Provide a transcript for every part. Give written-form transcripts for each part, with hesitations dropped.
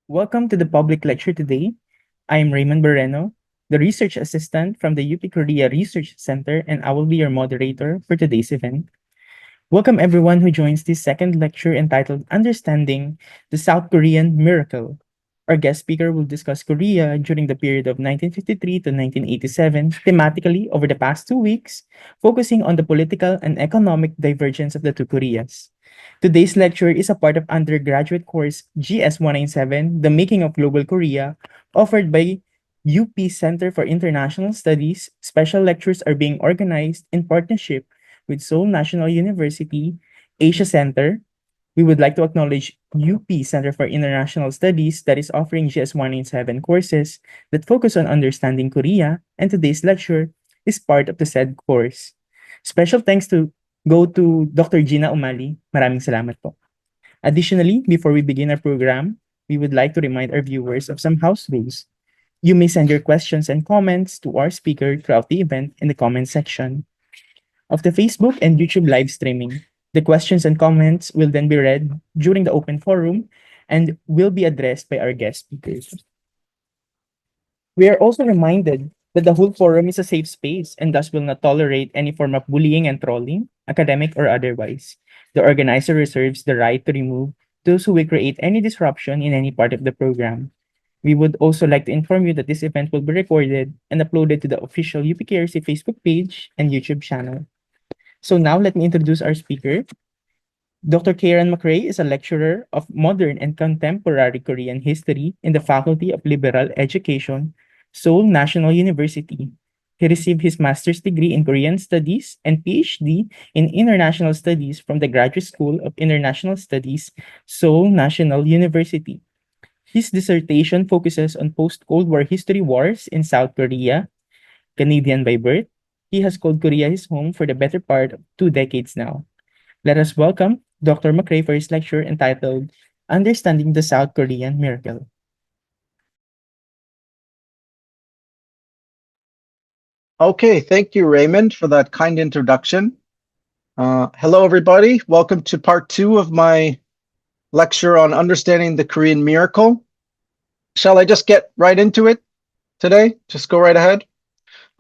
Welcome to the public lecture today. I am Raymond Barreno, the research assistant from the UP Korea Research Center, and I will be your moderator for today's event. Welcome everyone who joins this second lecture entitled Understanding the South Korean Miracle. Our guest speaker will discuss Korea during the period of 1953 to 1987, thematically over the past 2 weeks, focusing on the political and economic divergence of the two Koreas. Today's lecture is a part of undergraduate course GS197, The Making of Global Korea, offered by UP Center for International Studies. Special lectures are being organized in partnership with Seoul National University, Asia Center. We would like to acknowledge UP Center for International Studies that is offering GS197 courses that focus on understanding Korea, and today's lecture is part of the said course. Special thanks go to Dr. Gina Umali. Maraming salamat po. Additionally, before we begin our program, we would like to remind our viewers of some house rules. You may send your questions and comments to our speaker throughout the event in the comment section of the Facebook and YouTube live streaming. The questions and comments will then be read during the open forum and will be addressed by our guest speakers. We are also reminded that the whole forum is a safe space and thus will not tolerate any form of bullying and trolling, academic or otherwise. The organizer reserves the right to remove those who will create any disruption in any part of the program. We would also like to inform you that this event will be recorded and uploaded to the official UPKRC Facebook page and YouTube channel. So now let me introduce our speaker. Dr. Keiran Macrae is a lecturer of modern and contemporary Korean history in the Faculty of Liberal Education, Seoul National University. He received his master's degree in Korean Studies and Ph.D. in International Studies from the Graduate School of International Studies, Seoul National University. His dissertation focuses on post-Cold War history wars in South Korea. Canadian by birth, he has called Korea his home for the better part of 2 decades now. Let us welcome Dr. Macrae for his lecture entitled Understanding the South Korean Miracle. Okay, thank you, Raymond, for that kind introduction. Hello, everybody. Welcome to part 2 of my lecture on understanding the Korean miracle. Shall I just get right into it today? Just go right ahead.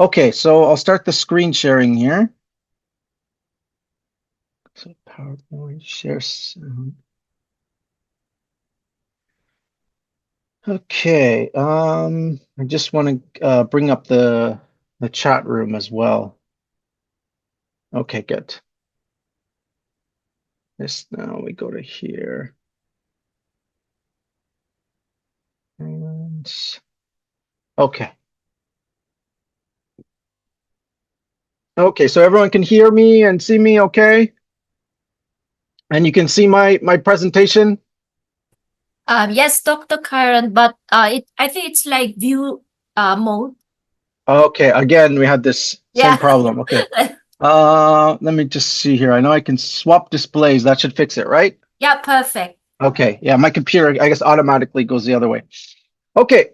Okay, so I'll start the screen sharing here. So PowerPoint share sound. Okay, I just want to bring up the chat room as well. Okay, good. This now we go to here. And okay. Okay, so everyone can hear me and see me okay? And you can see my presentation? Yes, Dr. Karen, but I think it's like view mode. Okay, again, we had this same problem. Okay. Let me just see here. I know I can swap displays. That should fix it, right? Yeah, perfect. Okay. Yeah, my computer, I guess, automatically goes the other way. Okay.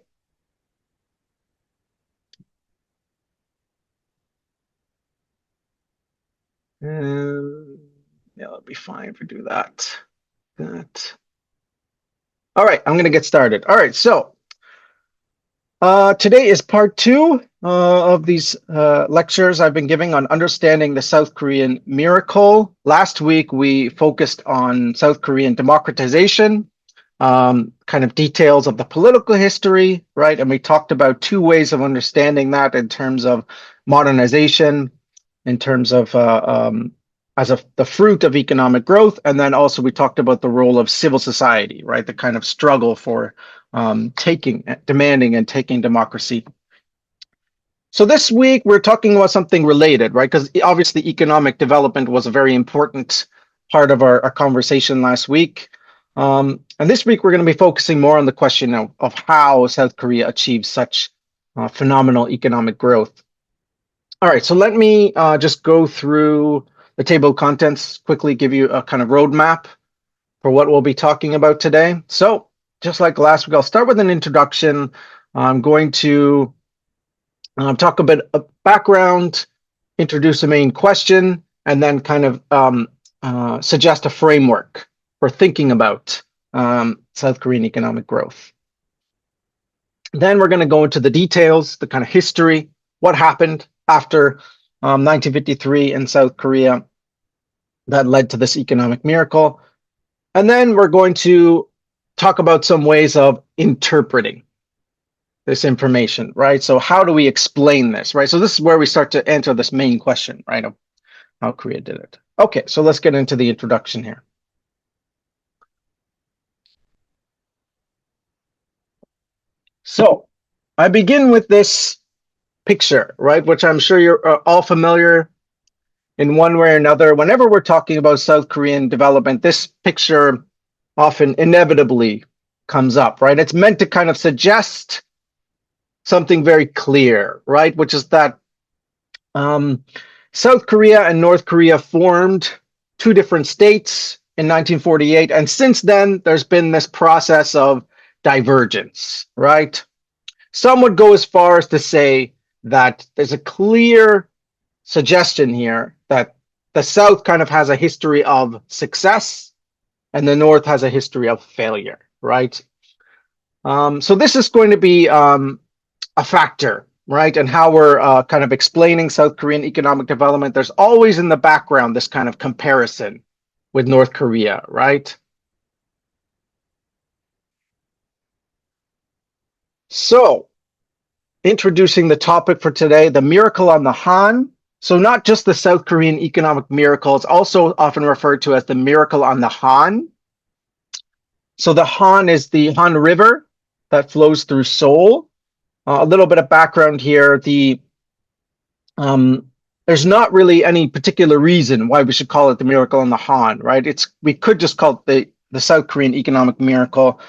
Yeah, it'll be fine if we do that. All right, I'm going to get started. All right, so today is part 2 of these lectures I've been giving on understanding the South Korean miracle. Last week, we focused on South Korean democratization, kind of details of the political history, right? And we talked about 2 ways of understanding that in terms of modernization, in terms of the fruit of economic growth. And then also we talked about the role of civil society, right? The kind of struggle for demanding and taking democracy. So this week we're talking about something related, right? Because obviously economic development was a very important part of our conversation last week. And this week we're going to be focusing more on the question of how South Korea achieved such phenomenal economic growth. All right, so let me just go through the table of contents, quickly give you a kind of roadmap for what we'll be talking about today. So just like last week, I'll start with an introduction. I'm going to talk a bit of background, introduce a main question, and then kind of suggest a framework for thinking about South Korean economic growth. Then we're going to go into the details, the kind of history, what happened after 1953 in South Korea that led to this economic miracle. And then we're going to talk about some ways of interpreting this information, right? So how do we explain this, right? So this is where we start to answer this main question, right, of how Korea did it. Okay, so let's get into the introduction here. So I begin with this picture, right, which I'm sure you're all familiar in one way or another. Whenever we're talking about South Korean development, this picture often inevitably comes up, right? It's meant to kind of suggest something very clear, right? Which is that South Korea and North Korea formed two different states in 1948. And since then, there's been this process of divergence, right? Some would go as far as to say that there's a clear suggestion here that the South kind of has a history of success and the North has a history of failure, right? So this is going to be a factor, right? And how we're kind of explaining South Korean economic development. There's always in the background this kind of comparison with North Korea, right? So, introducing the topic for today, the miracle on the Han. So not just the South Korean economic miracle, it's also often referred to as the miracle on the Han. So the Han is the Han River that flows through Seoul. A little bit of background here. There's not really any particular reason why we should call it the miracle on the Han, right? We could just call it the South Korean economic miracle.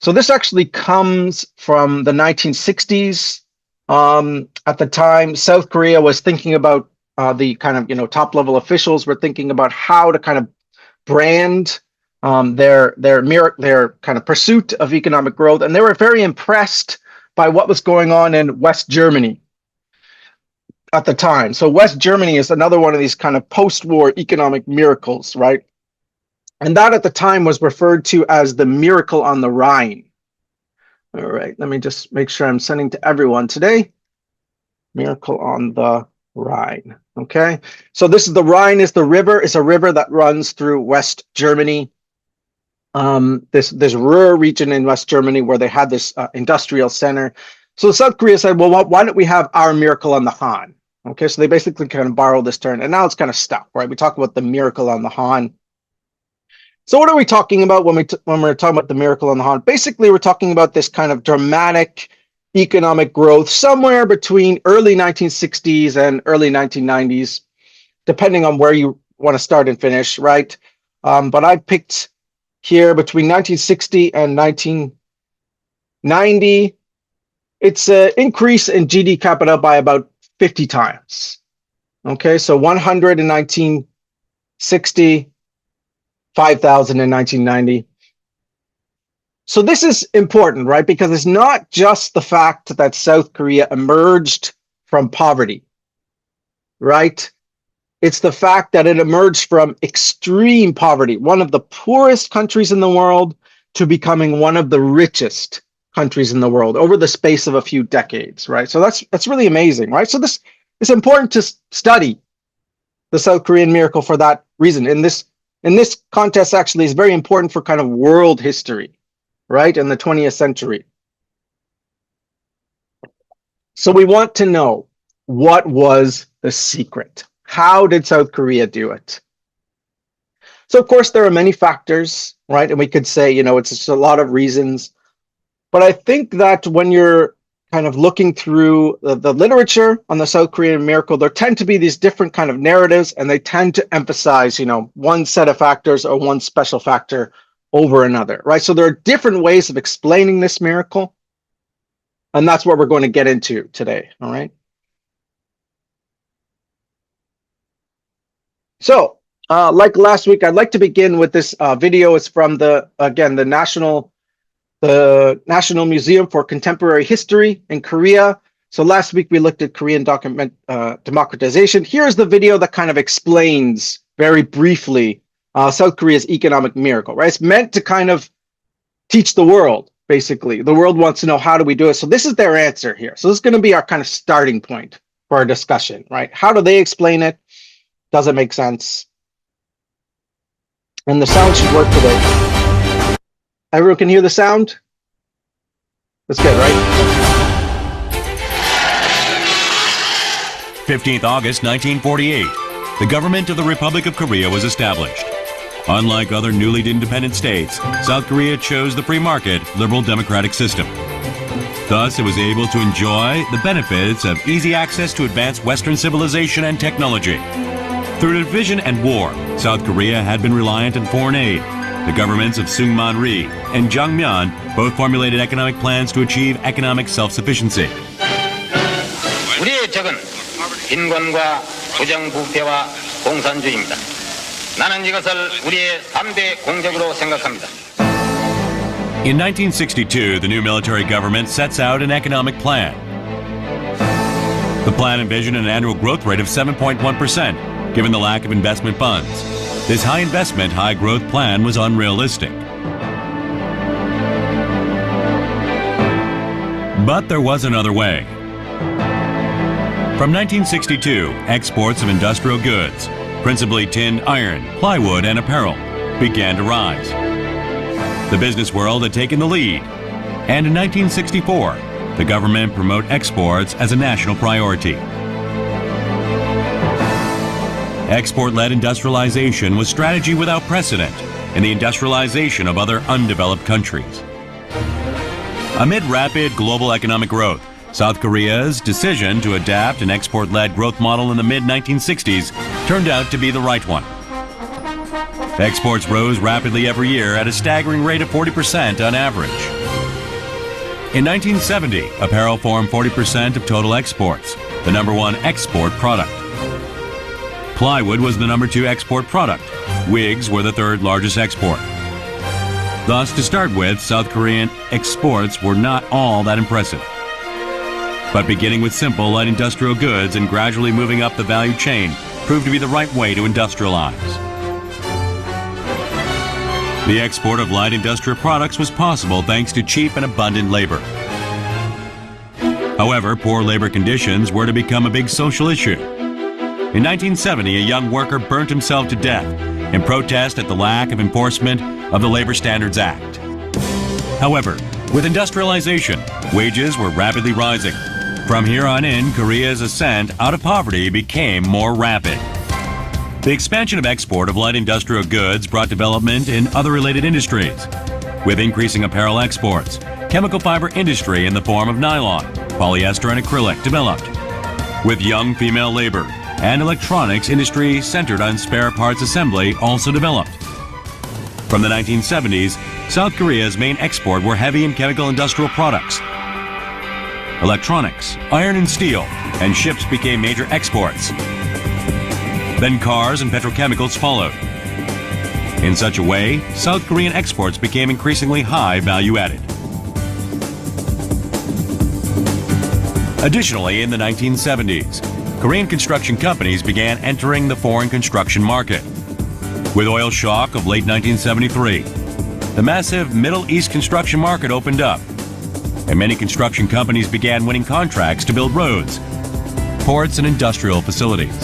So this actually comes from the 1960s. At the time, South Korea was thinking about the kind of top level officials were thinking about how to kind of brand their kind of pursuit of economic growth, and they were very impressed by what was going on in West Germany at the time. So West Germany is another one of these kind of post-war economic miracles, right? And that at the time was referred to as the miracle on the Rhine. All right, let me just make sure I'm sending to everyone today. Miracle on the Rhine. Okay, so this is the Rhine is the river. It's a river that runs through West Germany. This Ruhr region in West Germany where they had this industrial center. So South Korea said, well, why don't we have our miracle on the Han? Okay, so they basically kind of borrowed this term, and now it's kind of stuck, right? We talk about the miracle on the Han. So what are we talking about when we're talking about the miracle on the Han? Basically, we're talking about this kind of dramatic economic growth somewhere between early 1960s and early 1990s, depending on where you want to start and finish, right? But I picked here between 1960 and 1990. It's an increase in GDP capita by about 50 times. Okay, so 100 in 1960, 5,000 in 1990. So this is important, right? Because it's not just the fact that South Korea emerged from poverty, right? It's the fact that it emerged from extreme poverty, one of the poorest countries in the world, to becoming one of the richest countries in the world over the space of a few decades, right? So that's really amazing, right? So this is important to study the South Korean miracle for that reason. In this context, actually, is very important for kind of world history, right, in the 20th century. So we want to know, what was the secret? How did South Korea do it? So, of course, there are many factors, right? And we could say, it's just a lot of reasons. But I think that when you're kind of looking through the literature on the South Korean miracle, there tend to be these different kind of narratives, and they tend to emphasize, one set of factors or one special factor over another, right? So there are different ways of explaining this miracle, and that's what we're going to get into today, all right? So, like last week, I'd like to begin with this video. It's from the National Museum for Contemporary History in Korea. So last week we looked at Korean democratization. Here's the video that kind of explains very briefly South Korea's economic miracle, right? It's meant to kind of teach the world, basically. The world wants to know, how do we do it? So this is their answer here. So this is going to be our kind of starting point for our discussion, right? How do they explain it? Does it make sense? And the sound should work today. Everyone can hear the sound? That's good, right? 15th August 1948, the government of the Republic of Korea was established. Unlike other newly independent states, South Korea chose the free market, liberal democratic system. Thus, it was able to enjoy the benefits of easy access to advanced Western civilization and technology. Through division and war, South Korea had been reliant on foreign aid. The governments of Seungman-rhee and Jangmyeon both formulated economic plans to achieve economic self-sufficiency. 우리의 적은 빈곤과 부정부패와 공산주의입니다. 나는 이것을 우리의 3대 공적으로 생각합니다. In 1962, the new military government sets out an economic plan. The plan envisioned an annual growth rate of 7.1%, given the lack of investment funds. This high investment, high growth plan was unrealistic. But there was another way. From 1962, exports of industrial goods, principally tin, iron, plywood, and apparel, began to rise. The business world had taken the lead, and in 1964, the government promoted exports as a national priority. Export-led industrialization was strategy without precedent in the industrialization of other undeveloped countries. Amid rapid global economic growth, South Korea's decision to adapt an export-led growth model in the mid-1960s turned out to be the right one. Exports rose rapidly every year at a staggering rate of 40% on average. In 1970, apparel formed 40% of total exports, the #1 export product. Plywood was the #2 export product. Wigs were the 3rd largest export. Thus, to start with, South Korean exports were not all that impressive. But beginning with simple light industrial goods and gradually moving up the value chain proved to be the right way to industrialize. The export of light industrial products was possible thanks to cheap and abundant labor. However, poor labor conditions were to become a big social issue. In 1970, a young worker burnt himself to death in protest at the lack of enforcement of the Labor Standards Act. However, with industrialization, wages were rapidly rising. From here on in, Korea's ascent out of poverty became more rapid. The expansion of export of light industrial goods brought development in other related industries. With increasing apparel exports, chemical fiber industry in the form of nylon, polyester, and acrylic developed. With young female labor, and electronics industry centered on spare parts assembly also developed. From the 1970s, South Korea's main export were heavy and chemical industrial products. Electronics, iron and steel, and ships became major exports. Then cars and petrochemicals followed. In such a way, South Korean exports became increasingly high value added. Additionally, in the 1970s, Korean construction companies began entering the foreign construction market. With oil shock of late 1973, the massive Middle East construction market opened up, and many construction companies began winning contracts to build roads, ports, and industrial facilities.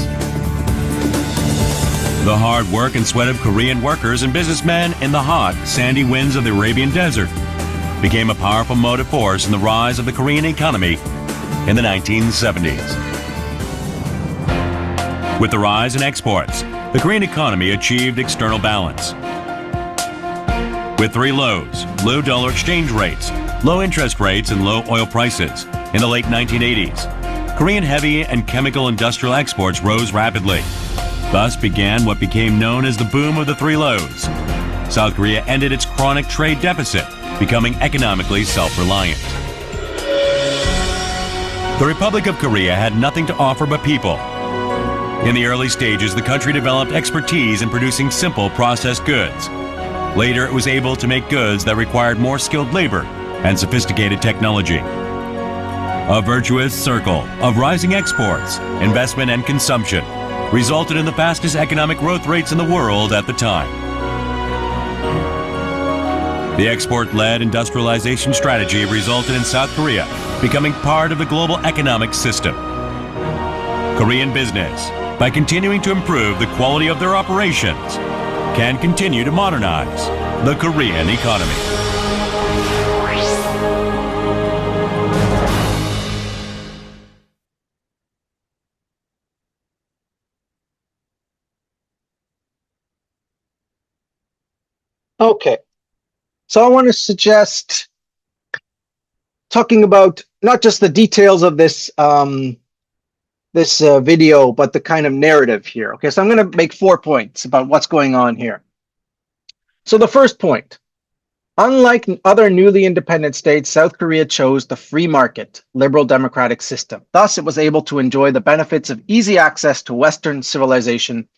The hard work and sweat of Korean workers and businessmen in the hot, sandy winds of the Arabian Desert became a powerful motive force in the rise of the Korean economy in the 1970s. With the rise in exports, the Korean economy achieved external balance. With 3 lows, low dollar exchange rates, low interest rates, and low oil prices, In the late 1980s, Korean heavy and chemical industrial exports rose rapidly. Thus began what became known as the boom of the three lows. South Korea ended its chronic trade deficit, becoming economically self-reliant. The Republic of Korea had nothing to offer but people. In the early stages, the country developed expertise in producing simple processed goods. Later, it was able to make goods that required more skilled labor and sophisticated technology. A virtuous circle of rising exports, investment, and consumption resulted in the fastest economic growth rates in the world at the time. The export-led industrialization strategy resulted in South Korea becoming part of the global economic system. Korean business, by continuing to improve the quality of their operations, can continue to modernize the Korean economy. Okay, so I want to suggest talking about not just the details of this video, but the kind of narrative here. Okay, so I'm going to make 4 points about what's going on here. So the first point, unlike other newly independent states, South Korea chose the free market, liberal democratic system. Thus, it was able to enjoy the benefits of easy access to Western civilization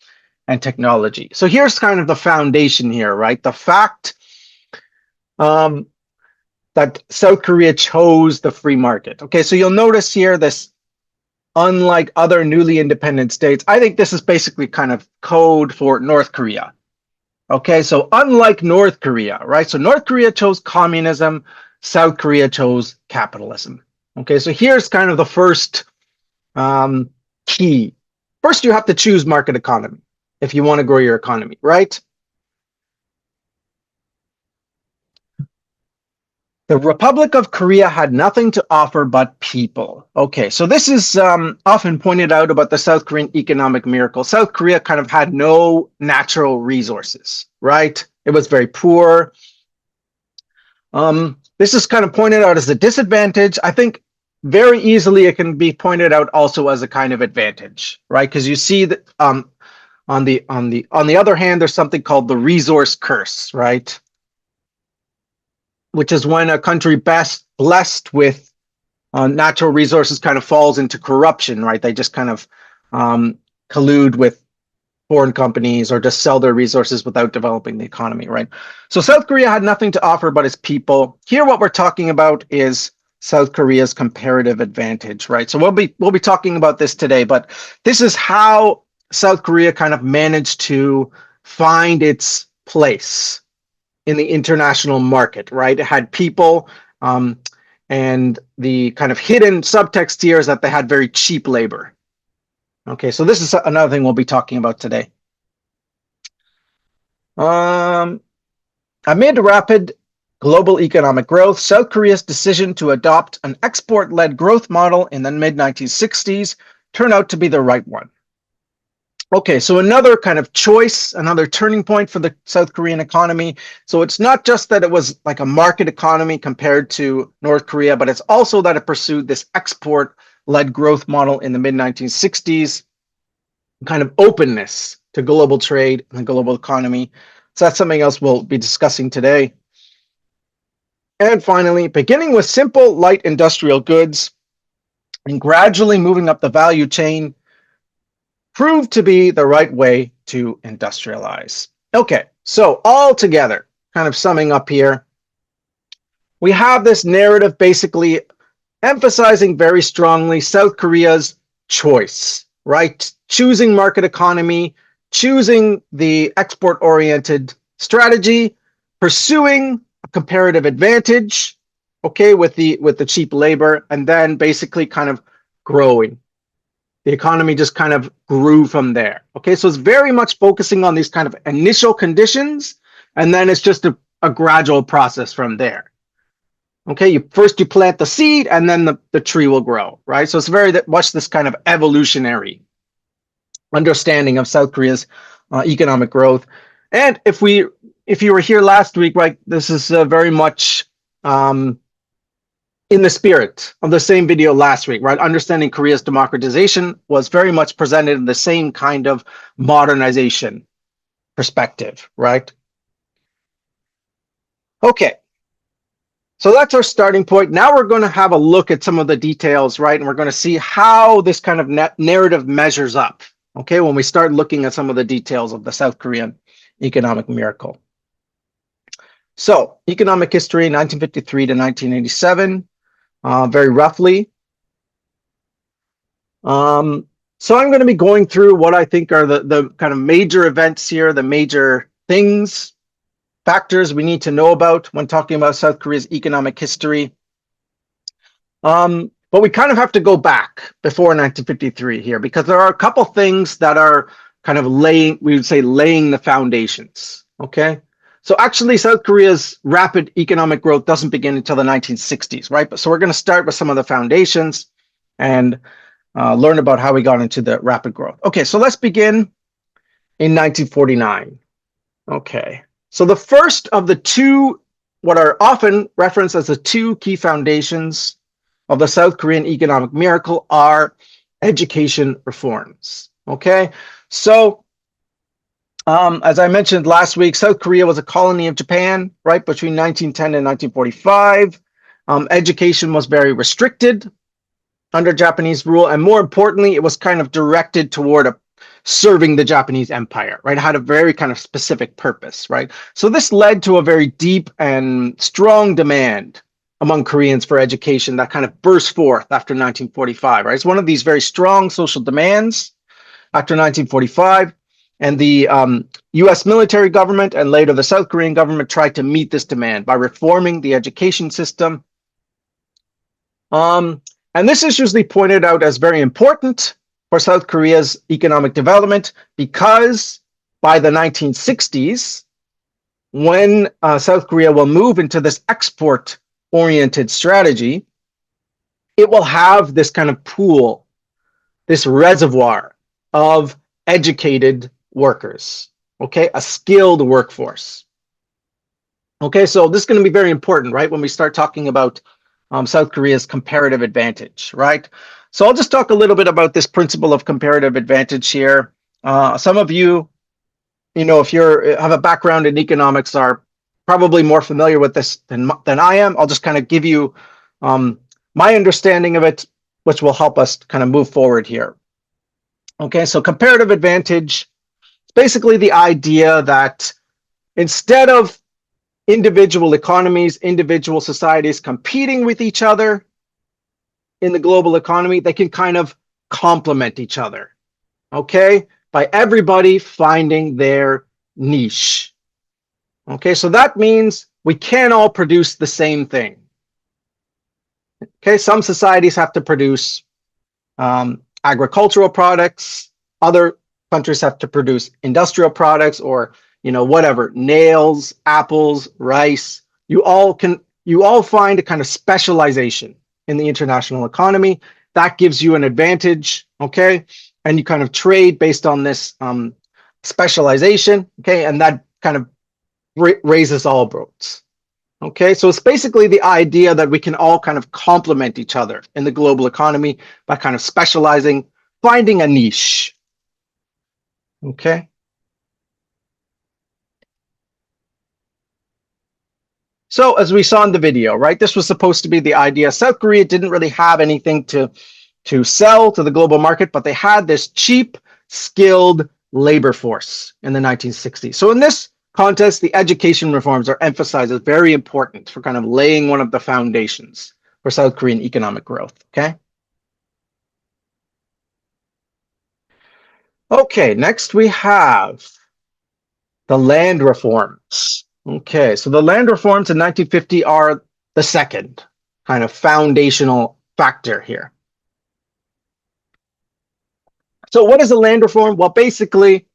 and technology. So here's kind of the foundation here, right? The fact that South Korea chose the free market. Okay, so you'll notice here this, unlike other newly independent states, I think this is basically kind of code for North Korea. Okay, so unlike North Korea, right? So North Korea chose communism, South Korea chose capitalism. Okay, so here's kind of the first key. First, you have to choose market economy if you want to grow your economy, right? The Republic of Korea had nothing to offer but people. Okay, so this is often pointed out about the South Korean economic miracle. South Korea kind of had no natural resources, right? It was very poor. This is kind of pointed out as a disadvantage. I think very easily it can be pointed out also as a kind of advantage, right? Because you see that on the other hand, there's something called the resource curse, right? Which is when a country best blessed with natural resources kind of falls into corruption, right? They just kind of collude with foreign companies or just sell their resources without developing the economy, right? So South Korea had nothing to offer but its people. Here, what we're talking about is South Korea's comparative advantage, right? So we'll be talking about this today, but this is how South Korea kind of managed to find its place in the international market, right? It had people, and the kind of hidden subtext here is that they had very cheap labor. Okay, so this is another thing we'll be talking about today. Amid rapid global economic growth, South Korea's decision to adopt an export-led growth model in the mid-1960s turned out to be the right one. Okay, so another kind of choice, another turning point for the South Korean economy. So it's not just that it was like a market economy compared to North Korea, but it's also that it pursued this export-led growth model in the mid-1960s, kind of openness to global trade and the global economy. So that's something else we'll be discussing today. And finally, beginning with simple, light industrial goods and gradually moving up the value chain proved to be the right way to industrialize. Okay, so all together, kind of summing up here, we have this narrative basically emphasizing very strongly South Korea's choice, right? Choosing market economy, choosing the export-oriented strategy, pursuing a comparative advantage, okay, with the cheap labor, and then basically kind of growing. The economy just kind of grew from there. Okay, so it's very much focusing on these kind of initial conditions, and then it's just a gradual process from there. Okay, first you plant the seed, and then the tree will grow, right? So it's very much this kind of evolutionary understanding of South Korea's economic growth. And if you were here last week, right, this is very much in the spirit of the same video last week, right? Understanding Korea's democratization was very much presented in the same kind of modernization perspective, right? Okay, so that's our starting point. Now we're going to have a look at some of the details, right? And we're going to see how this kind of narrative measures up, okay, when we start looking at some of the details of the South Korean economic miracle. So, economic history, 1953 to 1987, very roughly. So I'm going to be going through what I think are the kind of major events here, the major things, factors we need to know about when talking about South Korea's economic history. But we kind of have to go back before 1953 here, because there are a couple things that are kind of laying the foundations, okay? So actually, South Korea's rapid economic growth doesn't begin until the 1960s, right? So we're going to start with some of the foundations and learn about how we got into the rapid growth. Okay, so let's begin in 1949. Okay, so the first of the two, what are often referenced as the two key foundations of the South Korean economic miracle, are education reforms. Okay, so as I mentioned last week, South Korea was a colony of Japan, right, between 1910 and 1945. Education was very restricted under Japanese rule, and more importantly, it was kind of directed toward serving the Japanese Empire, right? It had a very kind of specific purpose, right? So this led to a very deep and strong demand among Koreans for education that kind of burst forth after 1945, right? It's one of these very strong social demands after 1945, and the US military government and later the South Korean government tried to meet this demand by reforming the education system. And this is usually pointed out as very important for South Korea's economic development, because by the 1960s, when South Korea will move into this export-oriented strategy, it will have this kind of pool, this reservoir of educated workers, okay, a skilled workforce. Okay, so this is going to be very important, right, when we start talking about South Korea's comparative advantage, right? So I'll just talk a little bit about this principle of comparative advantage here. Some of you, if you have a background in economics, are probably more familiar with this than I am. I'll just kind of give you my understanding of it, which will help us kind of move forward here. Okay, so comparative advantage is basically the idea that instead of individual economies, individual societies competing with each other in the global economy, they can kind of complement each other, okay, by everybody finding their niche. Okay, so that means we can't all produce the same thing. Okay, some societies have to produce agricultural products, other countries have to produce industrial products, or whatever, nails, apples, rice. You all find a kind of specialization in the international economy that gives you an advantage, okay? And you kind of trade based on this specialization, okay? And that kind of raises all boats, okay? So it's basically the idea that we can all kind of complement each other in the global economy by kind of specializing, finding a niche, okay? So as we saw in the video, right, this was supposed to be the idea. South Korea didn't really have anything to sell to the global market, but they had this cheap, skilled labor force in the 1960s. So in this context, the education reforms are emphasized as very important for kind of laying one of the foundations for South Korean economic growth, okay? Okay, next we have the land reforms. Okay, so the land reforms in 1950 are the second kind of foundational factor here. So what is a land reform? Well, basically,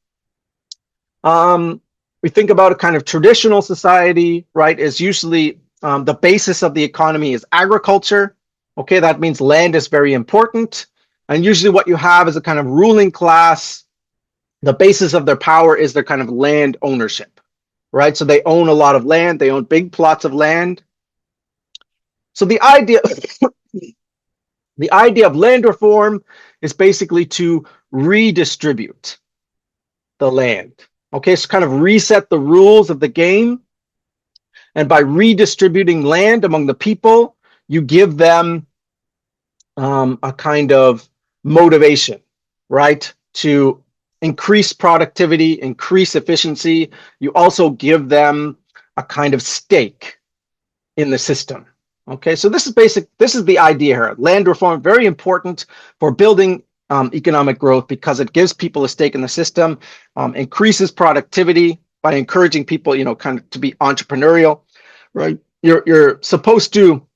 we think about a kind of traditional society, right, is usually the basis of the economy is agriculture. Okay, that means land is very important. And usually what you have is a kind of ruling class. The basis of their power is their kind of land ownership. Right, so they own a lot of land, they own big plots of land. So the idea of land reform is basically to redistribute the land. Okay, so kind of reset the rules of the game. And by redistributing land among the people, you give them a kind of motivation, right? To increase productivity, increase efficiency. You also give them a kind of stake in the system. Okay, so this is the idea here. Land reform, very important for building economic growth because it gives people a stake in the system, increases productivity by encouraging people, kind of to be entrepreneurial, right? You're supposed to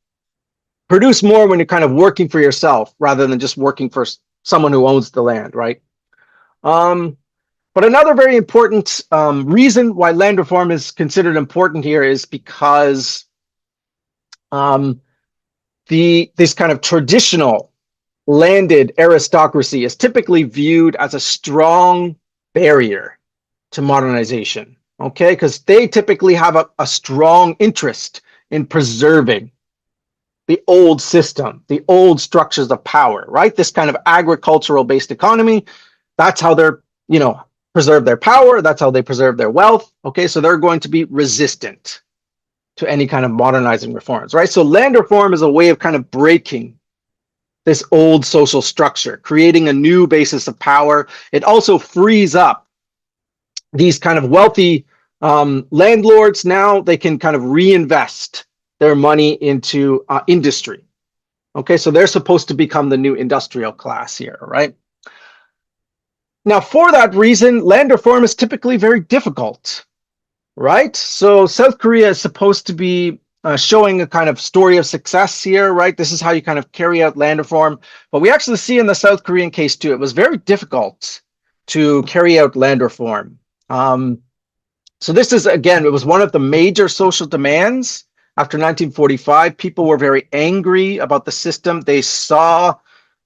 produce more when you're kind of working for yourself rather than just working for someone who owns the land, right? But another very important reason why land reform is considered important here is because this kind of traditional landed aristocracy is typically viewed as a strong barrier to modernization, okay? Because they typically have a strong interest in preserving the old system, the old structures of power, right? This kind of agricultural-based economy, that's how they're, preserve their power, that's how they preserve their wealth, okay? So they're going to be resistant to any kind of modernizing reforms, right? So land reform is a way of kind of breaking this old social structure, creating a new basis of power. It also frees up these kind of wealthy landlords. Now they can kind of reinvest their money into industry. Okay, so they're supposed to become the new industrial class here, right? Now, for that reason, land reform is typically very difficult, right? So South Korea is supposed to be showing a kind of story of success here, right? This is how you kind of carry out land reform. But we actually see in the South Korean case too, it was very difficult to carry out land reform. So this is, again, it was one of the major social demands after 1945. People were very angry about the system. They saw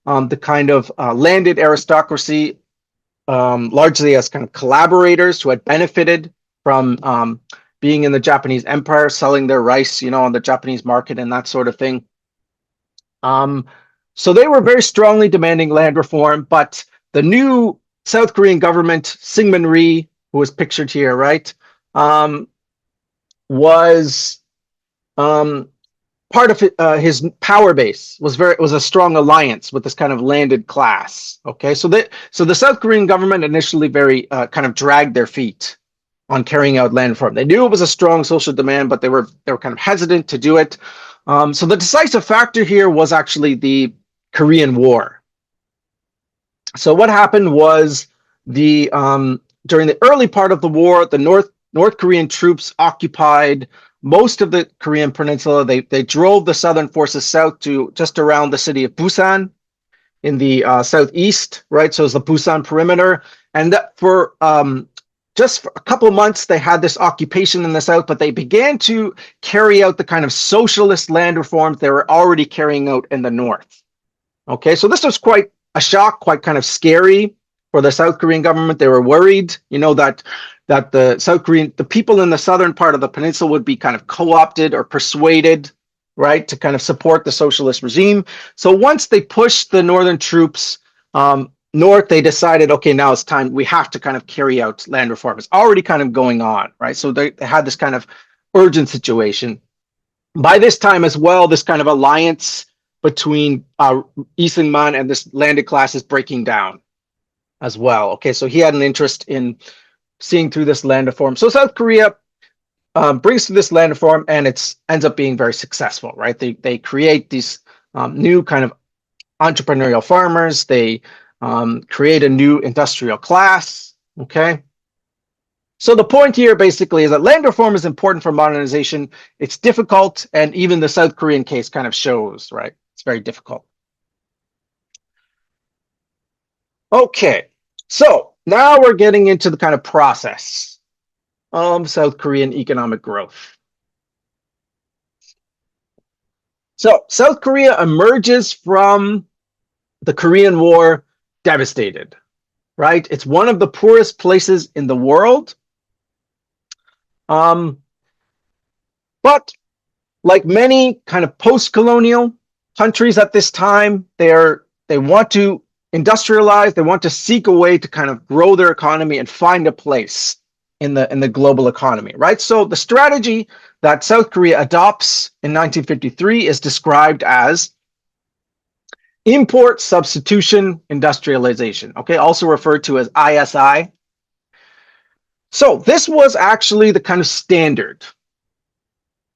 the kind of landed aristocracy largely as kind of collaborators who had benefited from being in the Japanese Empire, selling their rice, on the Japanese market and that sort of thing. So they were very strongly demanding land reform, but the new South Korean government, Syngman Rhee, who was pictured here, right, was part of his power base was a strong alliance with this kind of landed class. Okay, so the South Korean government initially very kind of dragged their feet on carrying out land reform. They knew it was a strong social demand, but they were kind of hesitant to do it. So the decisive factor here was actually the Korean War. So what happened was during the early part of the war, the North Korean troops occupied most of the Korean peninsula. They drove the southern forces south to just around the city of Busan in the southeast, right? So it's the Busan perimeter. And that for just for a couple of months, they had this occupation in the south, but they began to carry out the kind of socialist land reforms they were already carrying out in the north. Okay, so this was quite a shock, quite kind of scary for the South Korean government. They were worried, that the people in the southern part of the peninsula would be kind of co-opted or persuaded, right, to kind of support the socialist regime. So once they pushed the northern troops north, they decided, okay, now it's time. We have to kind of carry out land reform. It's already kind of going on, right? So they had this kind of urgent situation. By this time as well, this kind of alliance between Lee Seung-man and this landed class is breaking down as well. Okay, so he had an interest in seeing through this land reform. So South Korea brings through this land reform, and it ends up being very successful, right? They create these new kind of entrepreneurial farmers. They create a new industrial class, okay? So the point here basically is that land reform is important for modernization. It's difficult, and even the South Korean case kind of shows, right? It's very difficult. Okay, so now we're getting into the kind of process of South Korean economic growth. So South Korea emerges from the Korean War devastated, right? It's one of the poorest places in the world. But like many kind of post-colonial countries at this time, they want to industrialize, they want to seek a way to kind of grow their economy and find a place in the global economy, right? So the strategy that South Korea adopts in 1953 is described as import substitution industrialization, okay, also referred to as ISI. So this was actually the kind of standard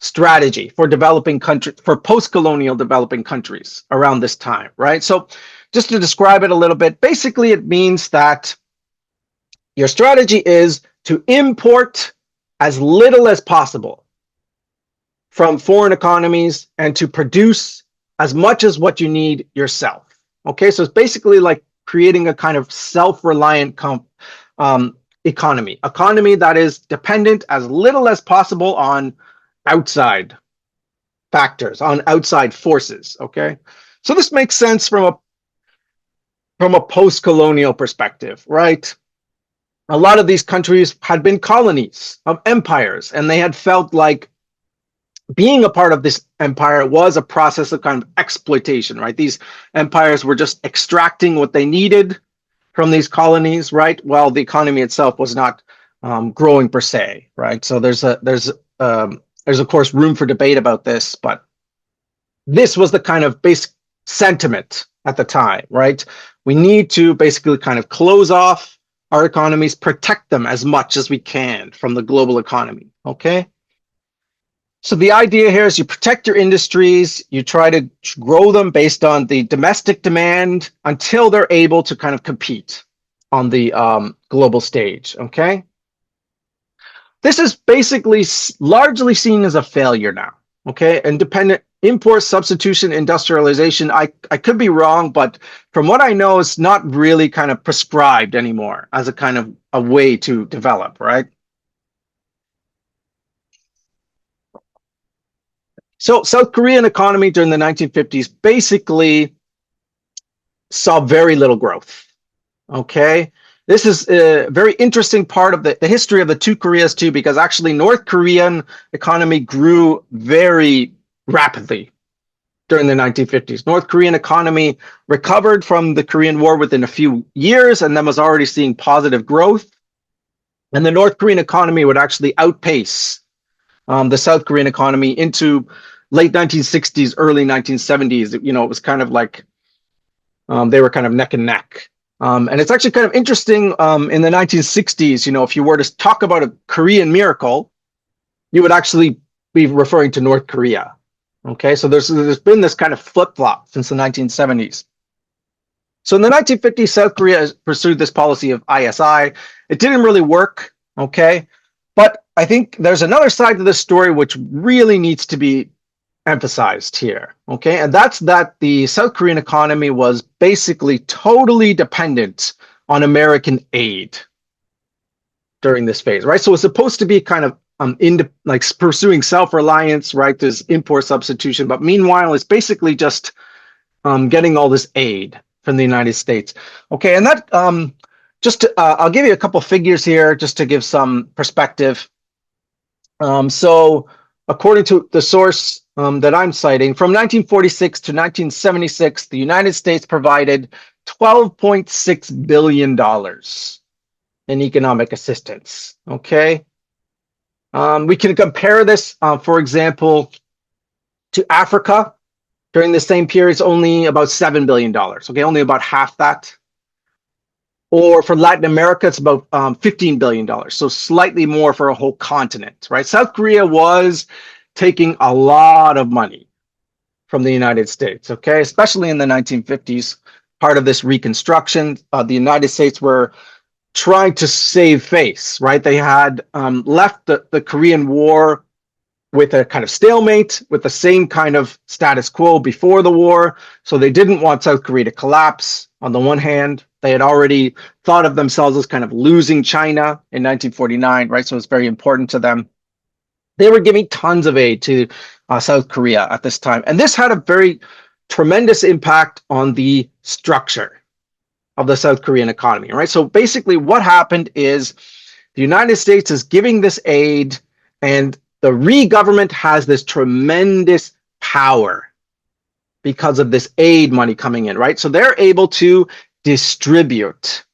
strategy for developing countries, for post-colonial developing countries around this time, right? So just to describe it a little bit, basically it means that your strategy is to import as little as possible from foreign economies and to produce as much as what you need yourself. Okay, so it's basically like creating a kind of self-reliant economy that is dependent as little as possible on outside factors, on outside forces. Okay, so this makes sense from a post-colonial perspective, right? A lot of these countries had been colonies of empires, and they had felt like being a part of this empire was a process of kind of exploitation, right? These empires were just extracting what they needed from these colonies, right? While the economy itself was not growing per se, right? So there's of course room for debate about this, but this was the kind of basic sentiment at the time, right? We need to basically kind of close off our economies, protect them as much as we can from the global economy, okay? So the idea here is you protect your industries, you try to grow them based on the domestic demand until they're able to kind of compete on the global stage, okay? This is basically largely seen as a failure now, okay? Independent import substitution industrialization, I could be wrong, but from what I know, it's not really kind of prescribed anymore as a kind of a way to develop, right? So South Korean economy during the 1950s basically saw very little growth, okay? This is a very interesting part of the history of the two Koreas too, because actually North Korean economy grew very rapidly during the 1950s. North Korean economy recovered from the Korean War within a few years and then was already seeing positive growth. And the North Korean economy would actually outpace the South Korean economy into late 1960s, early 1970s. You know, it was kind of like they were kind of neck and neck. And it's actually kind of interesting in the 1960s, you know, if you were to talk about a Korean miracle, you would actually be referring to North Korea. Okay, so there's been this kind of flip-flop since the 1970s. So in the 1950s, South Korea pursued this policy of ISI. It didn't really work, okay? But I think there's another side to this story which really needs to be emphasized here, okay? And that's that the South Korean economy was basically totally dependent on American aid during this phase, right? So it's supposed to be kind of like pursuing self-reliance, right? This import substitution, but meanwhile, it's basically just getting all this aid from the United States. Okay, and that I'll give you a couple figures here just to give some perspective. So according to the source that I'm citing, from 1946 to 1976, the United States provided $12.6 billion in economic assistance, okay? We can compare this, for example, to Africa. During the same period, it's only about $7 billion, okay, only about half that. Or for Latin America, it's about $15 billion, so slightly more for a whole continent, right? South Korea was taking a lot of money from the United States, okay, especially in the 1950s, part of this reconstruction. The United States were trying to save face, right? They had left the Korean War with a kind of stalemate, with the same kind of status quo before the war. So they didn't want South Korea to collapse. On the one hand, they had already thought of themselves as kind of losing China in 1949, right? So it's very important to them. They were giving tons of aid to South Korea at this time. And this had a very tremendous impact on the structure of the South Korean economy, right? So basically what happened is the United States is giving this aid, and the re-government has this tremendous power because of this aid money coming in, right? So they're able to distribute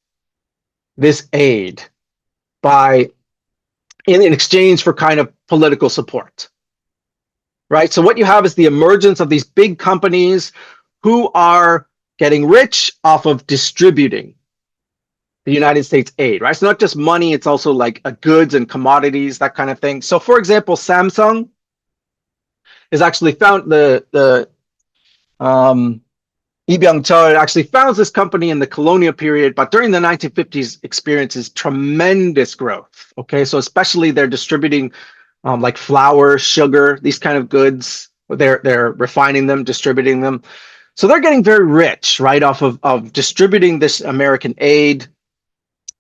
this aid in exchange for kind of political support, right? So what you have is the emergence of these big companies who are getting rich off of distributing the United States aid, right? It's not just money, it's also like goods and commodities, that kind of thing. So for example, Samsung is actually found, Lee Byung-chul actually founds this company in the colonial period, but during the 1950s experiences tremendous growth, okay? So especially they're distributing like flour, sugar, these kind of goods. They're refining them, distributing them. So they're getting very rich, right, off of distributing this American aid.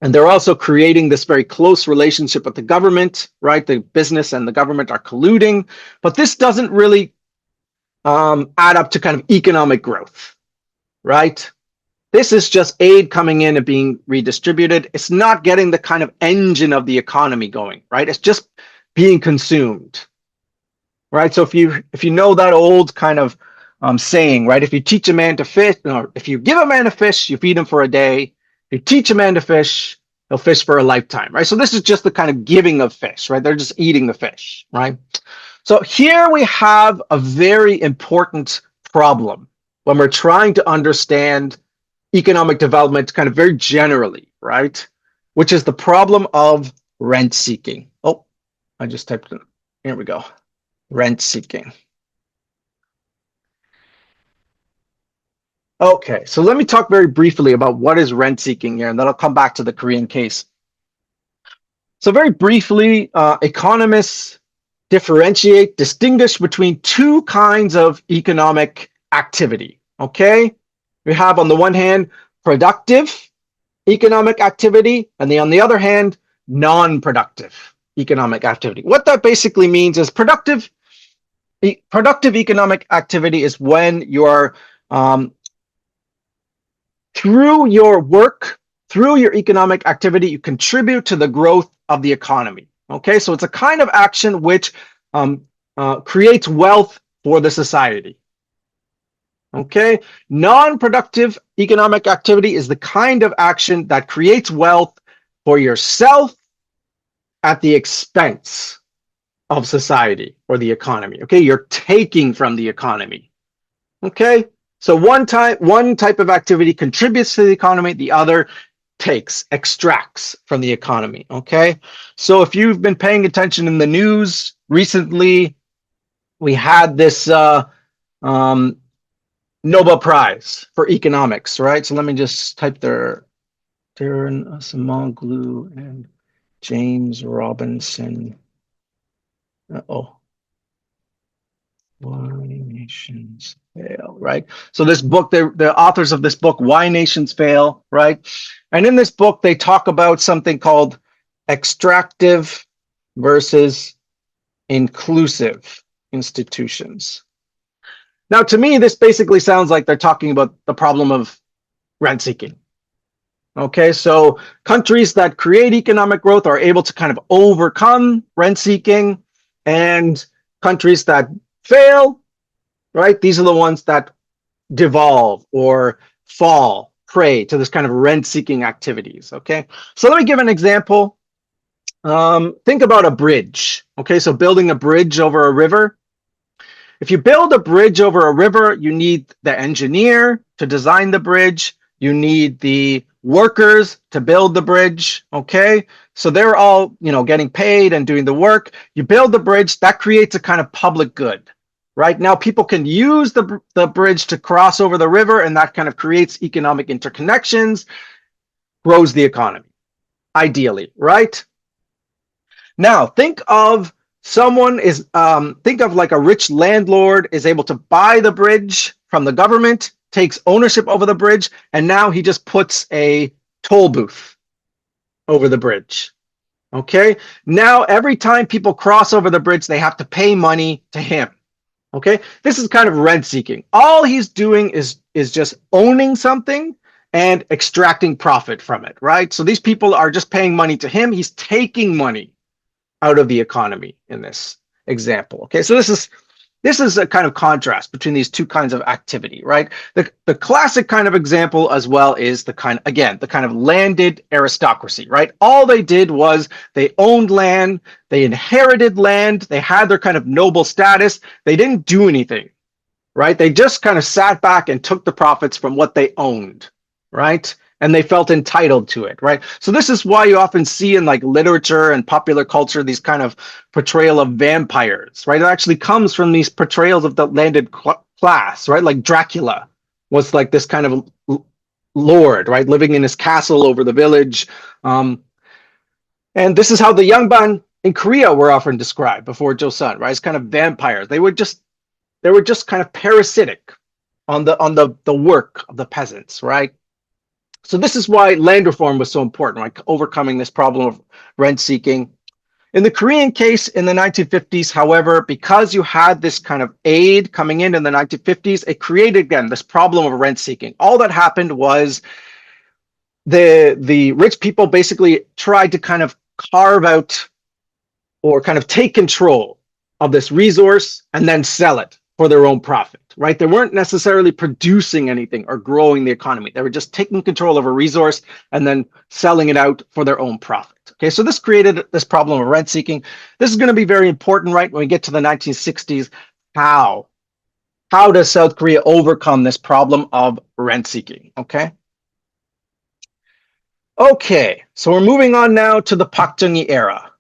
And they're also creating this very close relationship with the government, right? The business and the government are colluding, but this doesn't really add up to kind of economic growth, right? This is just aid coming in and being redistributed. It's not getting the kind of engine of the economy going, right? It's just being consumed, right? So if you know that old kind of saying, right? If you teach a man to fish, or if you give a man a fish, you feed him for a day. If you teach a man to fish, he'll fish for a lifetime, right? So this is just the kind of giving of fish, right? They're just eating the fish, right? So here we have a very important problem when we're trying to understand economic development kind of very generally, right? Which is the problem of rent seeking. Oh, I just typed it. Here we go. Rent seeking. Okay, so let me talk very briefly about what is rent seeking here, and then I'll come back to the Korean case. So very briefly, economists distinguish between two kinds of economic activity, okay? We have on the one hand, productive economic activity, and on the other hand, non-productive economic activity. What that basically means is productive economic activity is when you're through your work, through your economic activity, you contribute to the growth of the economy. Okay, so it's a kind of action which creates wealth for the society. Okay, non-productive economic activity is the kind of action that creates wealth for yourself at the expense of society or the economy. Okay, you're taking from the economy. Okay, so one type of activity contributes to the economy, the other extracts from the economy. Okay, so if you've been paying attention in the news recently, we had this Nobel Prize for economics, right? So let me just type there, Darren Asimoglu and James Robinson. Why Nations Fail, right? So this book, the authors of this book, Why Nations Fail, right? And in this book, they talk about something called extractive versus inclusive institutions. Now, to me, this basically sounds like they're talking about the problem of rent seeking. Okay, so countries that create economic growth are able to kind of overcome rent seeking, and countries that fail, right? These are the ones that devolve or fall prey to this kind of rent-seeking activities, okay? So let me give an example. Think about a bridge, okay? So building a bridge over a river. If you build a bridge over a river, you need the engineer to design the bridge. You need the workers to build the bridge, okay? So they're all, getting paid and doing the work. You build the bridge, that creates a kind of public good. Right now, people can use the bridge to cross over the river, and that kind of creates economic interconnections, grows the economy, ideally, right? Now, think of like a rich landlord is able to buy the bridge from the government, takes ownership over the bridge, and now he just puts a toll booth over the bridge. Okay, now every time people cross over the bridge, they have to pay money to him. Okay, this is kind of rent seeking. All he's doing is just owning something and extracting profit from it, right? So these people are just paying money to him. He's taking money out of the economy in this example. Okay, so this is a kind of contrast between these two kinds of activity, right? The classic kind of example as well is the kind of landed aristocracy, right? All they did was they owned land, they inherited land, they had their kind of noble status, they didn't do anything, right? They just kind of sat back and took the profits from what they owned, right? And they felt entitled to it, right? So this is why you often see in like literature and popular culture these kind of portrayal of vampires, right? It actually comes from these portrayals of the landed class, right? Like Dracula was like this kind of lord, right? Living in his castle over the village. And this is how the Yangban in Korea were often described before Joseon, right? As kind of vampires. They were just kind of parasitic on the work of the peasants, right? So this is why land reform was so important, like overcoming this problem of rent seeking. In the Korean case in the 1950s, however, because you had this kind of aid coming in the 1950s, it created, again, this problem of rent seeking. All that happened was the rich people basically tried to kind of carve out or kind of take control of this resource and then sell it for their own profit, right? They weren't necessarily producing anything or growing the economy. They were just taking control of a resource and then selling it out for their own profit. Okay, so this created this problem of rent seeking. This is going to be very important, right? When we get to the 1960s, how does South Korea overcome this problem of rent seeking? Okay. Okay, so we're moving on now to the Park Chung-hee era.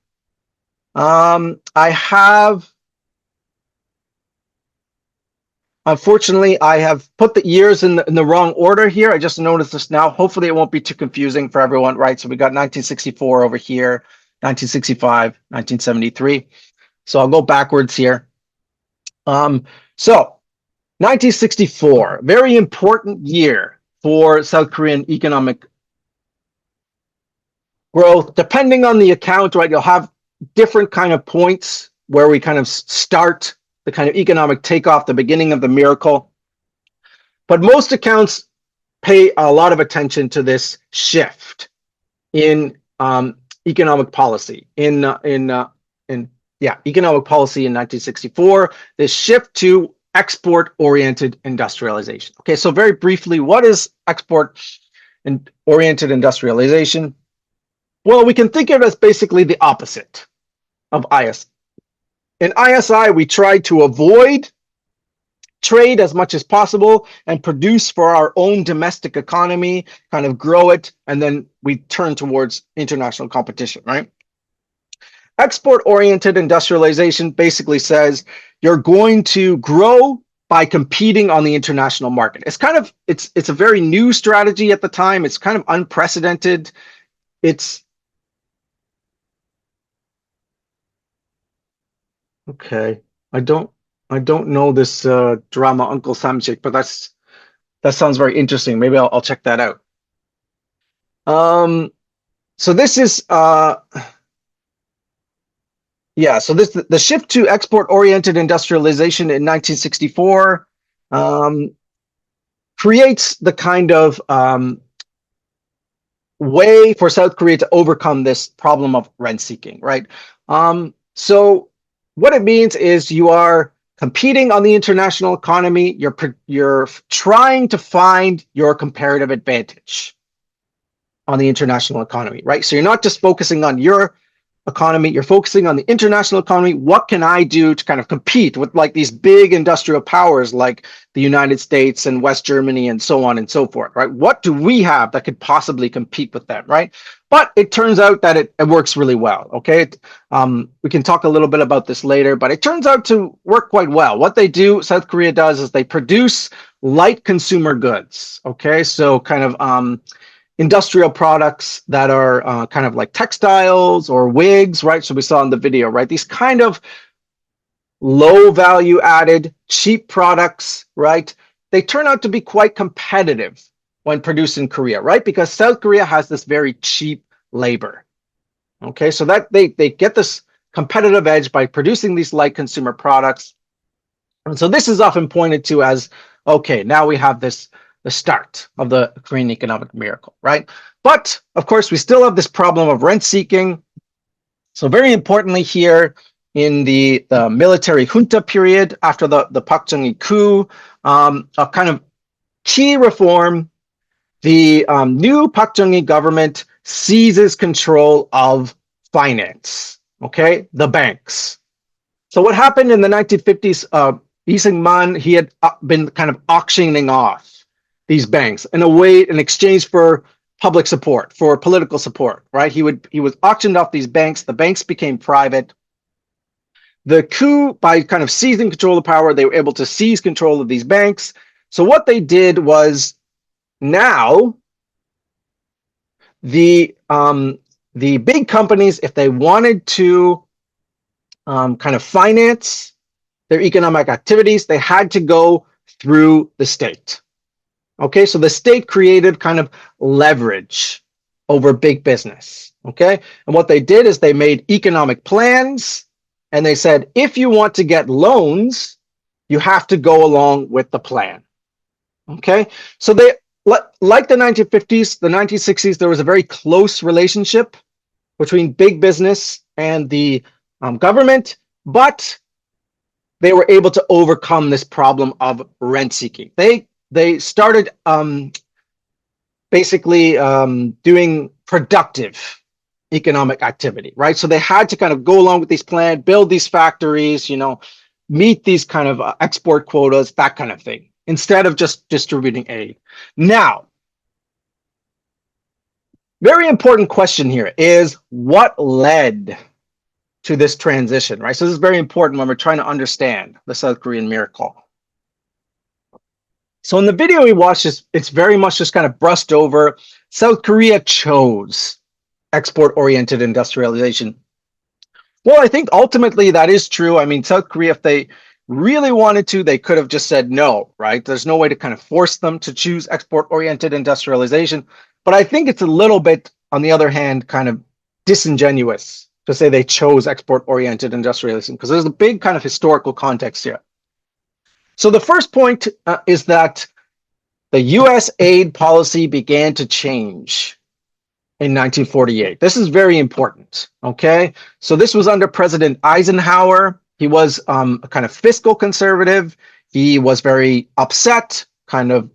Unfortunately, I have put the years in the wrong order here. I just noticed this now. Hopefully, it won't be too confusing for everyone, right? So we got 1964 over here, 1965, 1973. So I'll go backwards here. So 1964, very important year for South Korean economic growth. Depending on the account, right, you'll have different kind of points where we kind of start the kind of economic takeoff, the beginning of the miracle. But most accounts pay a lot of attention to this shift in economic policy. Economic policy in 1964, this shift to export-oriented industrialization. Okay, so very briefly, what is export-oriented industrialization? Well, we can think of it as basically the opposite of ISI. In ISI, we try to avoid trade as much as possible and produce for our own domestic economy, kind of grow it, and then we turn towards international competition, right? Export-oriented industrialization basically says you're going to grow by competing on the international market. It's a very new strategy at the time. It's kind of unprecedented. Okay, I don't know this drama Uncle Samchik, but that sounds very interesting. Maybe I'll check that out. So this is the shift to export-oriented industrialization in 1964 creates the kind of way for South Korea to overcome this problem of rent seeking, right? So what it means is you are competing on the international economy. You're trying to find your comparative advantage on the international economy, right? So you're not just focusing on your economy, you're focusing on the international economy. What can I do to kind of compete with like these big industrial powers like the United States and West Germany and so on and so forth, right? What do we have that could possibly compete with them, right? But it turns out that it works really well, okay? We can talk a little bit about this later, but it turns out to work quite well. What they do, South Korea does, is they produce light consumer goods, okay? So kind of industrial products that are kind of like textiles or wigs, right? So we saw in the video, right? These kind of low value added, cheap products, right? They turn out to be quite competitive when produced in Korea, right? Because South Korea has this very cheap labor. Okay, so that they get this competitive edge by producing these light consumer products. And so this is often pointed to as, okay, now we have the start of the Korean economic miracle, right? But of course, we still have this problem of rent seeking. So very importantly here, in the military junta period after the Park Chung-hee coup, a kind of key reform. The new Park Chung-hee government seizes control of finance, okay, the banks. So what happened in the 1950s, Lee Seung-man, he had been kind of auctioning off these banks in a way in exchange for public support, for political support, right? He was auctioned off these banks. The banks became private. The coup, by kind of seizing control of power, they were able to seize control of these banks. So what they did was, now the big companies, if they wanted to kind of finance their economic activities, they had to go through the state. Okay, so the state created kind of leverage over big business. Okay, and what they did is they made economic plans, and they said, if you want to get loans, you have to go along with the plan. Okay, so they, like the 1950s, the 1960s, there was a very close relationship between big business and the government, but they were able to overcome this problem of rent seeking. They started basically doing productive economic activity, right? So they had to kind of go along with these plans, build these factories, you know, meet these kind of export quotas, that kind of thing, instead of just distributing aid. Now, very important question here is, what led to this transition, right? So this is very important when we're trying to understand the South Korean miracle. So in the video we watched, it's very much just kind of brushed over. South Korea chose export-oriented industrialization. Well, I think ultimately that is true. I mean, South Korea, if they really wanted to, they could have just said no, right? There's no way to kind of force them to choose export-oriented industrialization. But I think it's a little bit, on the other hand, kind of disingenuous to say they chose export-oriented industrialization, because there's a big kind of historical context here. So the first point is that the US aid policy began to change in 1948. This is very important, okay? So this was under President Eisenhower. He was a kind of fiscal conservative. He was very upset, kind of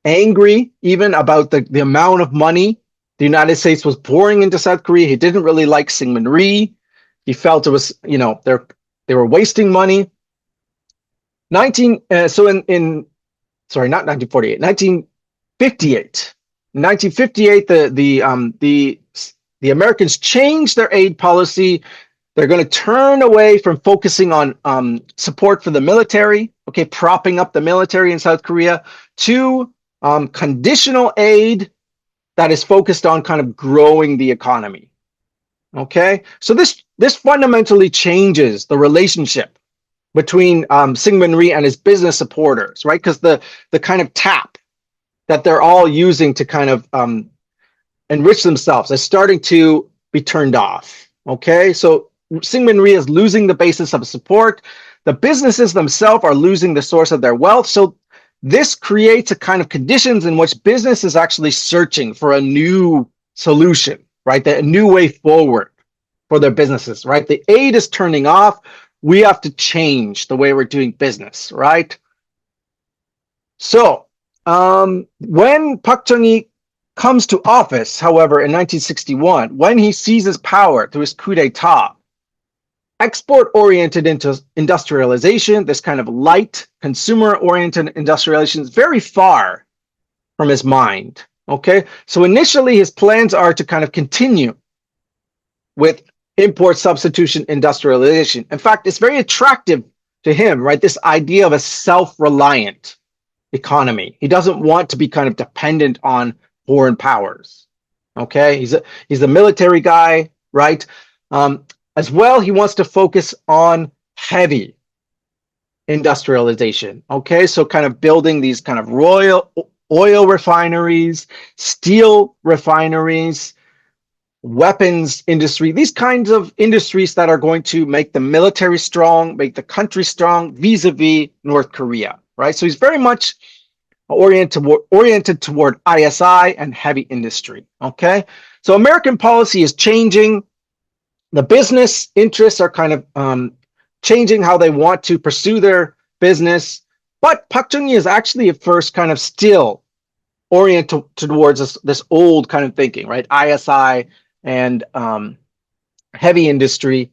angry even about the amount of money the United States was pouring into South Korea. He didn't really like Syngman Rhee. He felt it was, you know, they were wasting money. So in sorry, not 1948, 1958. In 1958, the Americans changed their aid policy. They're going to turn away from focusing on support for the military, okay, propping up the military in South Korea, to conditional aid that is focused on kind of growing the economy. Okay, so this fundamentally changes the relationship between Syngman Rhee and his business supporters, right? Because the kind of tap that they're all using to kind of enrich themselves is starting to be turned off. Okay, so Syngman Rhee is losing the basis of support. The businesses themselves are losing the source of their wealth. So this creates a kind of conditions in which business is actually searching for a new solution, right? A new way forward for their businesses, right? The aid is turning off. We have to change the way we're doing business, right? So when Park Chung-hee comes to office, however, in 1961, when he seizes power through his coup d'etat, export-oriented industrialization, this kind of light, consumer-oriented industrialization, is very far from his mind, okay? So initially, his plans are to kind of continue with import substitution industrialization. In fact, it's very attractive to him, right? This idea of a self-reliant economy. He doesn't want to be kind of dependent on foreign powers, okay? He's a military guy, right? As well, he wants to focus on heavy industrialization, okay? So kind of building these kind of oil refineries, steel refineries, weapons industry, these kinds of industries that are going to make the military strong, make the country strong vis-a-vis North Korea, right? So he's very much oriented toward ISI and heavy industry, okay? So American policy is changing. the business interests are kind of changing how they want to pursue their business. But Park Chung-hee is actually at first kind of still oriented towards this old kind of thinking, right? ISI and heavy industry.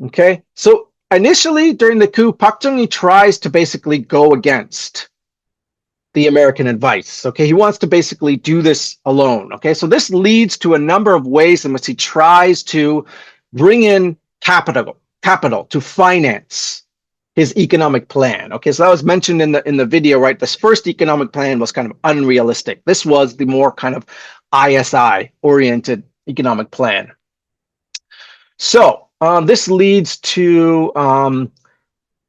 Okay, so initially during the coup, Park Chung-hee tries to basically go against the American advice. Okay, he wants to basically do this alone. Okay, so this leads to a number of ways in which he tries to bring in capital to finance his economic plan. Okay, so that was mentioned in the video, right? This first economic plan was kind of unrealistic. This was the more kind of ISI oriented economic plan. So this leads to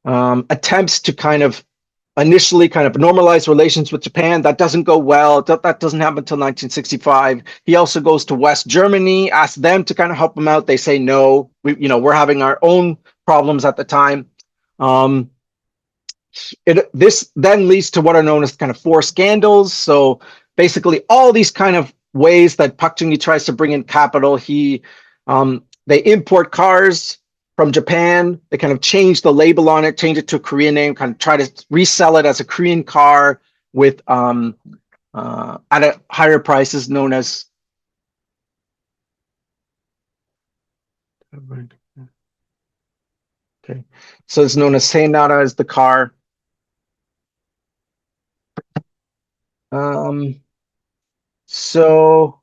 attempts to kind of initially kind of normalize relations with Japan. That doesn't go well. That doesn't happen until 1965. He also goes to West Germany, asks them to kind of help him out. They say no. We're having our own problems at the time. This then leads to what are known as kind of four scandals. So basically, all these kind of ways that Park Chung-hee tries to bring in capital. They import cars from Japan. They kind of change the label on it, change it to a Korean name, kind of try to resell it as a Korean car with at a higher prices, known as okay. So it's known as Seinara as the car. So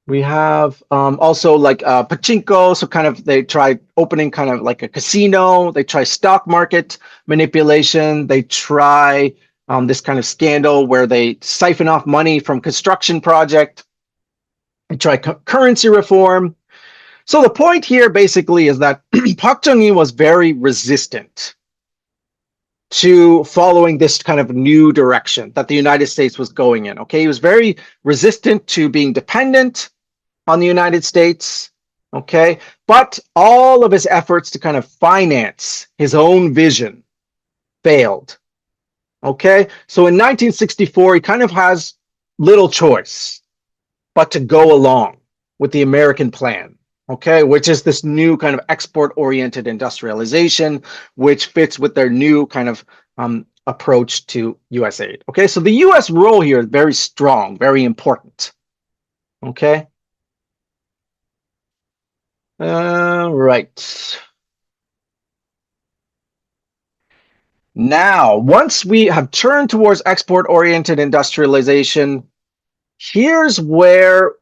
we have also like pachinko. So kind of they try opening kind of like a casino. They try stock market manipulation. They try this kind of scandal where they siphon off money from construction project. They try currency reform. So the point here basically is that Park Chung-hee was very resistant to following this kind of new direction that the United States was going in. Okay, he was very resistant to being dependent on the United States. Okay, but all of his efforts to kind of finance his own vision failed. Okay, so in 1964, he kind of has little choice but to go along with the American plan. Okay, which is this new kind of export-oriented industrialization, which fits with their new kind of approach to U.S. aid. Okay, so the U.S. role here is very strong, very important. Okay. Right. Now, once we have turned towards export-oriented industrialization, here's where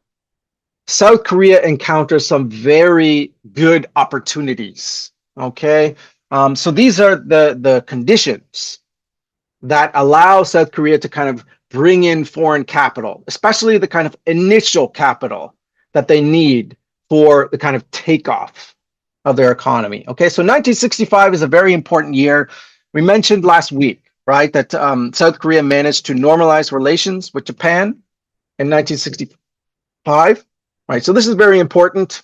South Korea encounters some very good opportunities. Okay, so these are the conditions that allow South Korea to kind of bring in foreign capital, especially the kind of initial capital that they need for the kind of takeoff of their economy. Okay, so 1965 is a very important year. We mentioned last week, right, that South Korea managed to normalize relations with Japan in 1965. Right, so this is very important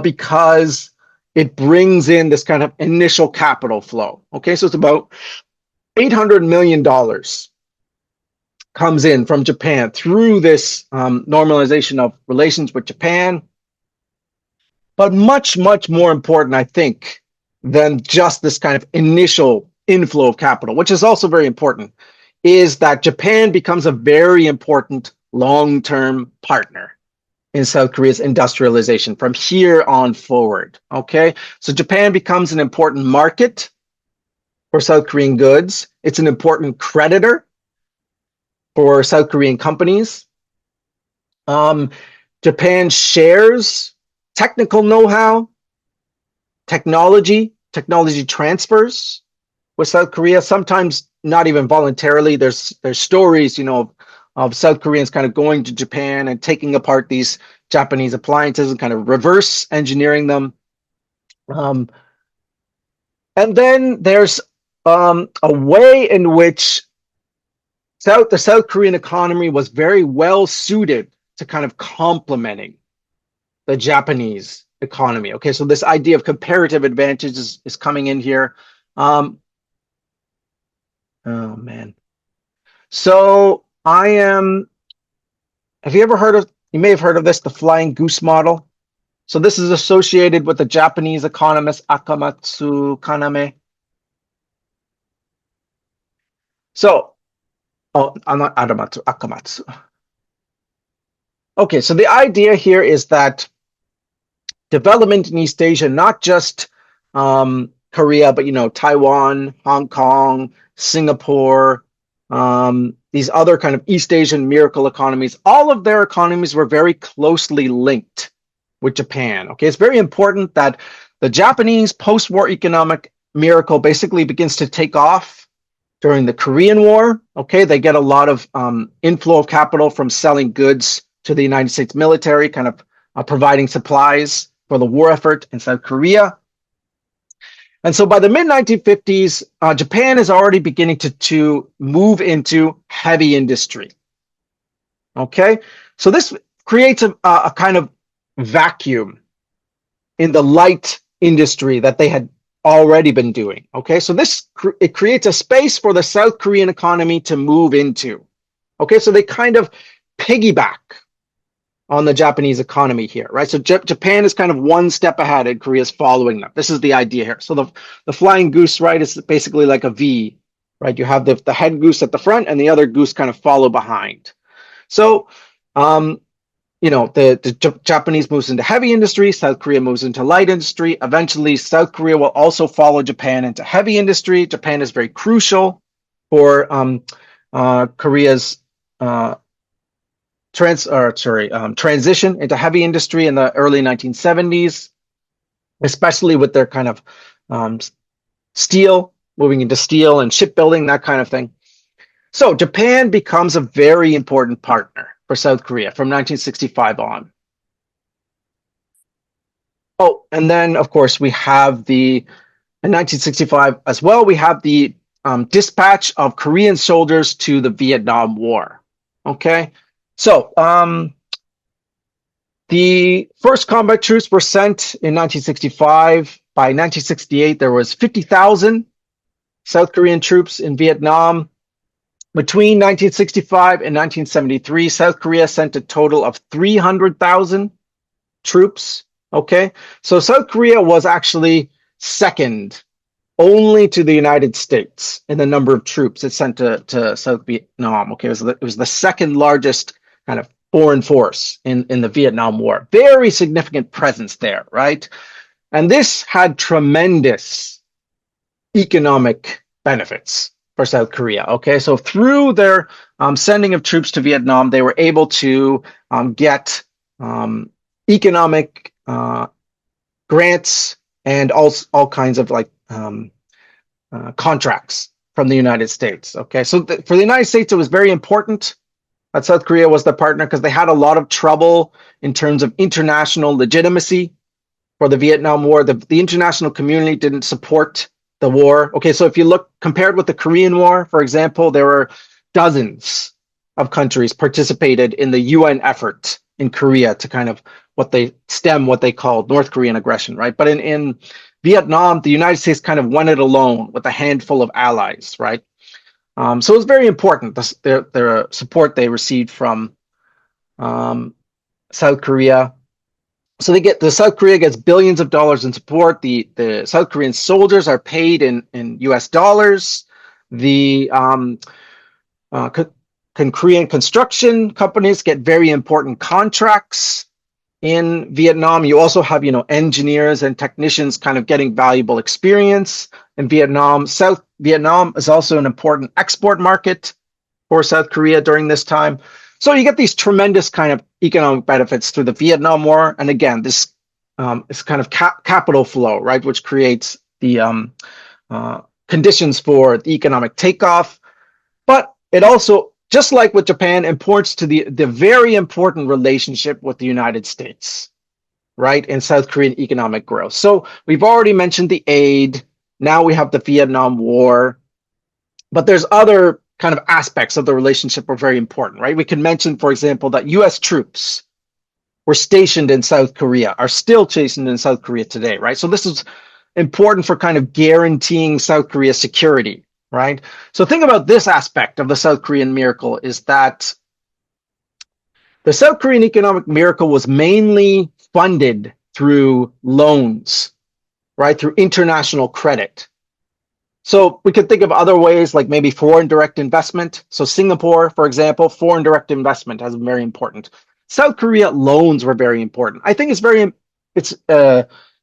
because it brings in this kind of initial capital flow. Okay, so it's about $800 million comes in from Japan through this normalization of relations with Japan. But much, much more important, I think, than just this kind of initial inflow of capital, which is also very important, is that Japan becomes a very important long-term partner in South Korea's industrialization from here on forward. Okay, so Japan becomes an important market for South Korean goods. It's an important creditor for South Korean companies. Japan shares technical know-how, technology transfers with South Korea, sometimes not even voluntarily. There's stories, of South Koreans kind of going to Japan and taking apart these Japanese appliances and kind of reverse engineering them. And then there's a way in which the South Korean economy was very well suited to kind of complementing the Japanese economy. Okay, so this idea of comparative advantages is coming in here. Oh man. So have you ever heard of, you may have heard of this, the flying goose model? So this is associated with the Japanese economist Akamatsu Kaname. So, oh, I'm not Adamatsu, Akamatsu. Okay, so the idea here is that development in East Asia, not just Korea, but Taiwan, Hong Kong, Singapore, these other kind of East Asian miracle economies, all of their economies were very closely linked with Japan. Okay, it's very important that the Japanese post-war economic miracle basically begins to take off during the Korean War. Okay, they get a lot of inflow of capital from selling goods to the United States military, kind of providing supplies for the war effort in South Korea. And so by the mid-1950s, Japan is already beginning to move into heavy industry. Okay, so this creates a kind of vacuum in the light industry that they had already been doing. Okay, so it creates a space for the South Korean economy to move into. Okay, so they kind of piggyback on the Japanese economy here, right? So Japan is kind of one step ahead and Korea is following them. This is the idea here. So the flying goose, right, is basically like a V, right? You have the head goose at the front and the other goose kind of follow behind. So, the Japanese moves into heavy industry, South Korea moves into light industry. Eventually, South Korea will also follow Japan into heavy industry. Japan is very crucial for Korea's transition into heavy industry in the early 1970s, especially with their kind of steel, moving into steel and shipbuilding, that kind of thing. So Japan becomes a very important partner for South Korea from 1965 on. Oh, and then of course we have in 1965 as well, we have the dispatch of Korean soldiers to the Vietnam War. Okay, so the first combat troops were sent in 1965. By 1968, there was 50,000 South Korean troops in Vietnam. Between 1965 and 1973, South Korea sent a total of 300,000 troops. Okay, so South Korea was actually second only to the United States in the number of troops it sent to South Vietnam. Okay, it was the second largest kind of foreign force in the Vietnam War. Very significant presence there, right? And this had tremendous economic benefits for South Korea. Okay, so through their sending of troops to Vietnam, they were able to get economic grants and all kinds of like contracts from the United States. Okay, so for the United States, it was very important that South Korea was the partner because they had a lot of trouble in terms of international legitimacy for the Vietnam War. The international community didn't support the war. Okay, so if you look compared with the Korean War, for example, there were dozens of countries participated in the UN effort in Korea to kind of what they called North Korean aggression, right? But in Vietnam, the United States kind of went it alone with a handful of allies, right? So it was very important, their support they received from South Korea. So the South Korea gets billions of dollars in support. The South Korean soldiers are paid in US dollars. The Korean construction companies get very important contracts in Vietnam. You also have, engineers and technicians kind of getting valuable experience in Vietnam. South Vietnam is also an important export market for South Korea during this time. So you get these tremendous kind of economic benefits through the Vietnam War. And again, this is kind of capital flow, right, which creates the conditions for the economic takeoff. But it also, just like with Japan, imports to the very important relationship with the United States, right, in South Korean economic growth. So we've already mentioned the aid. Now we have the Vietnam War. But there's other kind of aspects of the relationship are very important, right? We can mention, for example, that US troops were stationed in South Korea, are still stationed in South Korea today, right? So this is important for kind of guaranteeing South Korea's security, right? So think about this aspect of the South Korean miracle is that the South Korean economic miracle was mainly funded through loans, right? Through international credit. So we could think of other ways, like maybe foreign direct investment. So Singapore, for example, foreign direct investment has been very important. South Korea loans were very important. I think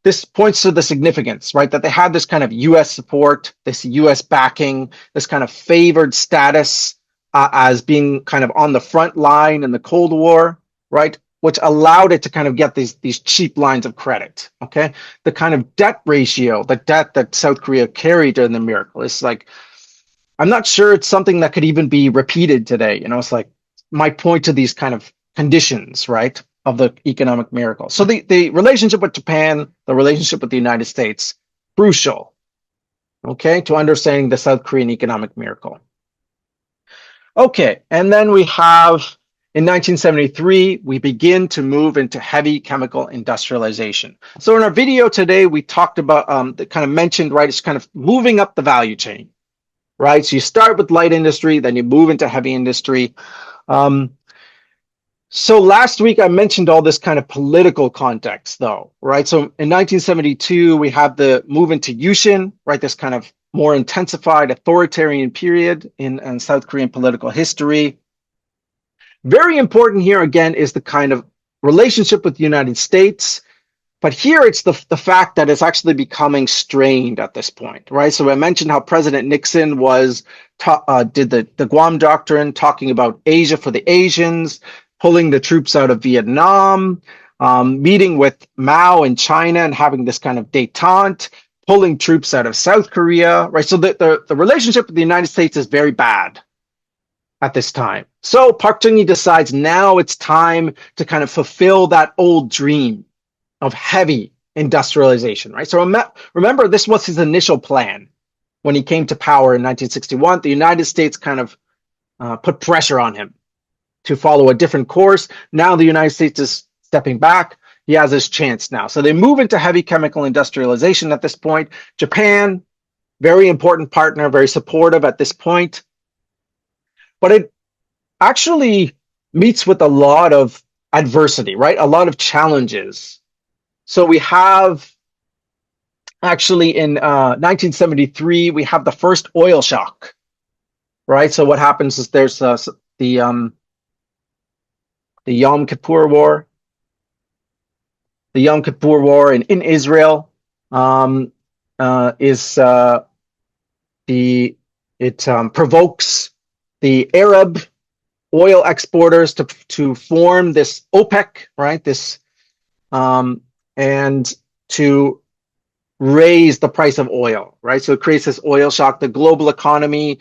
this points to the significance, right? That they had this kind of US support, this US backing, this kind of favored status as being kind of on the front line in the Cold War, right? Which allowed it to kind of get these cheap lines of credit, okay? The kind of debt ratio, the debt that South Korea carried during the miracle is like, I'm not sure it's something that could even be repeated today. You know, it's like, might point to these kind of conditions, right, of the economic miracle. So the relationship with Japan, the relationship with the United States, crucial, okay, to understanding the South Korean economic miracle. Okay, and then we have, in 1973, we begin to move into heavy chemical industrialization. So in our video today, we talked about, kind of mentioned, right, it's kind of moving up the value chain, right? So you start with light industry, then you move into heavy industry. So last week, I mentioned all this kind of political context, though, right? So in 1972, we have the move into Yushin, right? This kind of more intensified authoritarian period in South Korean political history. Very important here, again, is the kind of relationship with the United States. But here it's the fact that it's actually becoming strained at this point, right? So I mentioned how President Nixon did the Guam Doctrine, talking about Asia for the Asians, pulling the troops out of Vietnam, meeting with Mao in China and having this kind of détente, pulling troops out of South Korea, right? So the relationship with the United States is very bad at this time. So Park Chung-hee decides now it's time to kind of fulfill that old dream of heavy industrialization, right? So remember, this was his initial plan when he came to power in 1961. The United States kind of put pressure on him to follow a different course. Now the United States is stepping back. He has his chance now. So they move into heavy chemical industrialization at this point. Japan, very important partner, very supportive at this point. But it actually meets with a lot of adversity, right? A lot of challenges. So we have actually in 1973, we have the first oil shock, right? So what happens is there's the Yom Kippur War. The Yom Kippur War in Israel provokes the Arab oil exporters to form this OPEC, right? This and to raise the price of oil, right? So it creates this oil shock. The global economy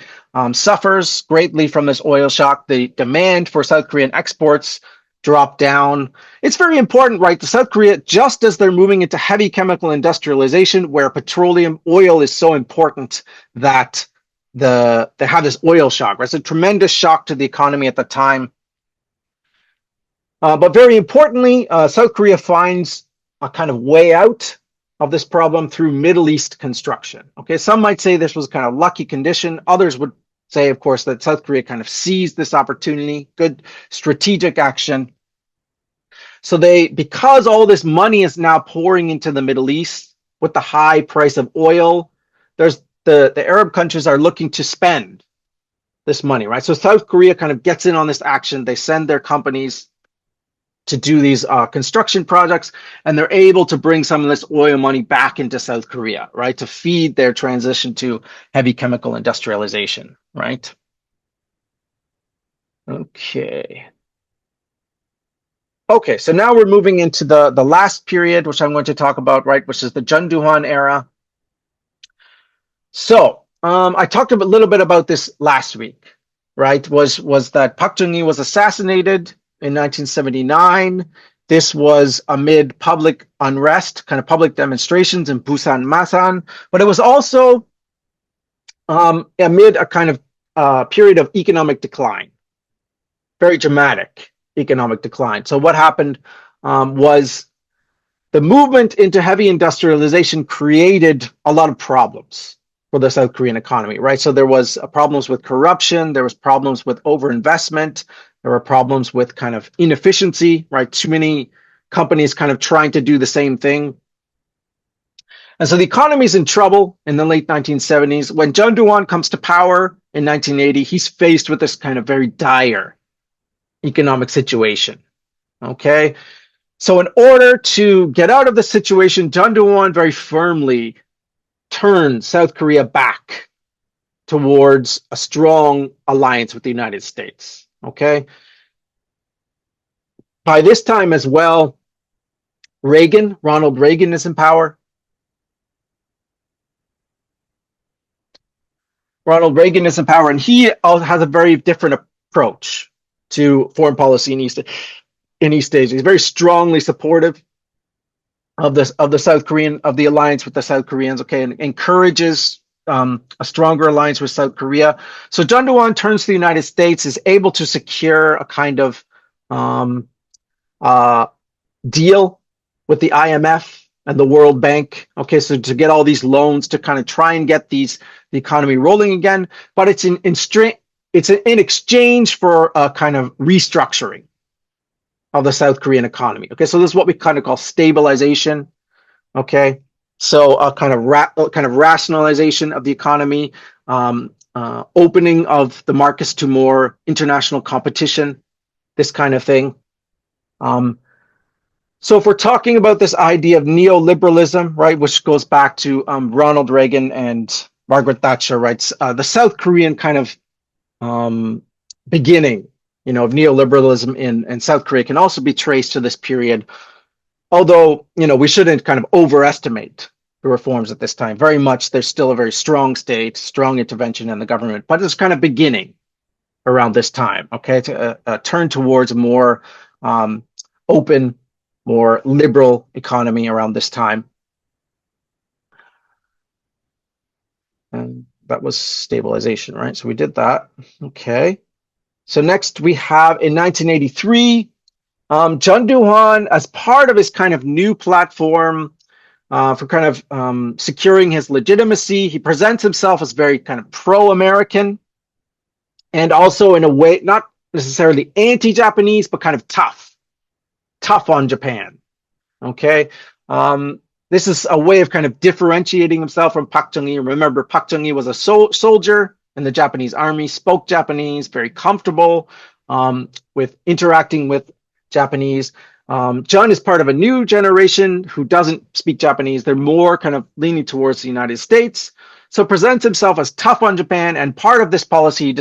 suffers greatly from this oil shock. The demand for South Korean exports drop down. It's very important, right? The South Korea, just as they're moving into heavy chemical industrialization, where petroleum oil is so important that they have this oil shock, right? It's a tremendous shock to the economy at the time. But very importantly, South Korea finds a kind of way out of this problem through Middle East construction. Okay, some might say this was kind of lucky condition. Others would say, of course, that South Korea kind of seized this opportunity, good strategic action. So because all this money is now pouring into the Middle East with the high price of oil, there's the Arab countries are looking to spend this money, right? So South Korea kind of gets in on this action. They send their companies to do these construction projects, and they're able to bring some of this oil money back into South Korea, right, to feed their transition to heavy chemical industrialization, right? Okay, so now we're moving into the last period, which I'm going to talk about, right, which is the Jeonduhan era. So I talked a little bit about this last week, right, was that Park Chung-hee was assassinated in 1979. This was amid public unrest, kind of public demonstrations in Busan, Masan, but it was also amid a kind of period of economic decline, very dramatic economic decline. So what happened was the movement into heavy industrialization created a lot of problems for the South Korean economy, right? So there was problems with corruption, there was problems with overinvestment, there were problems with kind of inefficiency, right? Too many companies kind of trying to do the same thing. And so the economy is in trouble in the late 1970s. When Chun Doo-hwan comes to power in 1980, he's faced with this kind of very dire economic situation. Okay, so in order to get out of the situation, Chun Doo-hwan very firmly turned South Korea back towards a strong alliance with the United States. Okay, by this time as well, Ronald Reagan is in power. Ronald Reagan is in power, and he has a very different approach to foreign policy in East Asia. He's very strongly supportive of the alliance with the South Koreans. Okay, and encourages a stronger alliance with South Korea. So Chun Doo-hwan turns to the United States, is able to secure a kind of deal with the IMF and the World Bank. Okay, so to get all these loans to kind of try and get the economy rolling again, but it's in exchange for a kind of restructuring of the South Korean economy. Okay, so this is what we kind of call stabilization. Okay, so a kind of rationalization of the economy, opening of the markets to more international competition, this kind of thing. So if we're talking about this idea of neoliberalism, right, which goes back to Ronald Reagan and Margaret Thatcher, right, the South Korean kind of beginning, of neoliberalism in South Korea can also be traced to this period. Although, we shouldn't kind of overestimate the reforms at this time. Very much, there's still a very strong state, strong intervention in the government, but it's kind of beginning around this time, okay, to turn towards a more open, more liberal economy around this time. And that was stabilization, right? So we did that. Okay. So next we have in 1983, Chun Doo-hwan, as part of his kind of new platform for kind of securing his legitimacy, he presents himself as very kind of pro-American and also in a way, not necessarily anti-Japanese, but kind of tough on Japan. Okay. This is a way of kind of differentiating himself from Park Chung-hee. Remember, Park Chung-hee was a soldier in the Japanese army, spoke Japanese, very comfortable with interacting with Japanese. Chun is part of a new generation who doesn't speak Japanese. They're more kind of leaning towards the United States. So presents himself as tough on Japan, and part of this policy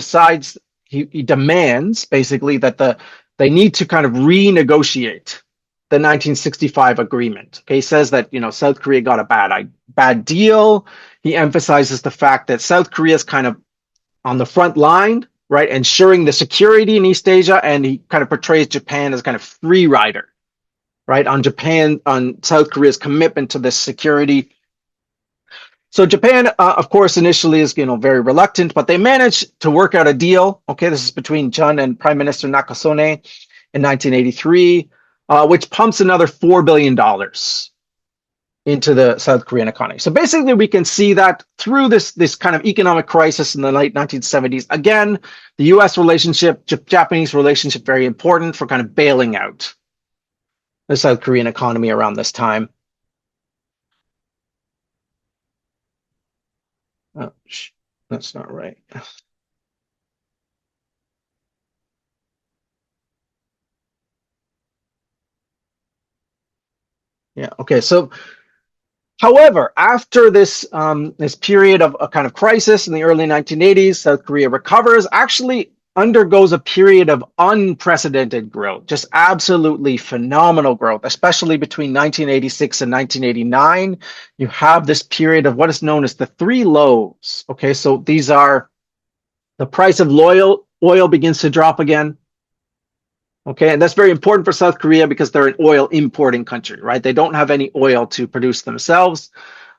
he demands basically that they need to kind of renegotiate the 1965 agreement. Okay, he says that South Korea got a bad deal. He emphasizes the fact that South Korea is kind of on the front line, right, ensuring the security in East Asia, and he kind of portrays Japan as kind of free rider, right, on South Korea's commitment to this security. So Japan, of course, initially is very reluctant, but they managed to work out a deal. Okay, this is between Chun and Prime Minister Nakasone in 1983, which pumps another $4 billion into the South Korean economy. So basically, we can see that through this kind of economic crisis in the late 1970s. Again, the U.S. relationship, Japanese relationship, very important for kind of bailing out the South Korean economy around this time. Oh, that's not right. Yeah, okay. So, however, after this period of a kind of crisis in the early 1980s, South Korea recovers, actually undergoes a period of unprecedented growth, just absolutely phenomenal growth, especially between 1986 and 1989. You have this period of what is known as the three lows. Okay, so these are the price of oil begins to drop again. Okay, and that's very important for South Korea because they're an oil importing country, right? They don't have any oil to produce themselves.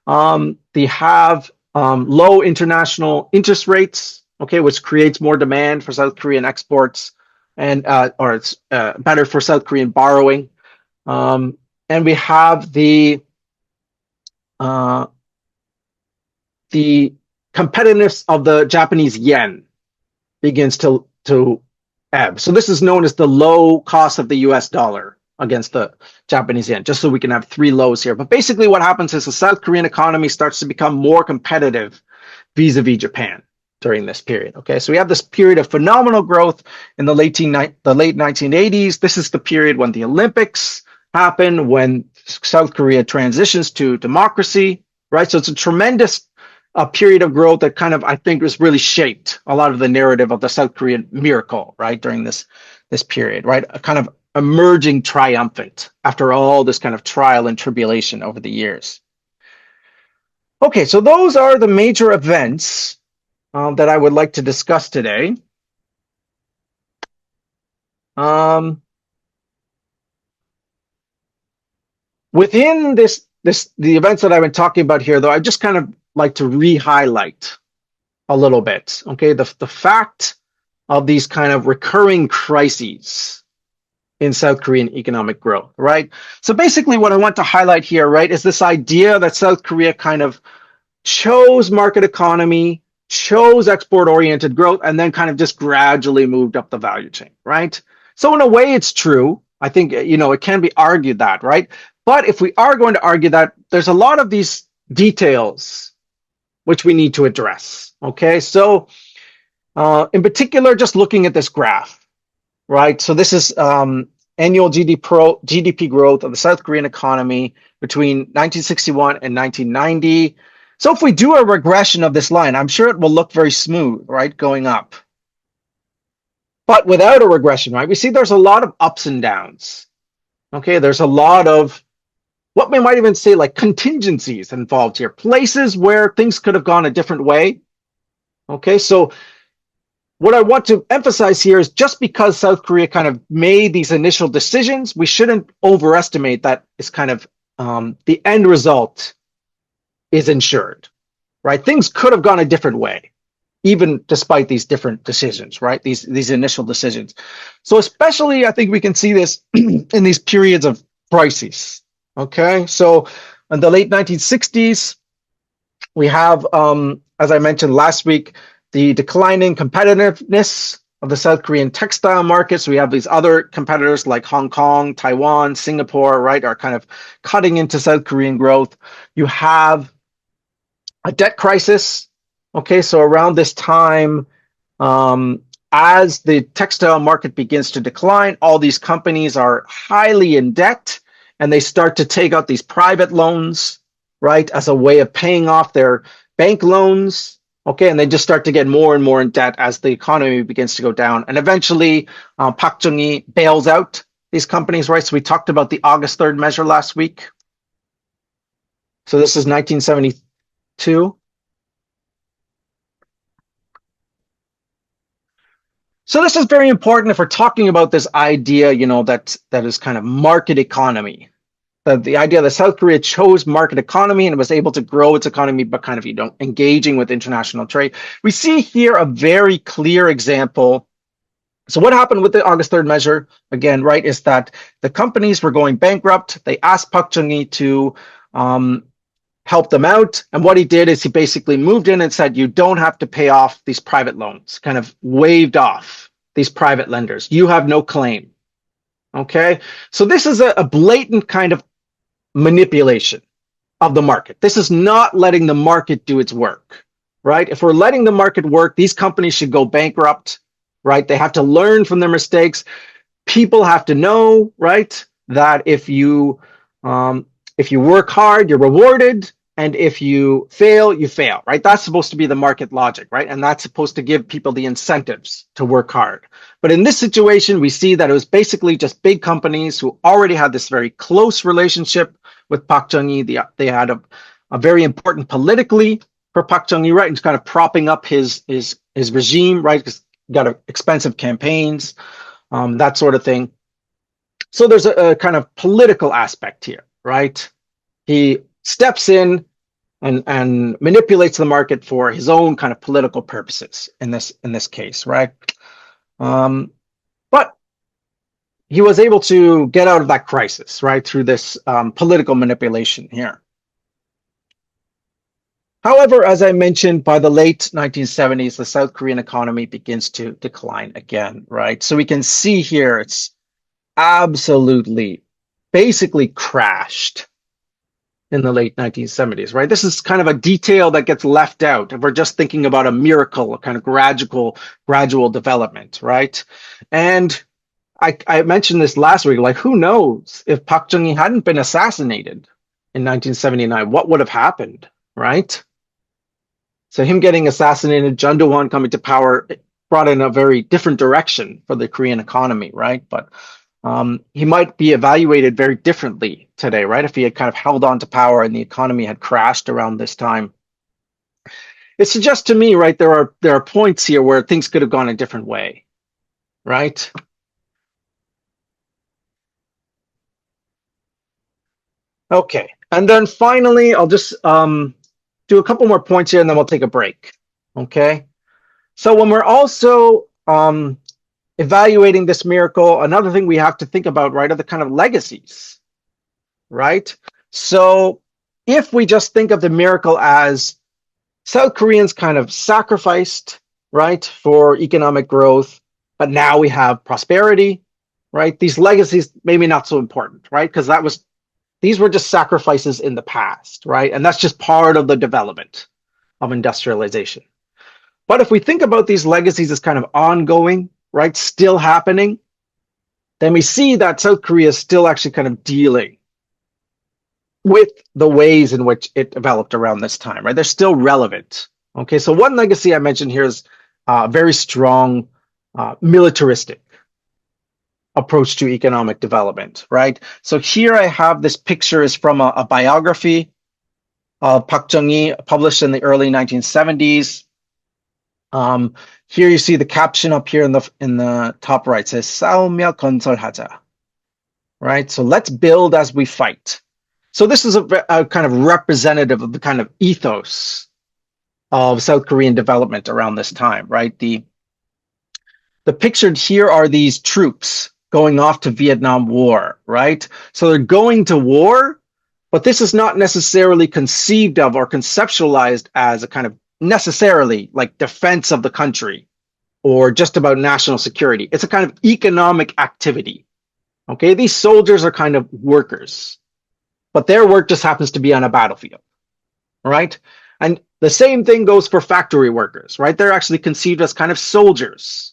They have low international interest rates, okay, which creates more demand for South Korean exports, and or it's better for South Korean borrowing. And we have the competitiveness of the Japanese yen begins to ebb. So this is known as the low cost of the US dollar against the Japanese yen, just so we can have 3 lows here. But basically what happens is the South Korean economy starts to become more competitive vis-a-vis Japan during this period. Okay, so we have this period of phenomenal growth in the late 1980s. This is the period when the Olympics happen, when South Korea transitions to democracy, right? So it's a tremendous period of growth that kind of, I think, was really shaped a lot of the narrative of the South Korean miracle, right, during this period, right? A kind of emerging triumphant after all this kind of trial and tribulation over the years. Okay, so those are the major events that I would like to discuss today. Within the events that I've been talking about here, though, I just kind of like to re-highlight a little bit, okay, the fact of these kind of recurring crises in South Korean economic growth, right? So basically what I want to highlight here, right, is this idea that South Korea kind of chose market economy, chose export-oriented growth, and then kind of just gradually moved up the value chain, right? So in a way, it's true. I think, you know, it can be argued that, right? But if we are going to argue that, there's a lot of these details which we need to address, okay? So in particular, just looking at this graph, right? So this is annual GDP growth of the South Korean economy between 1961 and 1990. So if we do a regression of this line, I'm sure it will look very smooth, right, going up. But without a regression, right, we see there's a lot of ups and downs. Okay, there's a lot of what we might even say like contingencies involved here, places where things could have gone a different way. Okay, so what I want to emphasize here is just because South Korea kind of made these initial decisions, we shouldn't overestimate that it's kind of the end result is ensured, right? Things could have gone a different way, even despite these different decisions, right? These initial decisions. So especially, I think we can see this in these periods of crises, okay? So in the late 1960s, we have, as I mentioned last week, the declining competitiveness of the South Korean textile market. So we have these other competitors like Hong Kong, Taiwan, Singapore, right, are kind of cutting into South Korean growth. You have a debt crisis. Okay, so around this time, as the textile market begins to decline, all these companies are highly in debt, and they start to take out these private loans, right, as a way of paying off their bank loans. Okay, and they just start to get more and more in debt as the economy begins to go down. And eventually, Park Chung-hee bails out these companies, right? So we talked about the August 3rd measure last week. So this is 1972. So this is very important if we're talking about this idea, you know, that is kind of market economy. The idea that South Korea chose market economy and was able to grow its economy, but kind of, you know, engaging with international trade. We see here a very clear example. So what happened with the August 3rd measure, again, right, is that the companies were going bankrupt. They asked Park Chung-hee to help them out. And what he did is he basically moved in and said, you don't have to pay off these private loans, kind of waived off these private lenders. You have no claim. Okay, so this is a blatant kind of manipulation of the market. This is not letting the market do its work, right? If we're letting the market work, these companies should go bankrupt, right? They have to learn from their mistakes. People have to know, right, that if you work hard, you're rewarded, and if you fail, you fail, right? That's supposed to be the market logic, right? And that's supposed to give people the incentives to work hard. But in this situation, we see that it was basically just big companies who already had this very close relationship with Park Chung-hee. They had a very important politically for Park Chung-hee, right? And kind of propping up his regime, right? Because got expensive campaigns, that sort of thing. So there's a kind of political aspect here, right? He steps in and manipulates the market for his own kind of political purposes in this case, right? But he was able to get out of that crisis, right, through this political manipulation here. However, as I mentioned, by the late 1970s, the South Korean economy begins to decline again, right? So we can see here it's absolutely, basically crashed in the late 1970s, right? This is kind of a detail that gets left out if we're just thinking about a miracle, a kind of gradual development, right? And I mentioned this last week, like who knows if Park Chung-hee hadn't been assassinated in 1979, what would have happened, right? So him getting assassinated, Chun Doo-hwan coming to power, brought in a very different direction for the Korean economy, right? But he might be evaluated very differently today, right? If he had kind of held on to power and the economy had crashed around this time. It suggests to me, right, there are points here where things could have gone a different way, right? Okay, and then finally, I'll just do a couple more points here and then we'll take a break, okay? So when we're also evaluating this miracle, another thing we have to think about, right, are the kind of legacies, right? So if we just think of the miracle as South Koreans kind of sacrificed, right, for economic growth, but now we have prosperity, right? These legacies maybe not so important, right? Because these were just sacrifices in the past, right? And that's just part of the development of industrialization. But if we think about these legacies as kind of ongoing, right, still happening, then we see that South Korea is still actually kind of dealing with the ways in which it developed around this time, right? They're still relevant. Okay, so one legacy I mentioned here is very strong militaristic approach to economic development, right? So here I have this picture is from a biography of Park Chung-hee published in the early 1970s. Here you see the caption up here in the top right says 싸우며 건설하자, right? So let's build as we fight. So this is a kind of representative of the kind of ethos of South Korean development around this time, right? The pictured here are these troops going off to Vietnam War, right? So they're going to war, but this is not necessarily conceived of or conceptualized as a kind of necessarily like defense of the country or just about national security. It's a kind of economic activity. Okay, these soldiers are kind of workers, but their work just happens to be on a battlefield, right? And the same thing goes for factory workers, right? They're actually conceived as kind of soldiers.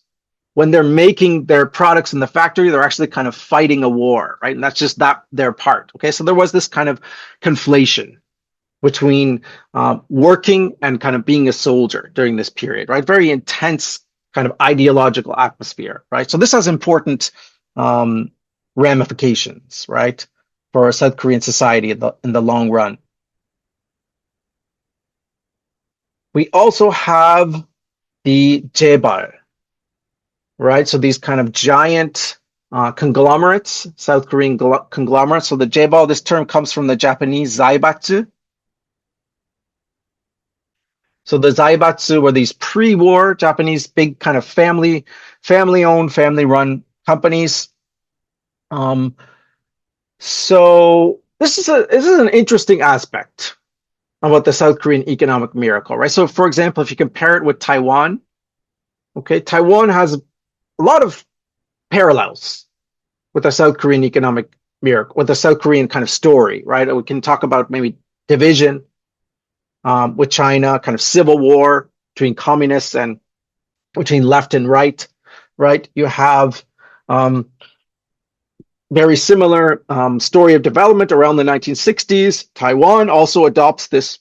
When they're making their products in the factory, they're actually kind of fighting a war, right? And that's just their part. Okay, so there was this kind of conflation between working and kind of being a soldier during this period, right? Very intense kind of ideological atmosphere, right? So this has important ramifications, right, for South Korean society in the long run. We also have the jaebal, right? So these kind of giant conglomerates, South Korean conglomerates. So the jaebal, this term comes from the Japanese zaibatsu. So the zaibatsu were these pre-war Japanese big kind of family-owned, family-run companies. So this is an interesting aspect about the South Korean economic miracle, right? So for example, if you compare it with Taiwan, okay, Taiwan has a lot of parallels with the South Korean economic miracle, with the South Korean kind of story, right? We can talk about maybe division with China, kind of civil war between communists and between left and right, right? You have very similar story of development around the 1960s. Taiwan also adopts this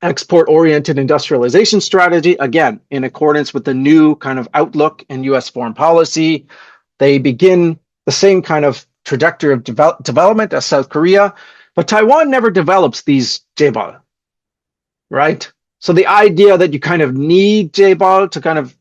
export-oriented industrialization strategy, again, in accordance with the new kind of outlook in US foreign policy. They begin the same kind of trajectory of development as South Korea, but Taiwan never develops these jaebal, right? So the idea that you kind of need jaebal to kind of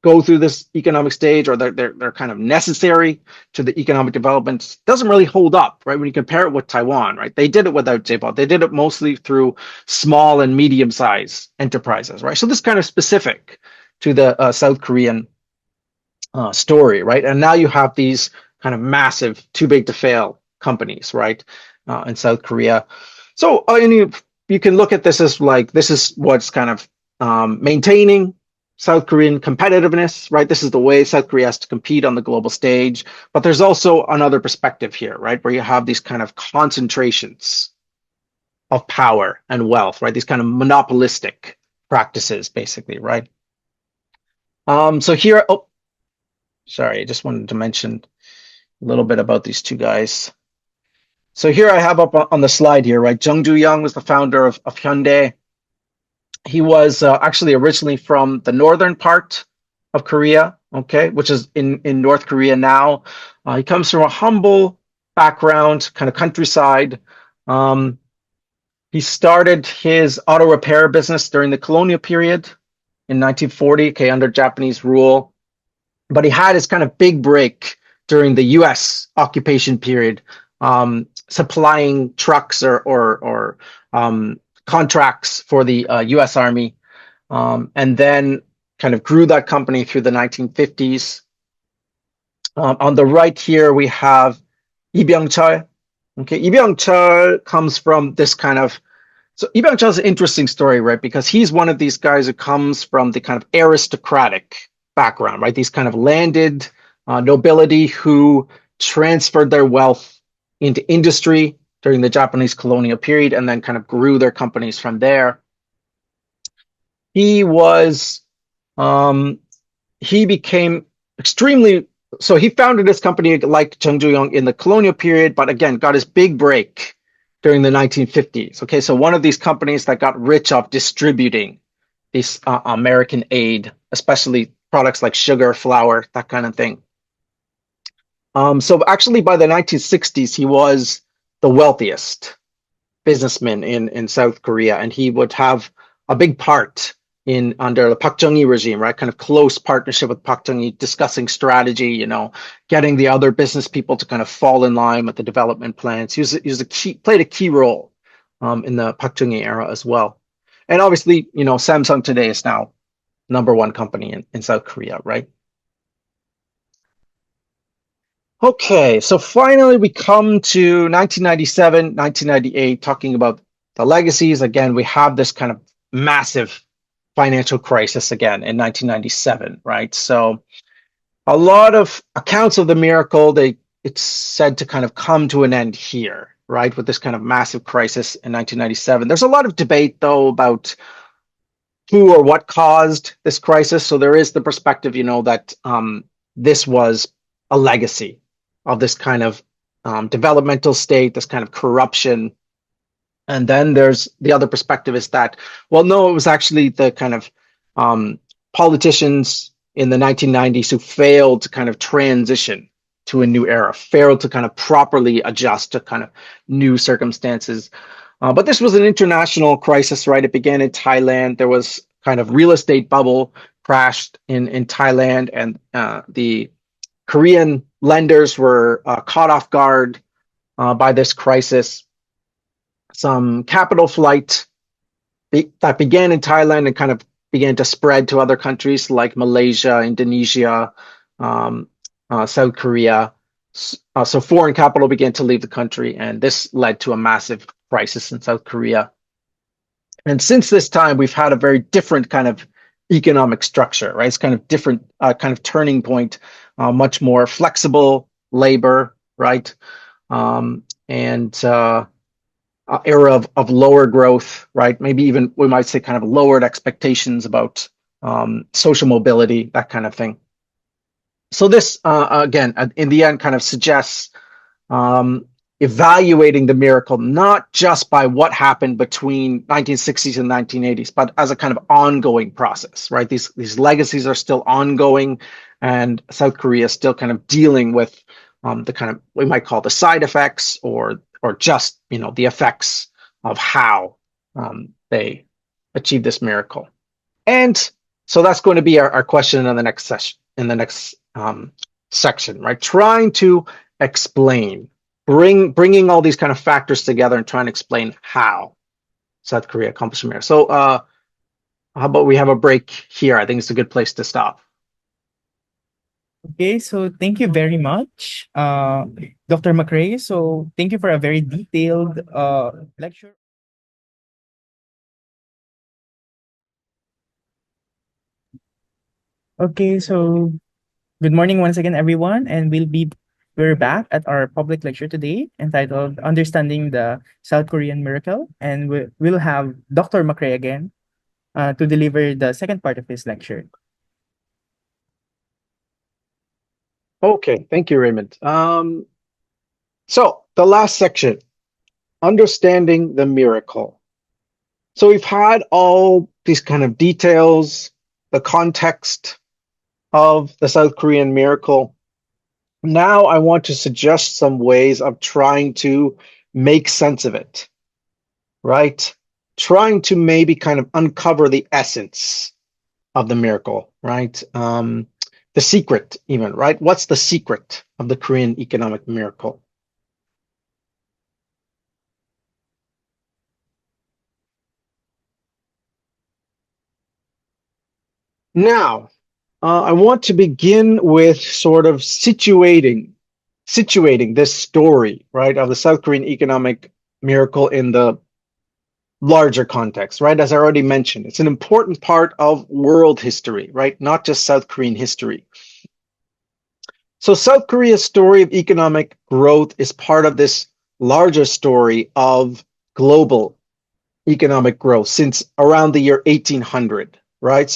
go through this economic stage, or they're kind of necessary to the economic development, doesn't really hold up, right? When you compare it with Taiwan, right? They did it without jaebal. They did it mostly through small and medium-sized enterprises, right? So this is kind of specific to the South Korean story, right? And now you have these kind of massive, too big to fail companies, right? In South Korea. So you can look at this as like, this is what's kind of maintaining South Korean competitiveness, right? This is the way South Korea has to compete on the global stage. But there's also another perspective here, right? Where you have these kind of concentrations of power and wealth, right? These kind of monopolistic practices, basically, right? So here, oh, sorry, I just wanted to mention a little bit about these two guys. So here I have up on the slide here, right? Jung Joo-young was the founder of Hyundai. He was actually originally from the northern part of Korea, okay, which is in North Korea now. He comes from a humble background, kind of countryside. He started his auto repair business during the colonial period in 1940, okay, under Japanese rule. But he had his kind of big break during the U.S. occupation period, supplying trucks or contracts for the U.S. Army, and then kind of grew that company through the 1950s. On the right here, we have Lee Byung-chul. Okay, Lee Byung-chul comes from this kind of, so Lee Byung-chul is an interesting story, right? Because he's one of these guys who comes from the kind of aristocratic background, right? These kind of landed nobility who transferred their wealth into industry during the Japanese colonial period and then kind of grew their companies from there. He became extremely, so he founded his company like Jung Joo-young in the colonial period, but again, got his big break during the 1950s. Okay, so one of these companies that got rich off distributing these American aid, especially products like sugar, flour, that kind of thing. So actually by the 1960s, he was the wealthiest businessman in South Korea, and he would have a big part in under the Park Chung-hee regime, right? Kind of close partnership with Park Chung-hee, discussing strategy, you know, getting the other business people to kind of fall in line with the development plans. He was played a key role in the Park Chung-hee era as well. And obviously, you know, Samsung today is now #1 company in South Korea, right? Okay, so finally we come to 1997, 1998, talking about the legacies. Again, we have this kind of massive financial crisis again in 1997, right? So a lot of accounts of the miracle, it's said to kind of come to an end here, right? With this kind of massive crisis in 1997. There's a lot of debate though about who or what caused this crisis. So there is the perspective, you know, that this was a legacy of this kind of developmental state, this kind of corruption. And then there's the other perspective is that, well, no, it was actually the kind of politicians in the 1990s who failed to kind of transition to a new era, failed to kind of properly adjust to kind of new circumstances. But this was an international crisis, right? It began in Thailand. There was kind of real estate bubble crashed in Thailand, and the Korean lenders were caught off guard by this crisis. Some capital flight that began in Thailand and kind of began to spread to other countries like Malaysia, Indonesia, South Korea. So foreign capital began to leave the country, and this led to a massive crisis in South Korea. And since this time, we've had a very different kind of economic structure, right? It's kind of different kind of turning point, much more flexible labor, right? Era of lower growth, right? Maybe even we might say kind of lowered expectations about social mobility, that kind of thing. So this, again, in the end, kind of suggests evaluating the miracle, not just by what happened between 1960s and 1980s, but as a kind of ongoing process, right? These legacies are still ongoing, and South Korea is still kind of dealing with the kind of, we might call the side effects or just, you know, the effects of how they achieve this miracle. And so that's going to be our question in the next session, in the next section, right? Trying to explain, bringing all these kind of factors together and trying to explain how South Korea accomplished the miracle. So how about we have a break here? I think it's a good place to stop. Okay, so thank you very much, Dr. Macrae. So thank you for a very detailed lecture. Okay, so good morning once again, everyone, and we're back at our public lecture today entitled "Understanding the South Korean Miracle," and we'll have Dr. Macrae again to deliver the second part of his lecture. Okay, thank you, Raymond. So the last section, understanding the miracle. So we've had all these kind of details, the context of the South Korean miracle. Now I want to suggest some ways of trying to make sense of it, right? Trying to maybe kind of uncover the essence of the miracle, right? The secret, even, right? What's the secret of the Korean economic miracle? Now, I want to begin with sort of situating this story, right, of the South Korean economic miracle in the larger context, right? As I already mentioned, it's an important part of world history, right? Not just South Korean history. So South Korea's story of economic growth is part of this larger story of global economic growth since around the year 1800, right?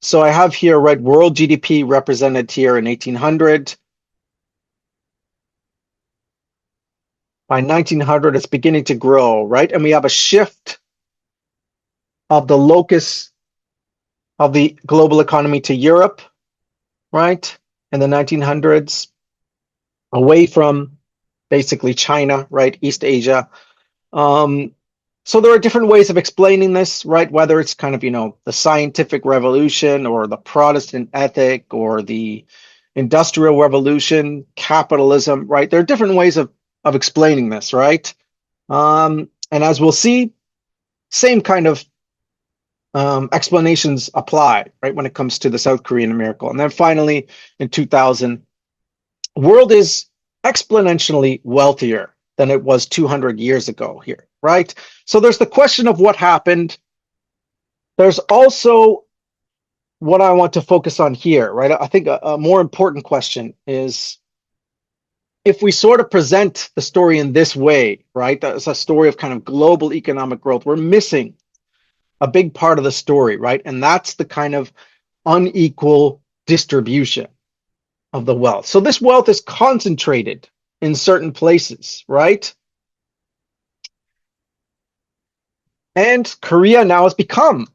So I have here, right, world GDP represented here in 1800. By 1900, it's beginning to grow, right? And we have a shift of the locus of the global economy to Europe, right? In the 1900s, away from basically China, right? East Asia. So there are different ways of explaining this, right? Whether it's kind of, the scientific revolution or the Protestant ethic or the industrial revolution, capitalism, right? There are different ways of explaining this, right? And as we'll see, same kind of explanations apply, right, when it comes to the South Korean miracle. And then finally, in 2000, world is exponentially wealthier than it was 200 years ago here, right? So there's the question of what happened. There's also what I want to focus on here, right? I think a more important question is, if we sort of present the story in this way, right, that's a story of kind of global economic growth, we're missing a big part of the story, right? And that's the kind of unequal distribution of the wealth. So this wealth is concentrated in certain places, right? And Korea now has become